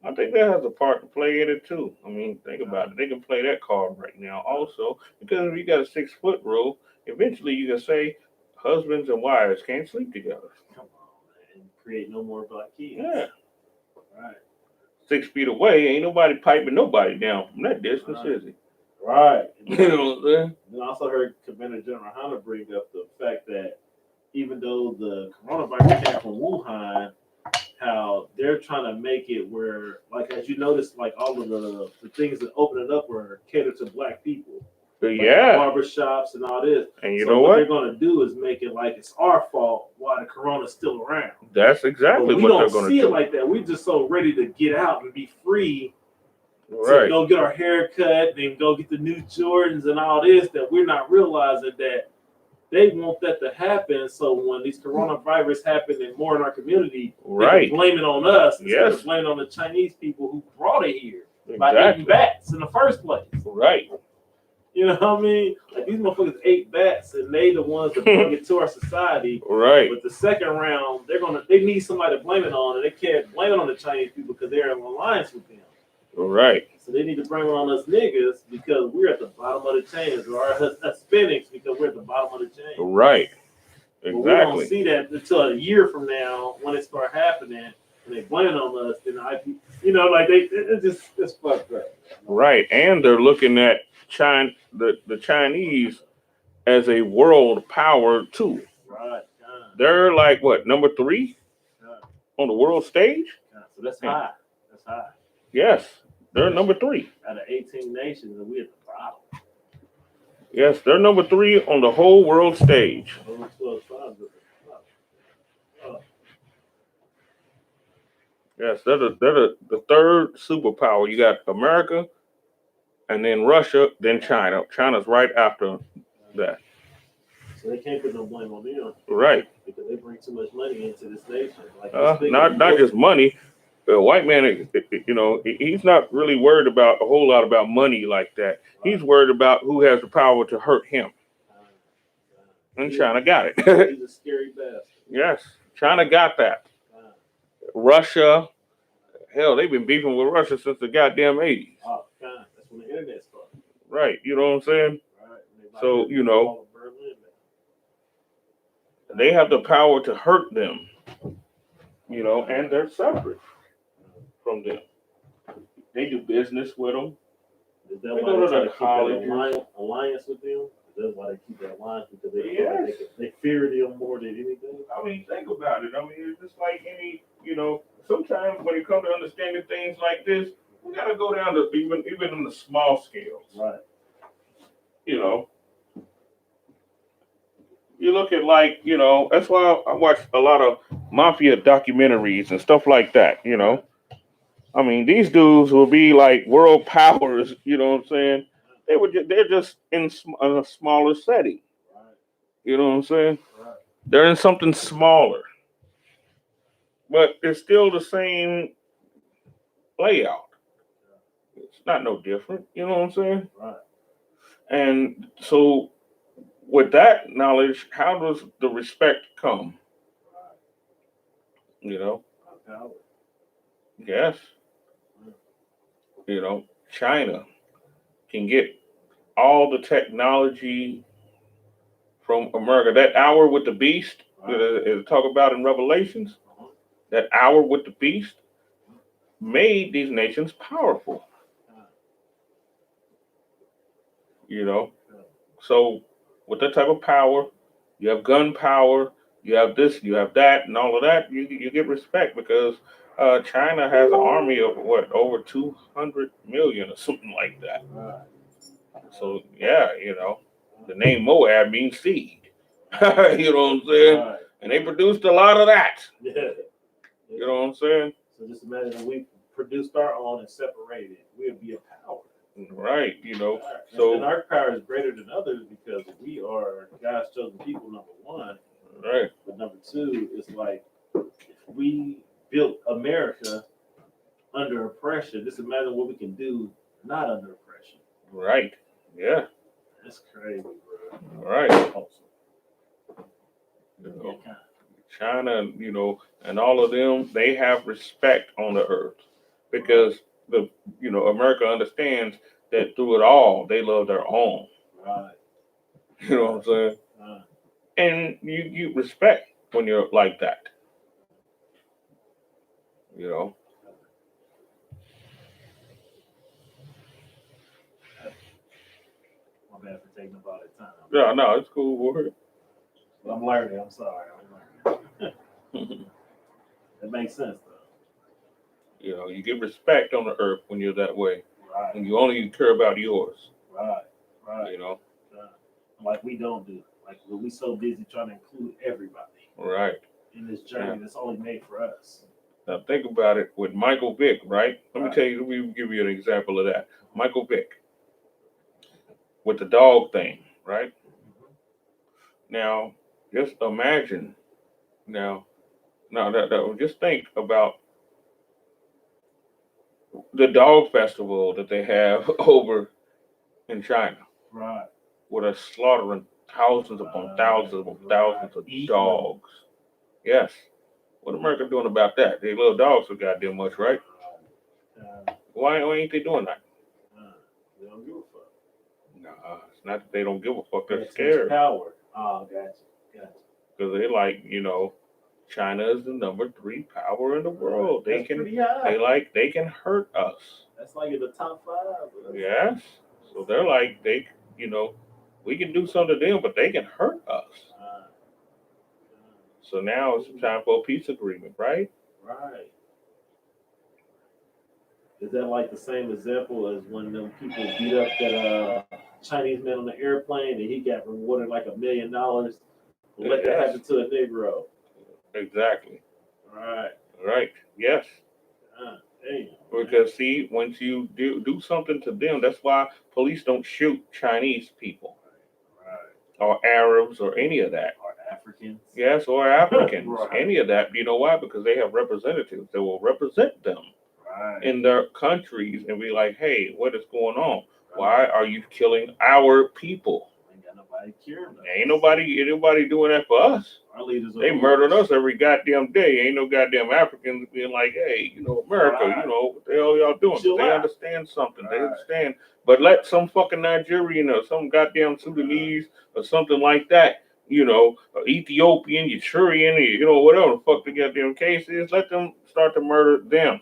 I think that has a part to play in it too. I mean, think about it. They can play that card right now also, because if you got a 6 foot rule, eventually you can say husbands and wives can't sleep together. Come on, man. Create no more black kids. Yeah. Right. 6 feet away, ain't nobody piping nobody down from that distance, is he? Right. You know what I'm saying? And I also heard Commander GEN.YAHANNA bring up the fact that even though the coronavirus came from Wuhan, how they're trying to make it where, like, as you notice, like all of the things that open it up were catered to black people. Yeah. barbershops and all this. And you So know what what? they're going to do is make it like it's our fault while the corona's still around. That's But exactly we what they're don't going see to it do. like that. We're just so ready to get out and be free to Right. go get our hair cut and go get the new Jordans and all this, that we're not realizing that they want that to happen. So when these coronavirus happen and more in our community, they Right. can blame it on us instead Yes. of blaming on the Chinese people who brought it here by eating Exactly. bats in the first place. Right. You know what I mean? Like these motherfuckers ate bats and they the ones that brought it to our society. Right. But the second round, they need somebody to blame it on, and they can't blame it on the Chinese people because they're in alliance with them. Right. So they need to blame it on us niggas because we're at the bottom of the chain, or our Hispanics because we're at the bottom of the chain. Right. But we don't Exactly. see that until a year from now when it start happening, and they blame it on us. Then it's fucked up. Right. And they're looking at the Chinese as a world power too. Right. They're like what, number 3 on the world stage? So that's high. That's high. Yes. They're number 3. Out of 18 nations, and we at the bottom. Yes, they're number 3 on the whole world stage. Yes, they're the third superpower. You got America, and then Russia, then China. China's right after that. So they can't put no blame on them. Right. Because they bring too much money into this nation. Like Not just money. The white man, he's not really worried about a whole lot about money like that. He's worried about who has the power to hurt him. And China got it. He's a scary bastard. Yes, China got that. Russia, hell, they've been beefing with Russia since the goddamn 80s. Oh, God, that's when the internet started. Right, you know what I'm saying? Right. So, they have the power to hurt them, and they're separate from them. They do business with them. Is that why they try to keep that alliance with them? That's why they keep that alliance, because they fear them more than anything. I mean, think about it. I mean, it's just like any, sometimes when it comes to understanding things like this, we got to go down to even on the small scales. Right. You look at that's why I watch a lot of mafia documentaries and stuff like that, I mean, these dudes will be like world powers, you know what I'm saying? They're just in a smaller setting. Right. You know what I'm saying? Right. They're in something smaller. But it's still the same layout. It's not no different, you know what I'm saying? Right. And so with that knowledge, how does the respect come? Power. Yes. China can get all the technology from America. That hour with the beast, that talk about in Revelations, that hour with the beast made these nations powerful. So with that type of power, you have gun power, you have this, you have that, and all of that, you get respect because China has an army of over 200 million or something like that. So yeah, the name Moab means seed. You know what I'm saying? Right. And they produced a lot of that. Yeah. You know what I'm saying? So just imagine if we produced our own and separated, we'd be a power. Right, So and our power is greater than others because we are God's chosen people, number one. Right. But number two, it's like if we built America under oppression, just imagine what we can do not under oppression. Right. Yeah. That's crazy, bro. Right. China, and all of them, they have respect on the earth because America understands that through it all, they love their own. Right. You know what I'm saying? And you respect when you're like that. My bad for taking up all that time. Yeah, no, it's cool, boy. I'm learning. I'm sorry. It makes sense, though. You get respect on the earth when you're that way. Right. And you only care about yours. Right. Right. You know, Like we don't do. Like we so busy trying to include everybody right? in this journey that's only made for us. Now think about it with Michael Vick, right? Let me Right. tell you. Let me give you an example of that. Michael Vick with the dog thing, right? Now, just imagine. Now, just think about the dog festival that they have over in China, Right. where they're slaughtering thousands upon thousands upon thousands of Eating dogs. Yes. What America doing about that? They little dogs so goddamn much, right? Why ain't they doing that? They don't give a fuck. Nah, it's not that they don't give a fuck. They're That's scared power. Oh, gotcha. because they like, China is the number 3 power in the world. They That's can, pretty high. they can hurt us. That's like in the top 5. Yes. So they're like, we can do something to them, but they can hurt us. So now it's time for a peace agreement, right? Right. Is that like the same example as when them people beat up that Chinese man on the airplane and he got rewarded like $1 million? Let that happen to a Negro. Exactly. Right. Right. Yes. Damn. Because see, once you do something to them, that's why police don't shoot Chinese people. Right. Or Arabs or any of that. Or Africans. Yes, or Africans. Right. Any of that. You know why? Because they have representatives that will represent them in their countries and be like, hey, what is going on? Why are you killing our people? Ain't got nobody caring. Ain't nobody doing that for us. Our leaders are They murdering us every goddamn day. Ain't no goddamn Africans being like, hey, America, what the hell y'all doing? They understand something. They understand. But let some fucking Nigerian or some goddamn Sudanese or something like that, Ethiopian, Eritrean, whatever the fuck the goddamn case is, let them start to murder them.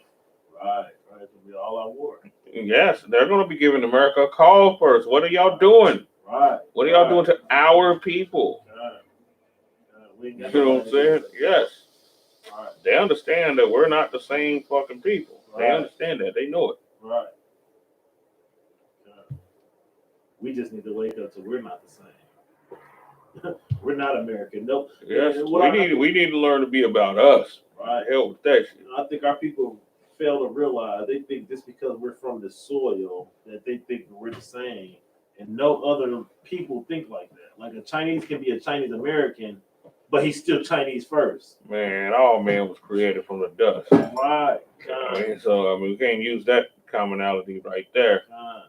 Right. It'll be all out war. Yes, they're going to be giving America a call first. What are y'all doing? Right. What are y'all doing to our people? You know what I'm saying? Yes. Right. They understand that we're not the same fucking people. Right. They understand that. They know it. Right. We just need to wake up to we're not the same. We're not American. Nope. Yes. We need to learn to be about us. Right. Hell with that shit. I think our people fail to realize they think just because we're from the soil that they think we're the same, and no other people think like that. Like a Chinese can be a Chinese American, but he's still Chinese first. Man, all man was created from the dust. Right. So we can't use that commonality right there,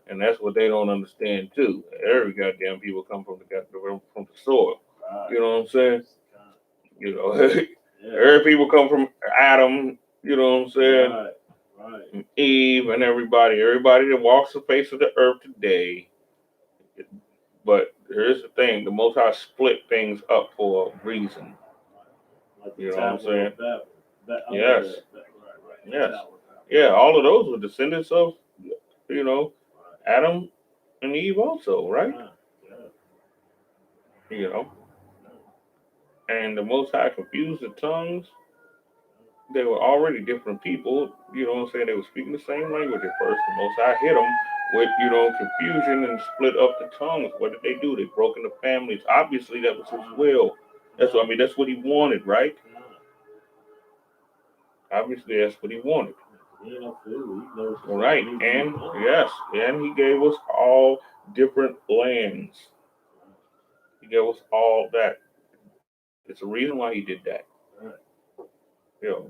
and that's what they don't understand too. Every goddamn people come from the soil. Right. You know what I'm saying? Every people come from Adam. You know what I'm saying? Right. And Eve and everybody that walks the face of the earth today. But here's the thing: the Most High split things up for a reason. Like you know what I'm saying? Yes. Yes. Yeah, all of those were descendants of, Adam and Eve also, right? And the Most High confused the tongues. They were already different people, you know what I'm saying? They were speaking the same language at first. The Most High hit them with, confusion and split up the tongues. What did they do? They broke into families. Obviously, that was his will. That's what he wanted, right? Obviously, that's what he wanted. Right. And yes, and he gave us all different lands. He gave us all that. It's a reason why he did that.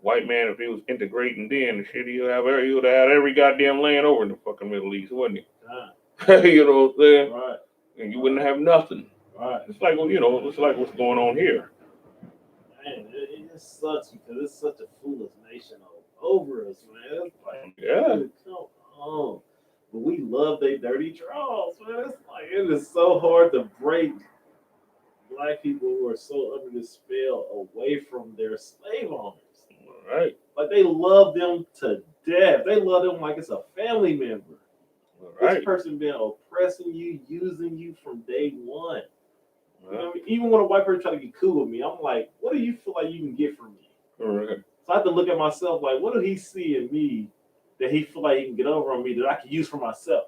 White man, if he was integrating then the shit, he would have every goddamn land over in the fucking Middle East, wouldn't he? You know what I'm saying? Right. And you wouldn't have nothing. Right. It's like, it's like what's going on here. Man, it just sucks because it's such a foolish nation over us, man. It's like, yeah. Come on. But we love they dirty draws, man. It's like, it is so hard to break Black people who are so under the spell away from their slave owners. Right. Like, they love them to death. They love them like it's a family member. Right. This person been oppressing you, using you from day one. You know what I mean? Even when a white person try to get cool with me, I'm like, what do you feel like you can get from me? Right. So I have to look at myself like, what do he see in me that he feel like he can get over on me that I can use for myself?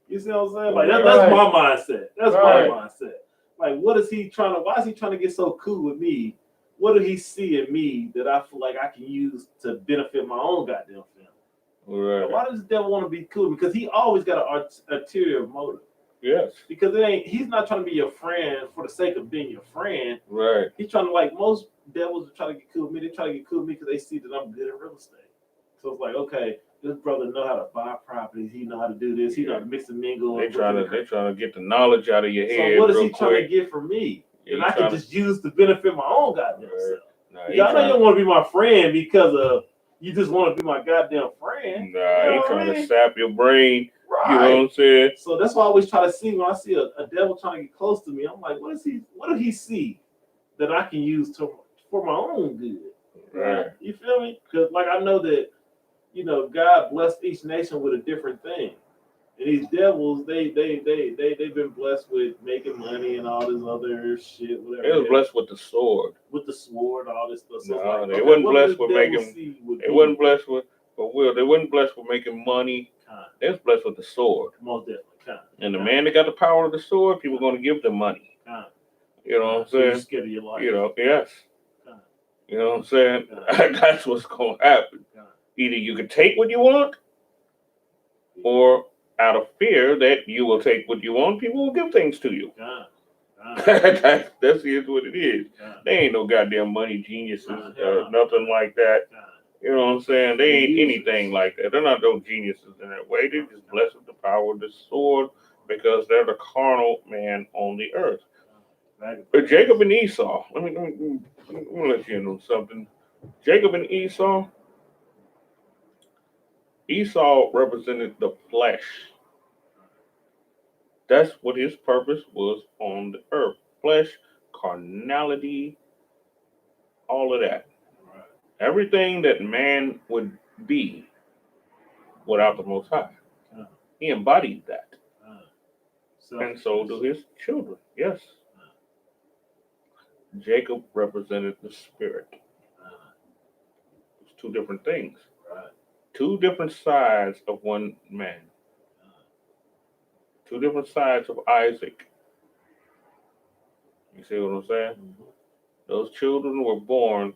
You see what I'm saying? Like Right. that's my mindset. That's Right. my mindset. Like, what is he trying to? Why is he trying to get so cool with me? What did he see in me that I feel like I can use to benefit my own goddamn family? Right. Why does the devil want to be cool? Because he always got an ulterior motive. Yes. Because he's not trying to be your friend for the sake of being your friend. Right. He's trying to, like most devils are trying to get cool with me. They try to get cool with me because they see that I'm good at real estate. So it's like, okay, this brother know how to buy properties. He know how to do this. He know how to mix and mingle. They trying to get the knowledge out of your head. So what is real he trying to quick. get from me? Yeah, And I can just use to benefit my own goddamn self. Nah, Yeah, I know you don't want to be my friend because of you just want to be my goddamn friend. Nah, he trying to sap your brain. Right. You know what I'm saying? So that's why I always try to see when I see a devil trying to get close to me. I'm like, what do he see that I can use for my own good? Right. You feel me? Because like I know that, God blessed each nation with a different thing. And these devils, they've been blessed with making money and all this other shit, whatever. They was blessed with the sword. With the sword, all this stuff. So No, like, they wasn't blessed with They wasn't blessed with they wasn't blessed with making money. They was blessed with the sword. Most definitely. And the man that got the power of the sword, people gonna give them money. You know what I'm saying? You're scared of your life. Yes. You know what I'm saying? That's what's gonna happen. Either you can take what you want, or out of fear that you will take what you want, people will give things to you. That's what it is. They ain't no goddamn money geniuses or nothing like that. You know what I'm saying? They ain't anything like that. They're not no geniuses in that way. They're just blessed with the power of the sword because they're the carnal man on the earth. But Jacob and Esau, let me let you know something. Jacob and Esau represented the flesh. That's what his purpose was on the earth. Flesh, carnality, all of that. Everything that man would be without the Most High. He embodied that. And so do his children. Yes. Jacob represented the spirit. It's two different things. Two different sides of one man. Two different sides of Isaac. You see what I'm saying? Mm-hmm. Those children were born,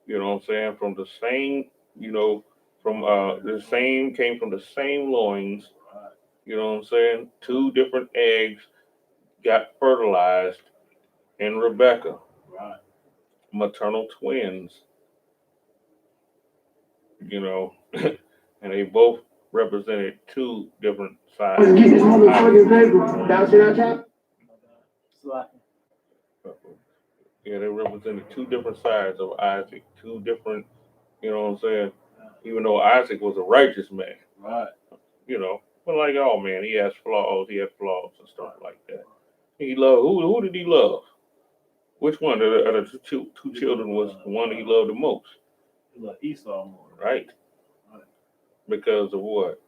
you know what I'm saying, from the same, came from the same loins. You know what I'm saying? Two different eggs got fertilized in Rebecca. Maternal twins. And they both represented two different sides. Yeah, they represented two different sides of Isaac, two different, you know what I'm saying? Even though Isaac was a righteous man. But like all men, he has flaws, and stuff like that. He loved, who did he love? Which one of the two children was the one he loved the most? He loved Esau more. Right. Because of what?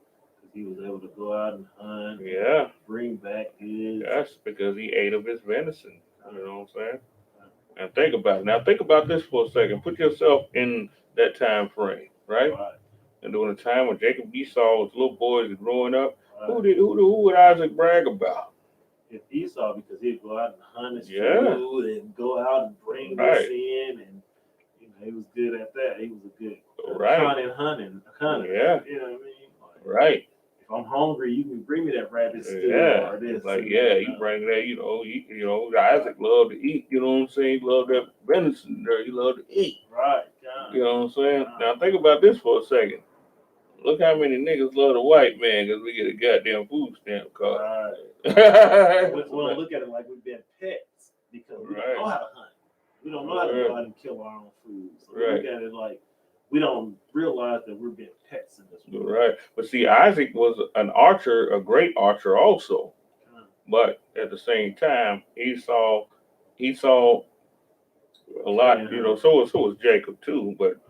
Because he was able to go out and hunt. Yeah. Bring back his. That's because he ate of his venison. You know what I'm saying? And think about it. Now think about this for a second. Put yourself in that time frame, right? And during the time when Jacob and Esau was little boys and growing up, who would Isaac brag about? If Esau, because he'd go out and hunt his food and go out and bring this in, and he was good at that. He was a good hunting. Yeah. You know what I mean? Right. If I'm hungry, you can bring me that rabbit stew or this. You bring that, Isaac loved to eat, you know what I'm saying? He loved that venison there, he loved to eat. Right. You know what I'm saying? Now think about this for a second. Look how many niggas love the white man because we get a goddamn food stamp card. Right. We don't look at it like we've been pets because we don't know how to hunt. We don't know how to go out and kill our own food. So we look at it like we don't realize that we're being pets in this world. Right. But see, Isaac was an archer, a great archer also. But at the same time, Esau a lot, so was Jacob too. But,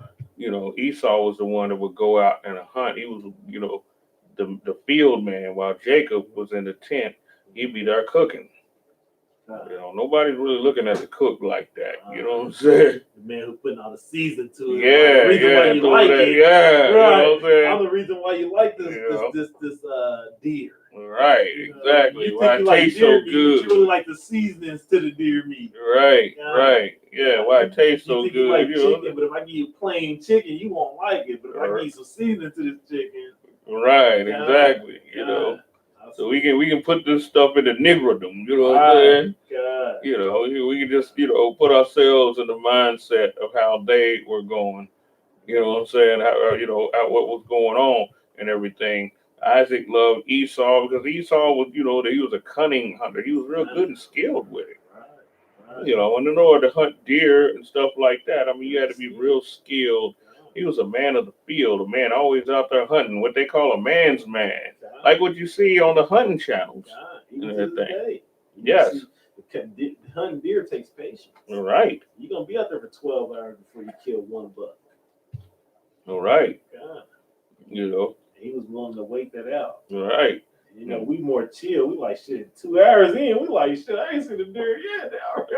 Esau was the one that would go out and hunt. He was, the field man, while Jacob was in the tent. He'd be there cooking. You know, nobody's really looking at the cook like that. You know what I'm saying? The man who putting all the season to it. Yeah, the reason why you like that, it. yeah. Right. You know what I'm saying? I'm the reason why you like this You know? this deer. Right, exactly. You Why think it you like tastes deer so meat, good. but you really like the seasonings to the deer meat. Right, Yeah. right. Yeah, why it tastes so You think good. you like You know? chicken, but if I give you plain chicken, you won't like it. But if I give you some seasoning to this chicken, Right, exactly. You know. So we can put this stuff in the niggerdom, you know what I'm saying? God. You know, we can just, you know, put ourselves in the mindset of how they were going. You know what I'm saying? How, you know, what was going on and everything. Isaac loved Esau because Esau was, you know, he was a cunning hunter. He was real good and skilled with it. Right. You know, and in order to hunt deer and stuff like that, I mean, you had to be real skilled. He was a man of the field, a man always out there hunting, what they call a man's man, like what you see on the hunting channels and everything. Yes. Hunting deer takes patience. All right. You're going to be out there for 12 hours before you kill one buck. All right. God. You know. He was willing to wait that out. All right. You know, we more chill. We like, shit, 2 hours in, we like, shit, I ain't seen the deer yet.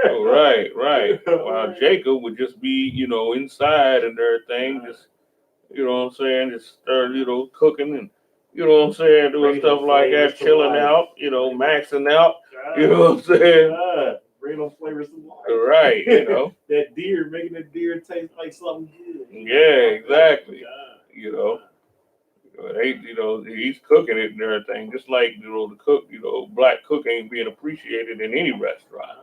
Oh, right, right. While Jacob would just be, you know, inside and everything, just, you know what I'm saying, just start, you know, cooking and, you know what I'm saying, doing stuff like that, chilling out, you know, maxing out, you know what I'm saying? Bring them flavors to life. Right, you know. That deer, making the deer taste like something good. Yeah, exactly. You know. They, you know, he's cooking it and everything, just like, you know, the cook, you know, black cook ain't being appreciated in any restaurant.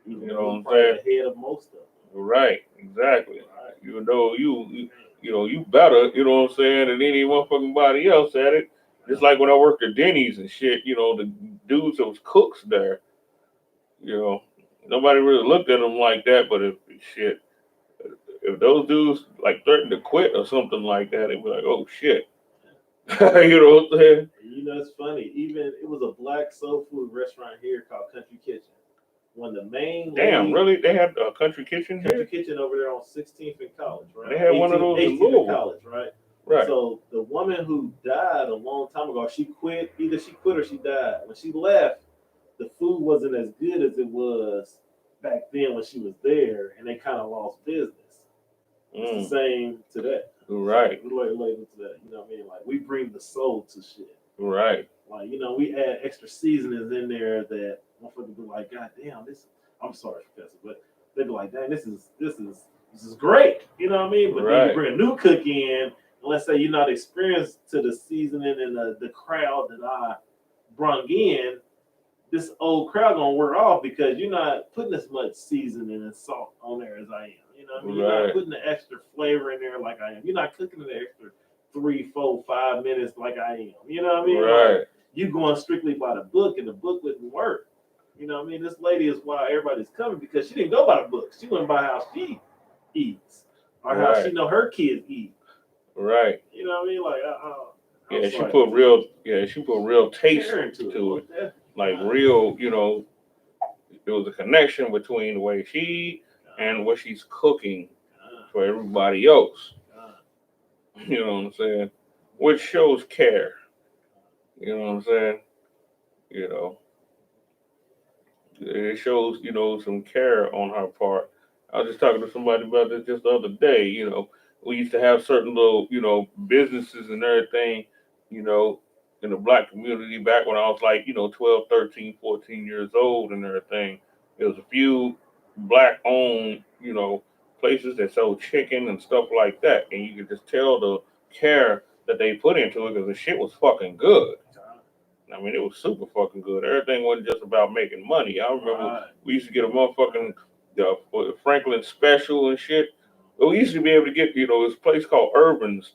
You know what I'm saying? Ahead of most of them. Right, exactly. Right. You know, you know, you better, you know what I'm saying, than any motherfucking body else at it. Just like when I worked at Denny's and shit, you know, the dudes that was cooks there, you know, nobody really looked at them like that, but if those dudes like threatened to quit or something like that, they'd be like, oh shit. You know what I'm saying? You know, it's funny. Even it was a black soul food restaurant here called Country Kitchen. One of the main. Damn, really? They had a country kitchen here? Country Kitchen over there on 16th and College, right? They had one of those in Louisville. College, right? Right. So the woman who died a long time ago, she quit. Either she quit or she died. When she left, the food wasn't as good as it was back then when she was there, and they kind of lost business. It's the same today. Right. Related to that, you know what I mean? Like, we bring the soul to shit. Right. Like, you know, we add extra seasonings in there that motherfuckers be like, God damn, this. I'm sorry, Professor, but they be like, damn, this is great. You know what I mean? But then you bring a new cook in, and let's say you're not experienced to the seasoning and the crowd that I brung in. This old crowd gonna wear off because you're not putting as much seasoning and salt on there as I am. You know what I mean? You're not putting the extra flavor in there like I am. You're not cooking the extra 3, 4, 5 minutes like I am. You know what I mean? Right. Like, you going strictly by the book, and the book wouldn't work. You know what I mean? This lady is why everybody's coming, because she didn't go by the book. She went by how she eats or how she know her kids eat. Right. You know what I mean? Like, yeah, she put real taste to it. Like real, you know, there was a connection between the way she eat and what she's cooking for everybody else. You know what I'm saying? Which shows care. You know what I'm saying? You know, it shows, you know, some care on her part. I was just talking to somebody about this just the other day. You know, we used to have certain little, you know, businesses and everything, you know, in the black community back when I was like, you know, 12, 13, 14 years old and everything. There was a few black owned, you know, places that sold chicken and stuff like that. And you could just tell the care that they put into it because the shit was fucking good. I mean, it was super fucking good. Everything wasn't just about making money. I remember we used to get a motherfucking Franklin special and shit. We used to be able to get, you know, this place called Urban's.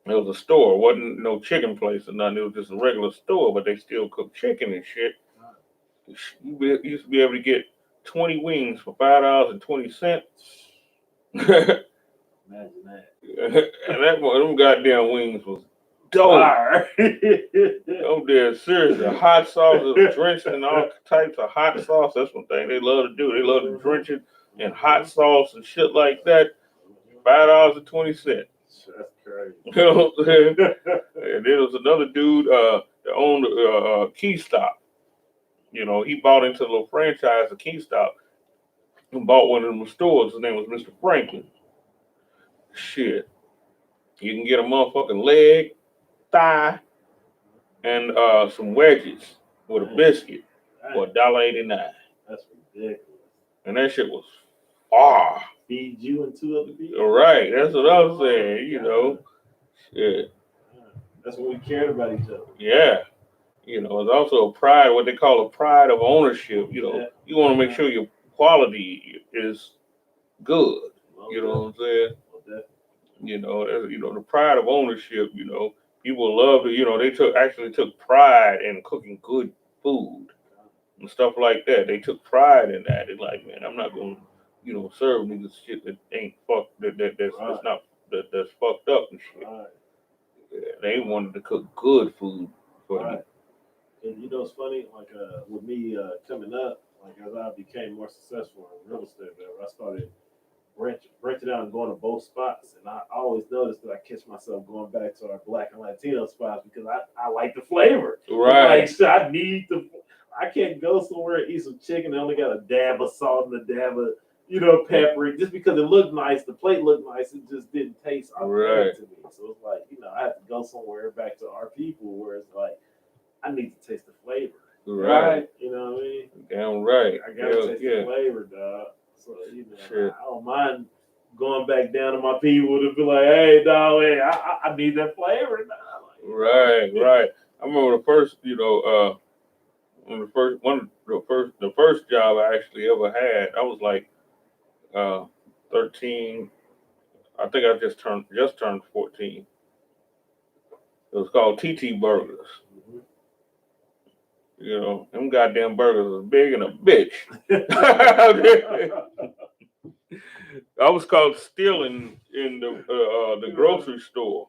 It was a store. It wasn't no chicken place or nothing. It was just a regular store, but they still cooked chicken and shit. You used to be able to get 20 wings for $5.20. Imagine that. And them goddamn wings was dope. I'm dead serious. The hot sauce is drenched in all types of hot sauce. That's one thing they love to do. They love to drench it in hot sauce and shit like that. $5.20. That's crazy. You know what I'm saying? And there was another dude that owned Key Stop. You know, he bought into a little franchise, a Kingstop, and bought one of them stores. His name was Mr. Franklin. Shit. You can get a motherfucking leg, thigh, and some wedges with a biscuit for $1.89. That's ridiculous. And that shit was far. Feed you and two other people. Right, that's what I was saying, you know. Shit. That's when we cared about each other. Yeah. You know, it's also a pride, what they call a pride of ownership. You know, you want to make sure your quality is good. You know what I'm saying? You know, the pride of ownership. You know, people love it. You know, they actually took pride in cooking good food and stuff like that. They took pride in that. They're like, man, I'm not gonna, you know, serve niggas shit that ain't fucked. That's fucked up and shit. Right. Yeah, they wanted to cook good food for Right. you. And you know, it's funny, like with me coming up, like as I became more successful in real estate, I started branching out and going to both spots. And I always noticed that I catch myself going back to our Black and Latino spots because I like the flavor. Right. Like, so I can't go somewhere and eat some chicken that only got a dab of salt and a dab of, you know, pepper. Just because it looked nice, the plate looked nice, it just didn't taste authentic to me. So it's like, you know, I have to go somewhere back to our people where it's like, I need to taste the flavor. Right. You know what I mean? Damn right. I gotta taste the flavor, dog. So, you know, Sure. I don't mind going back down to my people to be like, hey, dog, hey, I need that flavor, dog. Right. I remember the first, you know, the first job I actually ever had. I was like 13. I think I just turned 14. It was called TT Burgers. Mm-hmm. You know, them goddamn burgers was big and a bitch. I was caught stealing in the grocery store.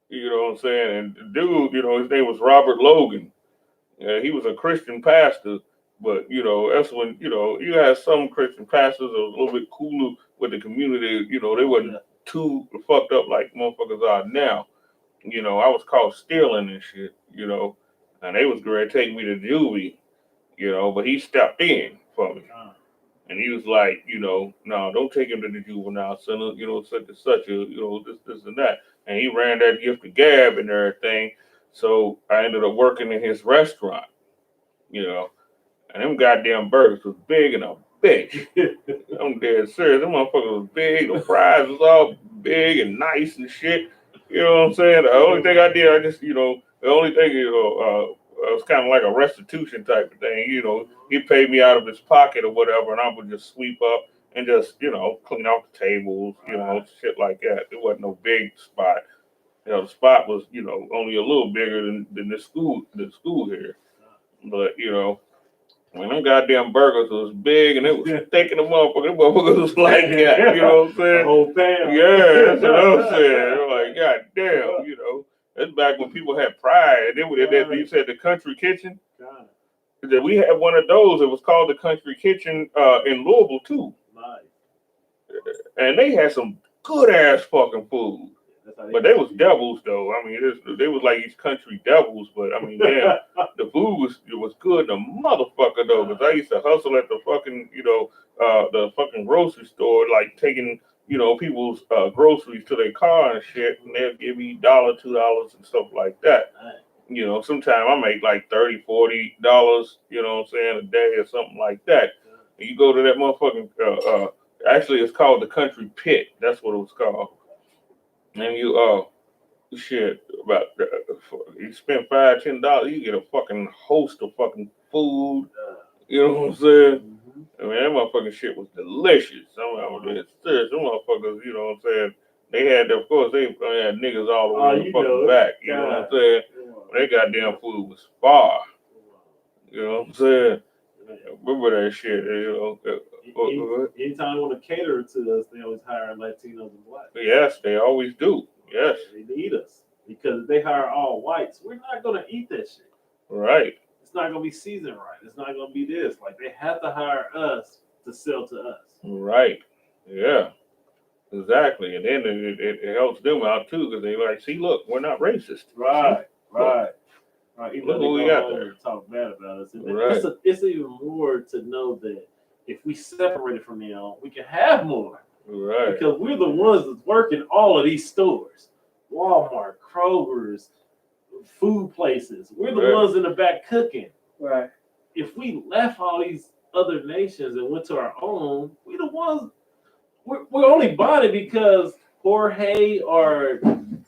You know what I'm saying? And the dude, you know, his name was Robert Logan. He was a Christian pastor, but you know, that's when, you know, you had some Christian pastors that was a little bit cooler with the community. You know, they wasn't too fucked up like motherfuckers are now. You know, I was caught stealing and shit, you know, and they was going to take me to juvie, you know, but he stepped in for me. And he was like, you know, no, don't take him to the juvenile center, you know, such and such, you know, this and that. And he ran that gift of gab and everything. So I ended up working in his restaurant, you know, and them goddamn burgers was big and a bitch. I'm dead serious. Them motherfuckers was big. The fries was all big and nice and shit. You know what I'm saying? The only thing I did, I just, you know, the only thing, you know, it was kind of like a restitution type of thing. You know, he paid me out of his pocket or whatever, and I would just sweep up and just, you know, clean off the tables, you know, shit like that. It wasn't no big spot. You know, the spot was, you know, only a little bigger than the school here. But, you know, when them goddamn burgers was big and it was thick in the motherfucker, them motherfuckers was like that, you know what I'm saying? The whole pan. Yeah, that's what I'm saying. I'm like, god damn, you know. That's back when people had pride. You said the country kitchen. That we had one of those. It was called the country kitchen in Louisville too. Nice. And they had some good ass fucking food. But they was devils though. I mean, they was like these country devils. But I mean, damn, the food was good. The motherfucker though, because I used to hustle at the fucking, you know, the fucking grocery store, like taking, you know, people's groceries to their car and shit, and they'll give me $1, $2 and stuff like that. You know, sometimes I make like $30, $40, you know what I'm saying, a day or something like that. And you go to that motherfucking, actually it's called the Country Pit. That's what it was called. And you, shit, about, you spend $5, $10, you get a fucking host of fucking food. You know what I'm saying? I mean, that motherfucking shit was delicious. Some motherfuckers, you know what I'm saying? They had, of course, they had niggas all the way in the fucking back. You know what I'm saying? Their goddamn food was far. You know what I'm saying? Remember that shit, you know. Anytime they want to cater to us, they always hire Latinos and blacks. Yes, they always do. Yes. They need us. Because if they hire all whites, we're not going to eat that shit. Right. It's not going to be seasoned right. It's not going to be this. Like, they have to hire us to sell to us. Right. Yeah. Exactly. And then it helps them out, too, because they like, see, look, we're not racist. Right. Right. Right, even Look though what they we go got home there. and talk bad about us. Right. It's even more to know that if we separated from them, we can have more. Right. Because we're the ones that's working all of these stores. Walmart, Kroger's, food places. We're the Right. ones in the back cooking. Right. If we left all these other nations and went to our own, we the ones we're only bonded because Jorge or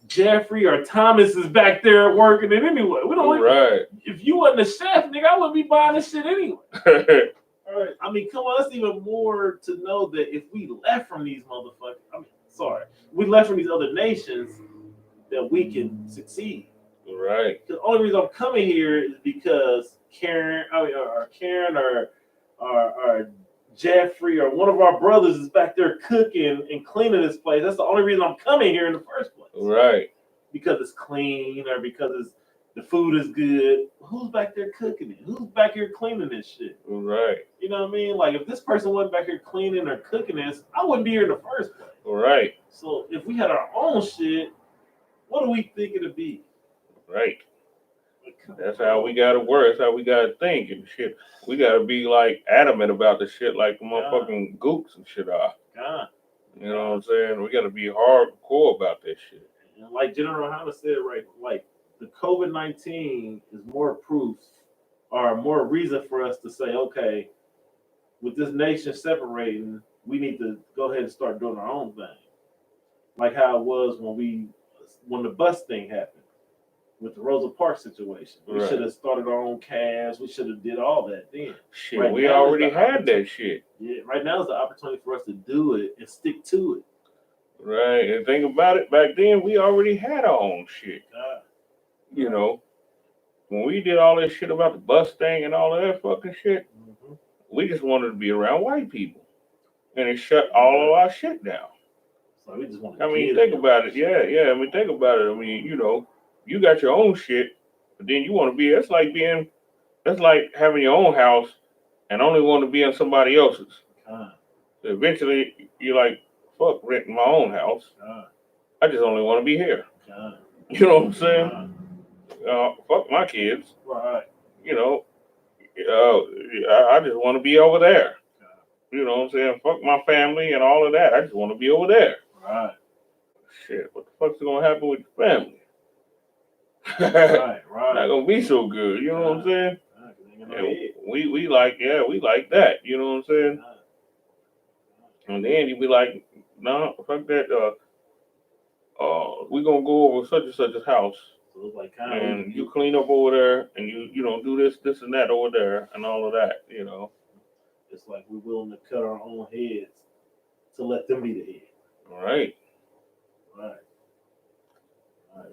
Jeffrey or Thomas is back there working it anyway. We don't. Right. If you wasn't a chef, nigga, I wouldn't be buying this shit anyway. All right. I mean, come on, that's even more to know that if we left from these motherfuckers, we left from these other nations, that we can succeed. Right. The only reason I'm coming here is because Karen or Jeffrey or one of our brothers is back there cooking and cleaning this place. That's the only reason I'm coming here in the first place. Right. Because it's clean or because the food is good. Who's back there cooking it? Who's back here cleaning this shit? Right. You know what I mean? Like if this person wasn't back here cleaning or cooking this, I wouldn't be here in the first place. Right. So if we had our own shit, what do we think it'd be? Right. That's how we gotta work. That's how we gotta think and shit. We gotta be like adamant about the shit, like the motherfucking gooks and shit are. God. You know what I'm saying? We gotta be hardcore about this shit. And like General Hanna said, right? Like the COVID-19 is more proof or more reason for us to say, okay, with this nation separating, we need to go ahead and start doing our own thing. Like how it was when the bus thing happened with the Rosa Parks situation. We Right. should have started our own cast. We should have did all that then. Shit, Right we now is already the had that shit. Yeah, right now is the opportunity for us to do it and stick to it. Right. And think about it, back then we already had our own shit. You know, when we did all this shit about the bus thing and all of that fucking shit, we just wanted to be around white people. And it shut all of our shit down. So we just want I mean, think about it. Yeah. I mean, think about it. I mean, you know, you got your own shit, but then you want to be, that's like having your own house and only want to be in somebody else's. So eventually, you're like, fuck renting my own house. I just only want to be here. You know what I'm saying? Fuck my kids. Right. You know, I just want to be over there. You know what I'm saying? Fuck my family and all of that. I just want to be over there. Right. Shit, what the fuck's gonna happen with your family? Right. Not gonna be so good. You know what I'm saying? And we like that. You know what I'm saying? And then you be like, no, fuck that. We gonna go over such and such a house, So it's like and you clean up over there, and you know do this and that over there, and all of that. You know. It's like we're willing to cut our own heads to let them be the head. Right.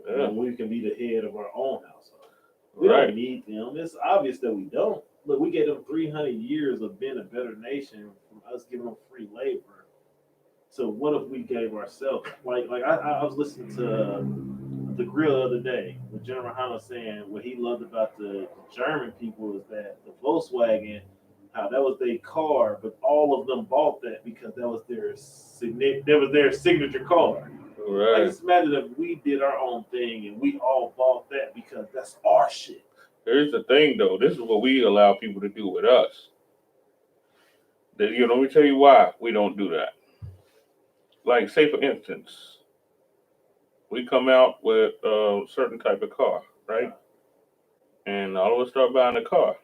Yeah. And we can be the head of our own household. We Right. don't need them. It's obvious that we don't. Look, we gave them 300 years of being a better nation from us giving them free labor. So what if we gave ourselves, like I was listening to The Grill the other day with General Hanna saying what he loved about the German people is that the Volkswagen, how that was their car, but all of them bought that because that was their signature car. Right. Like, just imagine if we did our own thing and we all bought that because that's our shit. Here's the thing, though. This is what we allow people to do with us. Let me tell you why we don't do that. Like, say for instance, we come out with a certain type of car, right? And all of us start buying a car.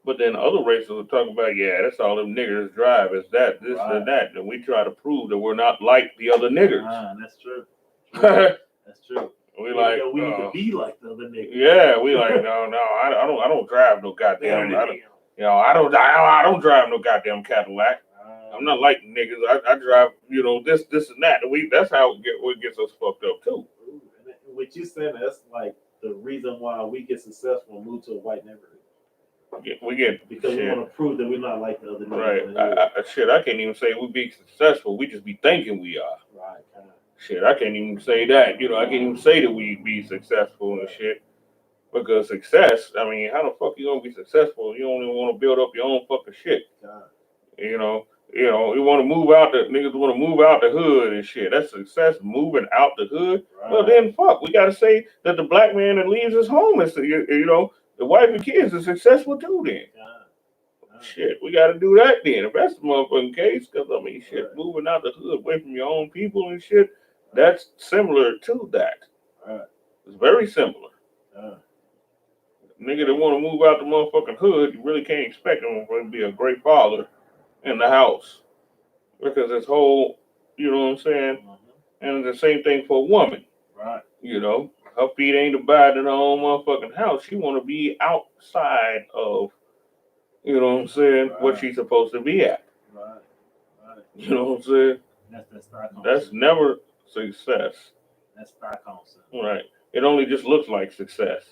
But then other races will talk about, yeah, that's all them niggers drive. It's that, this, and that. And we try to prove that we're not like the other niggers. That's true. That's true. We like we need to be like the other niggas. Yeah, we like no, I don't drive no goddamn. I don't drive no goddamn Cadillac. I'm not like niggas. I drive, this and that. That's how it gets us fucked up too. What you saying, that's like the reason why we get successful and move to a white neighborhood. We get because we want to prove that we're not like the other niggas. Right. I can't even say we be successful. We just be thinking we are. Right. Shit, I can't even say that. I can't even say that we be successful and shit. Because success, I mean, how the fuck you gonna be successful? You only want to build up your own fucking shit. You know, you want to move out the niggas want to move out the hood and shit. That's success, moving out the hood. Right. Well, then fuck, we got to say that the black man that leaves his home is, you know, the wife and kids is successful too. Then shit, we got to do that then. If that's the motherfucking case, because I mean, shit, Right. moving out the hood away from your own people and shit, that's similar to that. Right. It's very similar. Right. Nigga that want to move out the motherfucking hood, you really can't expect him to be a great father in the house. Because this whole, you know what I'm saying? And the same thing for a woman. Right. You know, her feet ain't abiding in her own motherfucking house. She want to be outside of, you know what I'm saying, Right. what she's supposed to be at. Right. Right. You know what I'm saying? That's Stockholm. That's never success. That's Stockholm. Right. It only just looks like success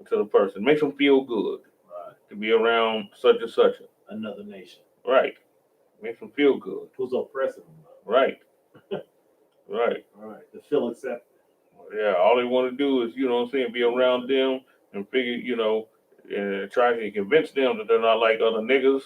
to the person. Makes them feel good. Right. To be around such and such. Another nation. Right. Makes them feel good. Who's oppressing them? Right. Right. Right. To feel accepted. Yeah, all they want to do is, you know what I'm saying, be around them and figure, you know, try to convince them that they're not like other niggas.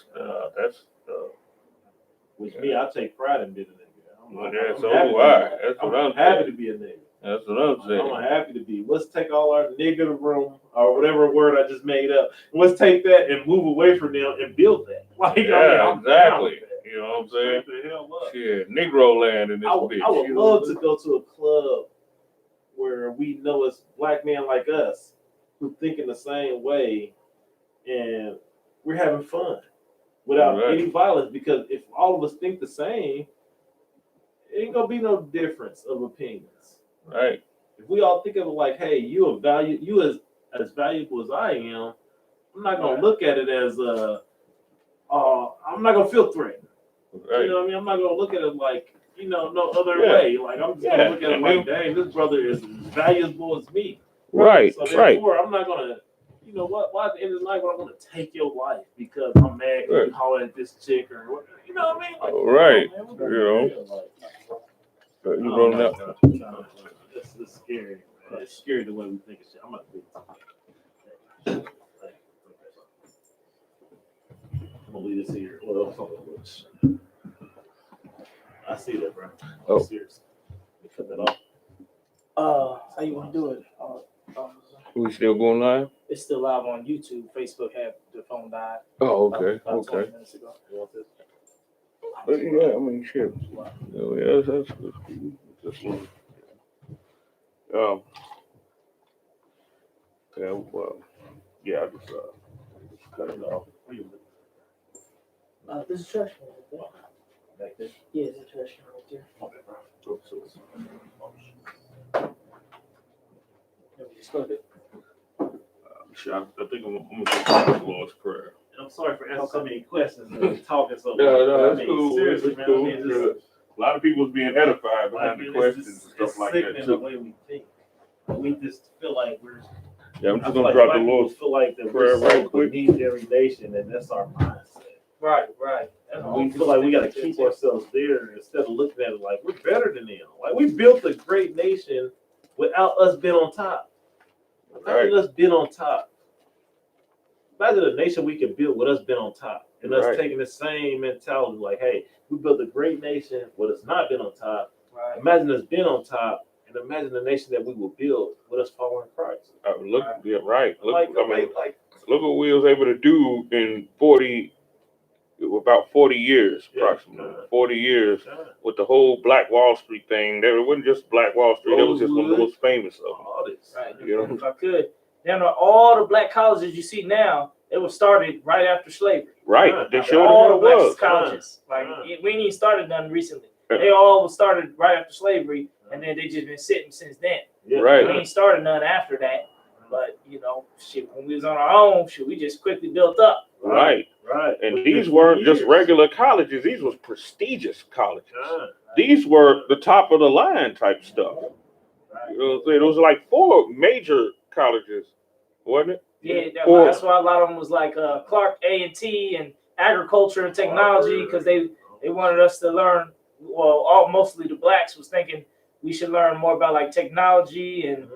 Which me, I take pride in being a nigga. Yeah, so do I. That's what I'm happy saying. to be a nigga. That's what I'm saying. I'm happy to be. Let's take all our nigga room or whatever word I just made up. Let's take that and move away from them and build that. Like, Yeah, I'm exactly. down with that. You know what I'm saying? Straight the hell up. Shit, Negro land in this bitch. I would you know love what to go to a club where we know it's black men like us who think in the same way and we're having fun without Right. any violence, because if all of us think the same, it ain't gonna be no difference of opinions. Right. If we all think of it like, hey, you as valuable as I am, I'm not gonna look at it as I'm not gonna feel threatened. Right. You know what I mean? I'm not gonna look at it like, no other Yeah. way. Like, I'm just gonna look at it like, dang, this brother is as valuable as me. Right. So Right. therefore, I'm not gonna, you know what? Why at the end of the night, I'm gonna take your life because I'm mad because you holler at this chick or what? You know what I mean? Like, Right. man, You know. like, You brought it up. It's scary. Man. It's scary the way we think of shit. I'm gonna leave this here. Well, I see that, bro. Oh. Seriously. Cut that off. How you want to do it? We still going live? It's still live on YouTube. Facebook had the phone died. Oh, okay. About 20 Okay. minutes ago. You want this? But yeah, I mean, shit. Yeah, that's good. Just one. Yeah, well, yeah, I just cut it off. This is trash can right there. Back there? Yeah, it's a trash can right there. Okay, bro. Let me just cook it. Shit, I think I'm gonna do the Lord's Prayer. I'm sorry for asking so many questions and talking so much. No, I that's mean, cool. seriously, It's man. cool. I mean, just, A lot of people's being edified like, behind the it's questions and just- stuff it's like that sickening the too. way we think. We just feel like we're. Yeah, I'm I just feel gonna like drop black the people Lord's feel like that prayer we're right so quick. beneath every nation, and that's our mindset. Right, right. That's And we feel like we got to keep our. ourselves there instead of looking at it like we're better than them. Like, we built a great nation without us being on top. Imagine us being on top. Imagine a nation we could build with us being on top and us Right. taking the same mentality like, hey, we built a great nation with us not being on top. Right. Imagine us being on top, and imagine the nation that we will build with us following Christ. Look, yeah, right. Look, Like, I mean, like look what we was able to do in about 40 years, approximately 40 years, with the whole Black Wall Street thing. It wasn't just Black Wall Street; it was just one of the most famous of them. all this. Right. You know? If I could, down to all the black colleges you see now, it was started right after slavery. Right? They showed all the it black was. colleges. Like we ain't even started none recently. They all started right after slavery, and then they just been sitting since then. Right. We ain't started none after that. But shit, when we was on our own, shit, we just quickly built up. Right. Right. And these weren't just regular colleges; these was prestigious colleges. These were the top of the line type stuff. You know what I'm saying? It was like 4 major colleges, wasn't it? Yeah, Or- that's why a lot of them was like Clark A&T and agriculture and technology, because they wanted us to learn. Well, mostly the blacks was thinking we should learn more about like technology and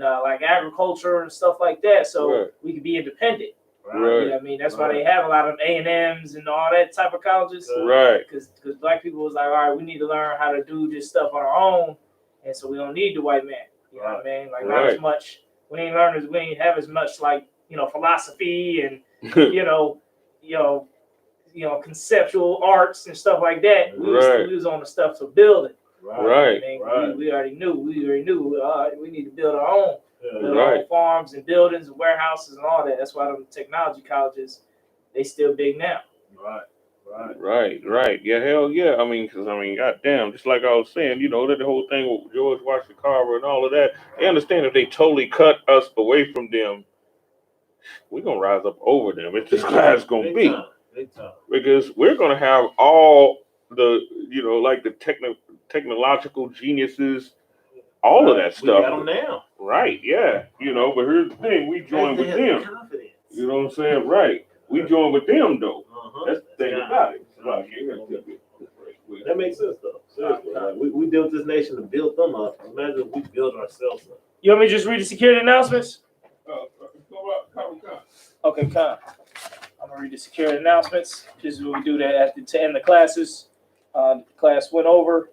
like agriculture and stuff like that, so we could be independent. Right. Yeah, I mean, that's why they have a lot of A&Ms and all that type of colleges. Right. Because black people was like, all right, we need to learn how to do this stuff on our own, and so we don't need the white man. You know what I mean? Like not as much. We ain't have as much like philosophy and conceptual arts and stuff like that. We was on the stuff to build it. Right. I mean, we already knew. We need to build our own. Build our own farms and buildings and warehouses and all that. That's why them technology colleges, they still big now. Right. Yeah, hell yeah. I mean, goddamn, just like I was saying, that the whole thing with George Washington Carver and all of that, they understand if they totally cut us away from them, we're going to rise up over them. It's just how it's going to be. Because we're going to have all the, like the technological geniuses, all of that stuff. We got them now. Right, yeah. But here's the thing, we join with them. Confidence. You know what I'm saying? Right. We join with them, though. That's the thing about it. That makes sense, though. Seriously. Like, we built this nation to build them up. Imagine if we build ourselves up. You want me to just read the security announcements? Okay, come. I'm going to read the security announcements. This is what we do that to end the classes. Class went over.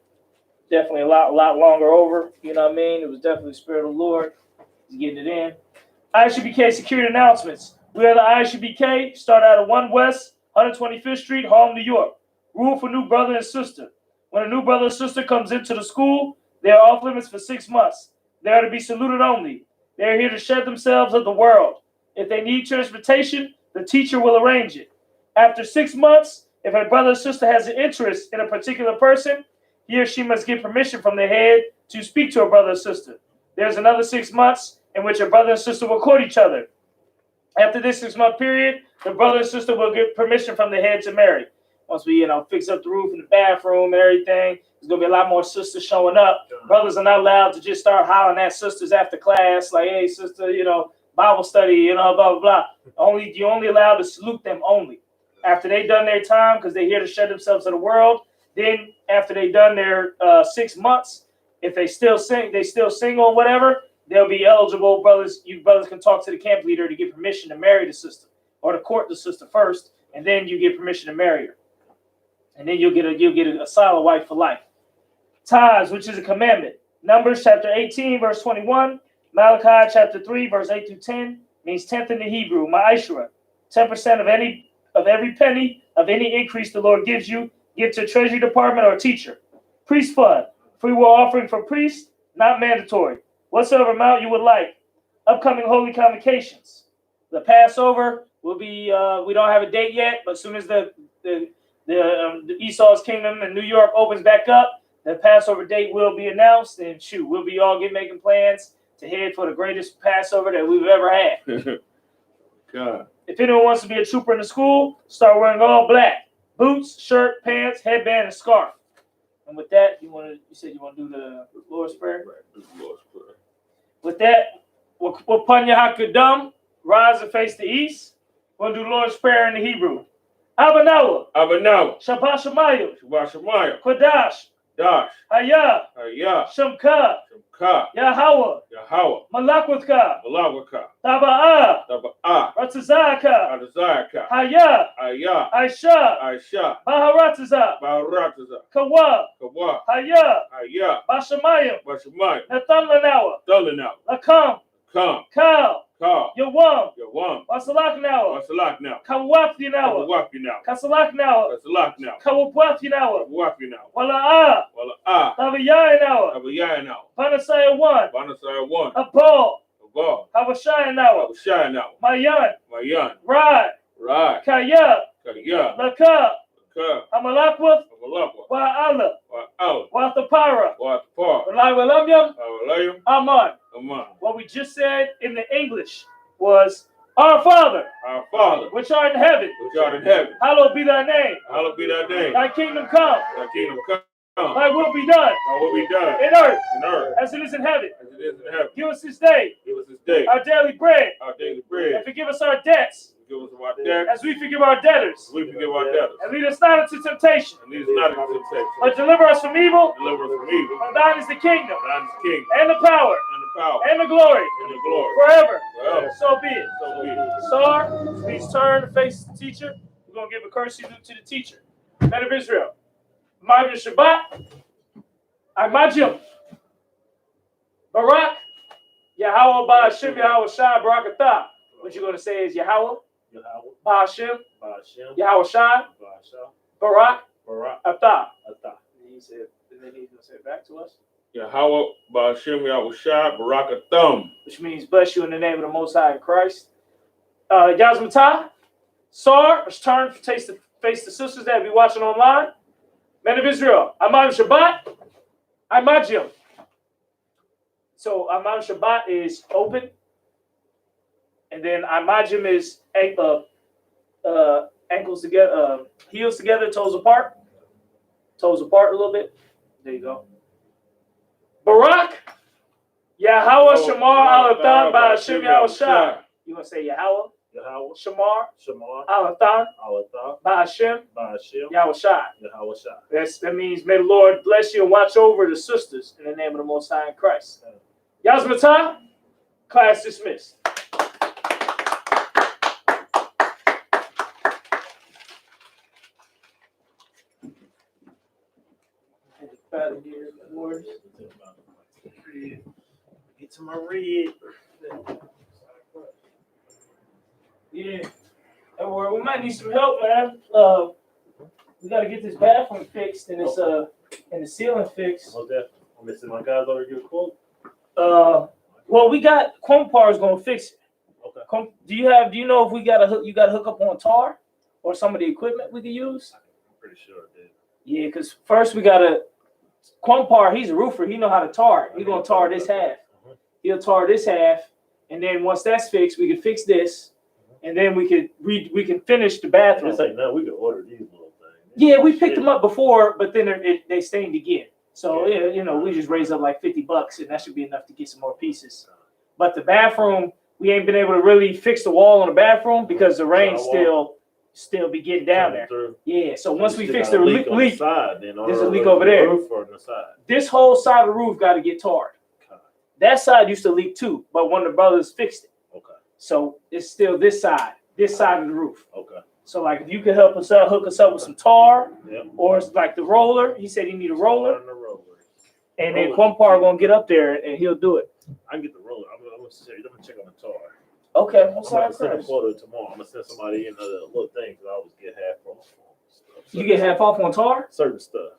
Definitely a lot longer over. You know what I mean? It was definitely the Spirit of the Lord. He's getting it in. I.S.U.P.K. security announcements. We are the I.S.U.P.K. Start out at 1 West, 125th Street, Harlem, New York. Rule for new brother and sister. When a new brother or sister comes into the school, they are off limits for 6 months. They are to be saluted only. They are here to shed themselves of the world. If they need transportation, the teacher will arrange it. After 6 months, if a brother or sister has an interest in a particular person, he or she must get permission from the head to speak to a brother or sister. There's another 6 months in which a brother and sister will court each other. After this 6-month period, the brother and sister will get permission from the head to marry. Once we, fix up the roof and the bathroom and everything, there's gonna be a lot more sisters showing up. Brothers are not allowed to just start hollering at sisters after class, like, hey, sister, Bible study, blah, blah, blah. You're only allowed to salute them only. After they've done their time, because they're here to shed themselves to the world, then after they've done their 6 months, if they still single or whatever, they'll be eligible. You brothers can talk to the camp leader to get permission to marry the sister, or to court the sister first, and then you get permission to marry her. And then you'll get a solid wife for life. Tithes, which is a commandment. Numbers chapter 18, verse 21. Malachi chapter 3, verse 8 through 10 means tenth in the Hebrew, ma'ashra. 10% of every penny of any increase the Lord gives you, give to treasury department or teacher. Priest fund, free will offering for priests, not mandatory. Whatsoever amount you would like. Upcoming holy convocations. The Passover will be, we don't have a date yet, but as soon as the Esau's Kingdom in New York opens back up, the Passover date will be announced, and we'll be all making plans to head for the greatest Passover that we've ever had. God. If anyone wants to be a trooper in the school, start wearing all black. Boots, shirt, pants, headband, and scarf. And with that, you said you want to do the Lord's Prayer? Right, do the Lord's Prayer. With that, GEN.YAHANNA, rise and face the east. We'll do the Lord's Prayer in the Hebrew. Abanawa. Shabbat Shemayim. Kodash. Dash. Hayah. Shamka. Yahweh. Malakwaka. Taba'ah. Ratzazaka. Hayah. Aisha. Baharataza. Kawa. Hayah. Bashamayim. Nathan Lanawa. Lakam. Kal. Yawam. Wasalak now. Kawafti now. Kasalak now. Kawapwafti now. Wala'ah. Tabiyah now. Panasaya 1. Abol. Habashaya now. Mayan. Rad. Kaya. Laka. Amalakwath. Wa'ala. Wathapara. Walaiwalamyam. Aman. What we just said in the English was, Our Father, which art in heaven, hallowed be thy name. Thy kingdom come. Thy will be done. In earth. As it is in heaven. Give us this day. Our daily bread. And forgive us our debts. As we forgive our debtors. And lead us not into temptation. But deliver us from evil. For thine is the kingdom. And the power. power, and the glory and the glory. forever. Forever. So be it. So be it. Sar, please turn to face the teacher. We're going to give a courtesy to the teacher. Men of Israel. Ma'aviv Shabbat. Imajim. Barak. Yahweh Ba'ashem Yahweh Shai Barakatah. What you're going to say is Yahweh. Yahweh, Ba'ashem. Ba'ashem, Yahweh Shai. Ba'ashem, Barak. Barak, Atah. Atah. And then he's going to say it back to us. Yahweh Ba'ashem Yahweh Shai Barakathum. Which means bless you in the name of the Most High in Christ. Yazmatah. Sar, let's turn to face the sisters that be watching online. Men of Israel, Amam Shabbat, Imajim. So Amam Shabbat is open, and then Imajim is ankles together, heels together, toes apart a little bit. There you go. Barak, Yahweh Shamar Alathan Ba'ashem Yahweh Shai. You gonna say Yahweh? Yahweh, Shamar Shamar, Alathan Alatah, Ba'ashem Ba'ashem, Yahweh Shai. Yahweh Shai. That means may the Lord bless you and watch over the sisters in the name of the Most High in Christ. Yazmatah, class dismissed. Get to my red. Yeah. Don't worry, we might need some help, man. We gotta get this bathroom fixed and and the ceiling fixed. What's that? I'm missing my guys over here. Quote. Well, we got Quompar is gonna fix it. Okay. Do you know if we got you got to hook up on tar or some of the equipment we can use? I'm pretty sure it did. Yeah, because first we gotta Quompar, he's a roofer, he know how to tar it. He's gonna tar this half. He'll tar this half, and then once that's fixed, we can fix this, and then we can finish the bathroom. It's like no, we can order these little things. Yeah, we picked them up before, but then they stained again. So yeah, we just raised up like $50, and that should be enough to get some more pieces. But the bathroom, we ain't been able to really fix the wall on the bathroom because the rain still be getting down there. Yeah, so once we fix the leak, on the side, then there's a leak over there. The roof or on the side? This whole side of the roof got to get tarred. That side used to leak too, but one of the brothers fixed it. Okay. So it's still this side of the roof. Okay. So like if you could help us out, hook us up with some tar, Yep. or it's like the roller. He said he need a roller, On the roller. and then Quompar gonna get up there and he'll do it. I can get the roller. I'm gonna check on the tar. Okay, I'm gonna send a photo tomorrow. I'm gonna send somebody in a little thing because I always get half off on stuff. You get half off on tar? Certain stuff.